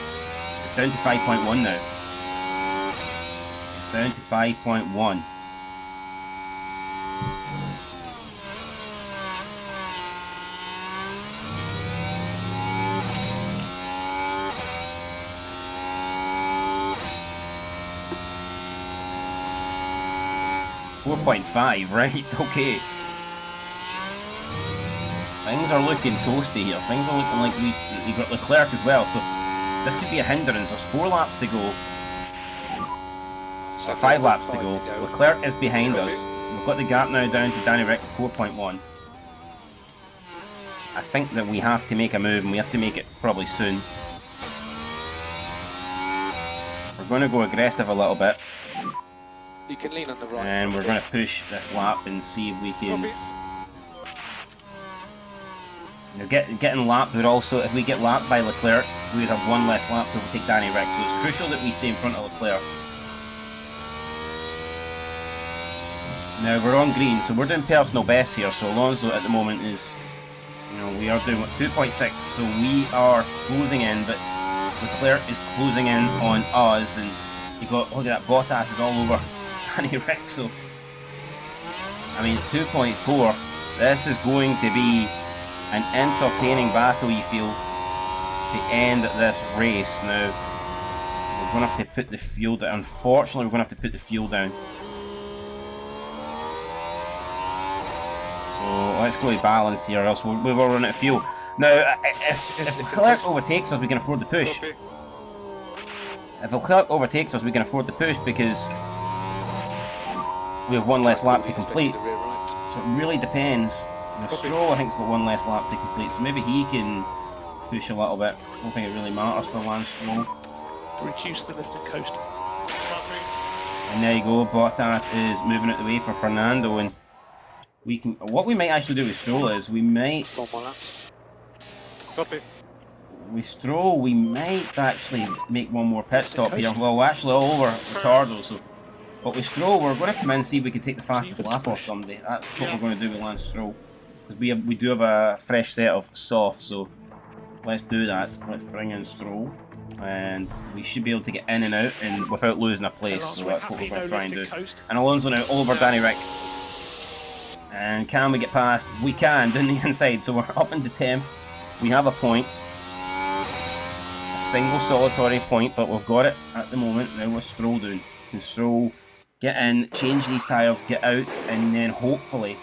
it's down to 5.1 now. It's down to 5.1. .5, right? Okay. Things are looking toasty here. Things are looking like we got Leclerc as well, so this could be a hindrance. There's 4 laps to go. So 5 laps to go. Leclerc is behind us. We've got the gap now down to Danny Rick at 4.1. I think that we have to make a move, and we have to make it probably soon. We're going to go aggressive a little bit. You can lean on the right. And we're going to push this lap and see if we can... You know, getting lapped would also, if we get lapped by Leclerc, we would have 1 less lap to overtake Danny Rick. So it's crucial that we stay in front of Leclerc. Now we're on green, so we're doing personal best here. So Alonso at the moment is, you know, we are doing what, 2.6. So we are closing in, but Leclerc is closing in on us, and you got, look at that, Bottas is all over Danny Rick. So I mean, it's 2.4. This is going to be an entertaining battle, you feel, to end this race. Now we're going to have to put the fuel down. Unfortunately, we're going to have to put the fuel down. So let's go to balance here, or else we will run out of fuel. Now, if Leclerc overtakes us, we can afford the push. If Leclerc overtakes us, we can afford the push because we have 1 less lap to complete. So it really depends. Now, Stroll, I think, has got 1 less lap to complete, so maybe he can push a little bit. I don't think it really matters for Lance Stroll. Reduce the lift and coast. And there you go, Bottas is moving out the way for Fernando, and we can. What we might actually do with Stroll is we might. Copy. With Stroll, we might actually make 1 more pit stop here. Well, we're actually all over Ricciardo, so. But with Stroll, we're going to come in and see if we can take the fastest lap off somebody. That's what we're going to do with Lance Stroll. Because we do have a fresh set of softs, so let's do that. Let's bring in Stroll. And we should be able to get in and out and without losing a place, so that's what we're going to try and do. And Alonso now all over Danny Rick. And can we get past? We can, down the inside, so we're up into 10th. We have a point. A single solitary point, but we've got it at the moment. Now what's Stroll doing? Can Stroll get in, change these tyres, get out, and then hopefully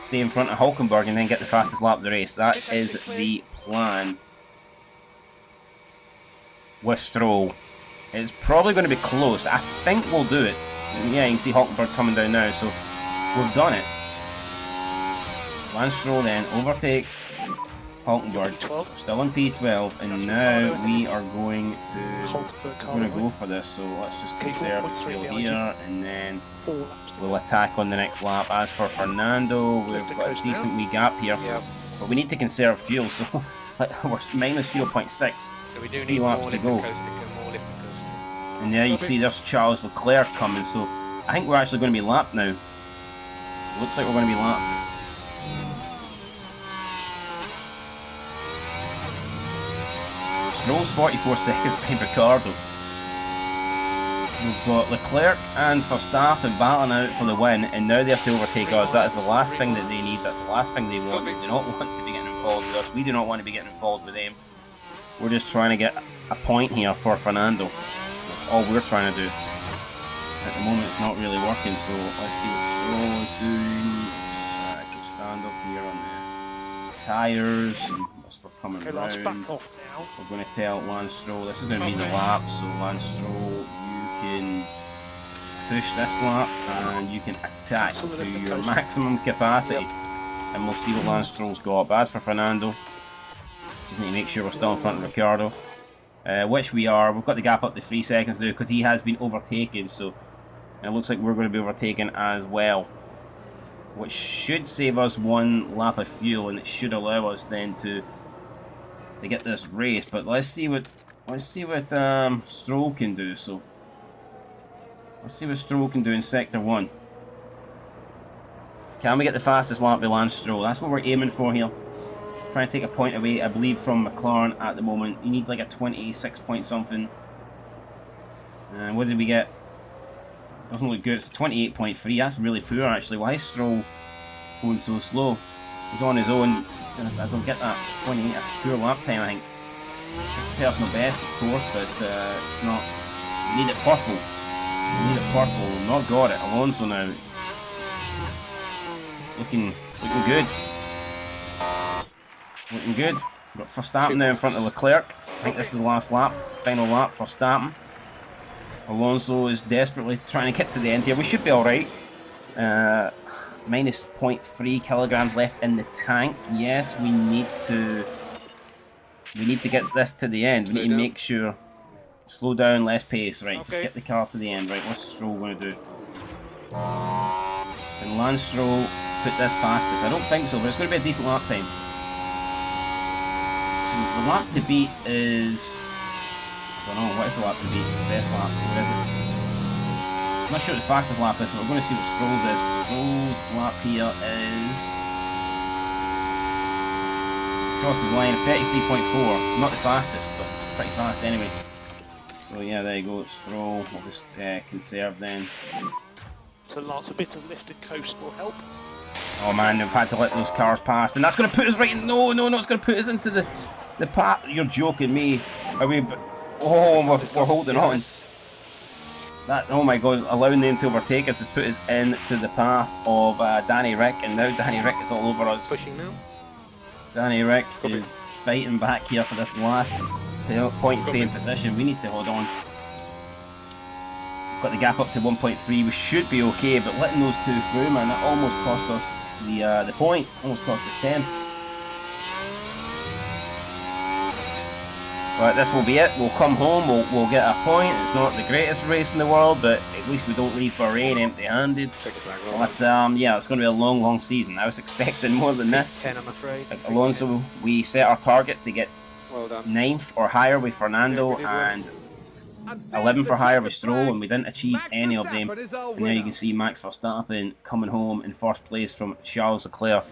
stay in front of Hulkenberg and then get the fastest lap of the race. That is the plan with Stroll. It's probably going to be close. I think we'll do it. Yeah, you can see Hulkenberg coming down now, so we've done it. Lance Stroll then overtakes Hulkenberg, still in P12, and now we are going to go for this. So let's just conserve the fuel here, and then we'll attack on the next lap. As for Fernando, we've got a decent wee gap here, but we need to conserve fuel, so we're minus 0.6. So we do 3 need laps more to lift go. and coast and more lift and coast. And there you can see there's Charles Leclerc coming, so I think we're actually going to be lapped now. Looks like we're going to be lapped. Stroll's 44 seconds behind Ricardo. We've got Leclerc and Verstappen battling out for the win, and now they have to overtake us. That is the last thing that they need. That's the last thing they want. They do not want to be getting involved with us. We do not want to be getting involved with them. We're just trying to get a point here for Fernando. That's all we're trying to do. At the moment, it's not really working, so let's see what Stroll is doing. Let's go standard here on the tyres, and as we're coming around, we're going to tell Lance Stroll this is going to be the lap. So Lance Stroll, you can push this lap and you can attack to your maximum capacity, and we'll see what Lance Stroll's got. But as for Fernando, just need to make sure we're still in front of Ricardo, which we are. We've got the gap up to 3 seconds now because he has been overtaken, so it looks like we're going to be overtaken as well, which should save us 1 lap of fuel, and it should allow us then to get this race. But let's see what Stroll can do. So let's see what Stroll can do in sector 1. Can we get the fastest lap with Lance Stroll? That's what we're aiming for here. Trying to take a point away, I believe, from McLaren at the moment. You need like a 26 point something. And what did we get? Doesn't look good. It's a 28.3. That's really poor, actually. Why is Stroll going so slow? He's on his own. I don't get that. 28. That's a poor lap time, I think. It's personal best, of course, but it's not. We need it purple. We need it purple. We've not got it. Alonso now. Just looking good. Looking good. We've got Verstappen now in front of Leclerc. I think this is the last lap. Final lap for Verstappen. Alonso is desperately trying to get to the end here. We should be alright. Minus 0.3 kilograms left in the tank. Yes, we need to get this to the end. We need to make sure. Slow down, less pace. Right, just get the car to the end. Right, what's Stroll going to do? Can Lance Stroll put this fastest? I don't think so, but it's going to be a decent lap time. So the lap to beat is... I don't know, what is the lap to beat? The best lap, what is it? I'm not sure what the fastest lap is, but we're going to see what Stroll's is. Stroll's lap here is... Crosses the line, 33.4. Not the fastest, but pretty fast anyway. So yeah, there you go, Stroll. We'll just conserve then. So Lance, a bit of lift and coast will help. Oh man, they've had to let those cars past, and that's going to put us right in... No, it's going to put us into the path. You're joking me. Are we... Oh, we're holding on. That, oh my god, allowing them to overtake us has put us into the path of Danny Rick, and now Danny Rick is all over us. Pushing now. Danny Rick is fighting back here for this last points paying position. We need to hold on. Got the gap up to 1.3. We should be okay, but letting those two through, man, that almost cost us the point. Almost cost us 10th. But this will be it. We'll come home. We'll get a point. It's not the greatest race in the world, but at least we don't leave Bahrain empty-handed. But yeah, it's going to be a long season. I was expecting more than this. 10, I'm afraid. Alonso, we set our target to get Well done. 9th or higher with Fernando, and 11 for higher with Stroll, and we didn't achieve any of them. And now you can see Max Verstappen coming home in first place from Charles Leclerc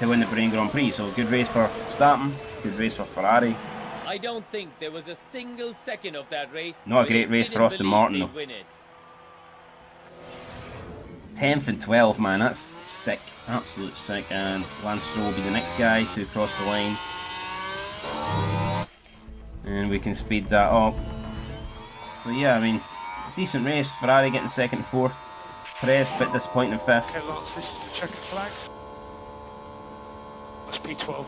to win the Bahrain Grand Prix. So good race for Verstappen, good race for Ferrari. I don't think there was a single second of that race. Not a great race for Aston Martin though. 10th and 12th, man, that's sick, absolute sick. And Lance Stroll will be the next guy to cross the line, and we can speed that up. So yeah, I mean, decent race. Ferrari getting 2nd and 4th. Perez a bit disappointing in 5th. Okay, Lance, this is the checker flag. That's P12.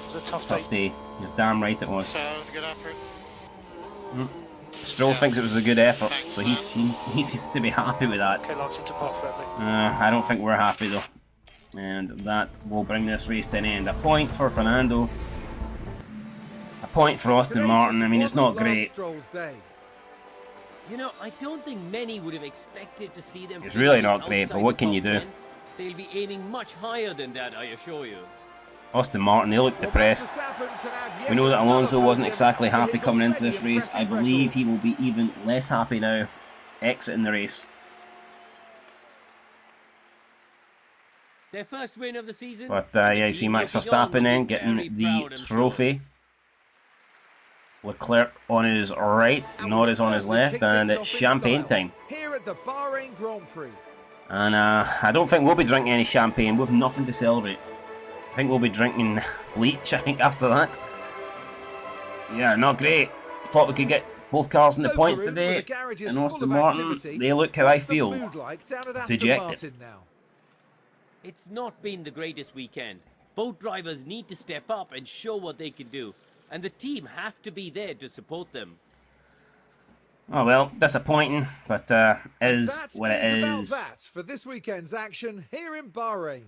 It was a tough day. You're damn right it was. So that was a good effort. Stroll thinks it was a good effort, so he seems to be happy with that. Okay, Lance into park friendly. I don't think we're happy though. And that will bring this race to an end. A point for Fernando. A point for Aston Martin. I mean, it's not great. You know, I don't think many would have expected to see them. It's really not great, but what can you do? They'll be aiming much higher than that, I assure you. Aston Martin, they look depressed. We know that Alonso wasn't exactly happy coming into this race. I believe he will be even less happy now exiting the race. Their first win of the season. But yeah, you see Max Verstappen then getting the trophy. Leclerc on his right, Norris on his left, and it's champagne time. Here at the Bahrain Grand Prix. And I don't think we'll be drinking any champagne. We've nothing to celebrate. I think we'll be drinking bleach, I think, after that. Yeah, not great. Thought we could get both cars in the points today. And Aston Martin, they look how I feel. Dejected. It's not been the greatest weekend. Both drivers need to step up and show what they can do. And the team have to be there to support them. Oh well, disappointing, but is what it is. That's for this weekend's action here in Bahrain.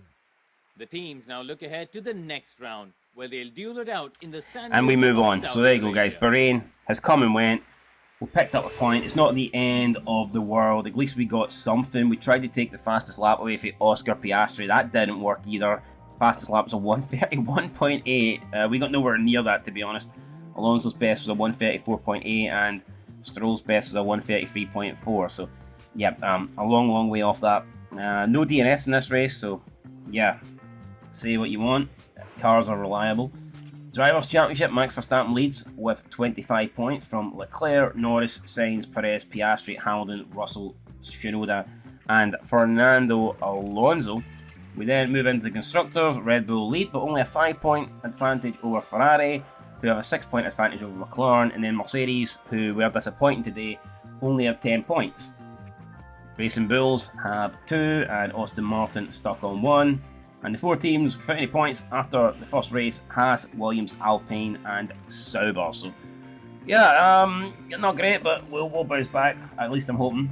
The teams now look ahead to the next round, where they'll duel it out in the sand. And we move on. So there you go, guys. Bahrain has come and went. We picked up a point. It's not the end of the world. At least we got something. We tried to take the fastest lap away for Oscar Piastri. That didn't work either. Fastest lap was a 131.8. We got nowhere near that, to be honest. Alonso's best was a 134.8 and Stroll's best was a 133.4. So, yeah, a long way off that. No DNFs in this race, so yeah, say what you want. Cars are reliable. Drivers' Championship, Max Verstappen leads with 25 points from Leclerc, Norris, Sainz, Perez, Piastri, Hamilton, Russell, Tsunoda, and Fernando Alonso. We then move into the Constructors. Red Bull lead, but only a 5-point advantage over Ferrari, who have a 6-point advantage over McLaren, and then Mercedes, who we are disappointing today, only have 10 points. Racing Bulls have 2, and Aston Martin stuck on 1. And the 4 teams without any points after the first race: Haas, Williams, Alpine, and Sauber. So, yeah, not great, but we'll bounce back. At least I'm hoping.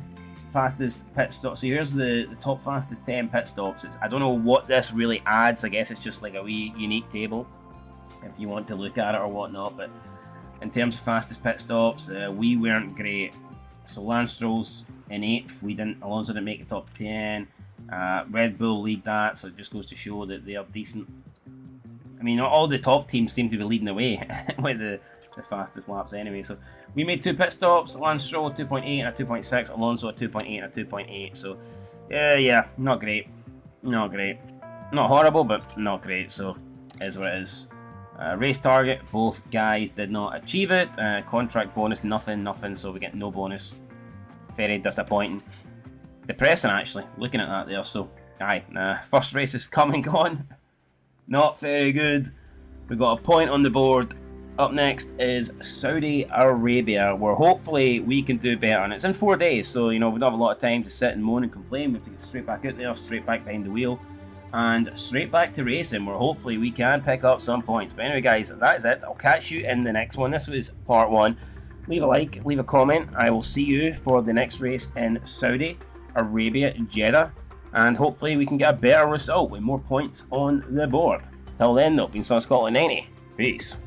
Fastest pit stop. So here's the top fastest 10 pit stops. I don't know what this really adds. I guess it's just like a wee unique table if you want to look at it or whatnot. But in terms of fastest pit stops, we weren't great. So Lance Stroll's in 8th. Alonso didn't make the top 10. Red Bull lead that, so it just goes to show that they are decent. I mean, all the top teams seem to be leading the way with the fastest laps anyway. So we made 2 pit stops. Lance Stroll a 2.8 and a 2.6. Alonso a 2.8 and a 2.8. So yeah, not great. Not horrible, but not great. So it is what it is. Race target, both guys did not achieve it. Contract bonus, nothing. So we get no bonus. Very disappointing. Depressing, actually, looking at that there. So aye, first race is come and gone. Not very good. We got a point on the board. Up next is Saudi Arabia, where hopefully we can do better. And it's in 4 days, so we don't have a lot of time to sit and moan and complain. We have to get straight back out there, straight back behind the wheel, and straight back to racing, where hopefully we can pick up some points. But anyway, guys, that is it. I'll catch you in the next one. This was part 1. Leave a like, leave a comment. I will see you for the next race in Saudi Arabia, Jeddah, and hopefully we can get a better result with more points on the board. Till then, though, been Scotland 90. Peace.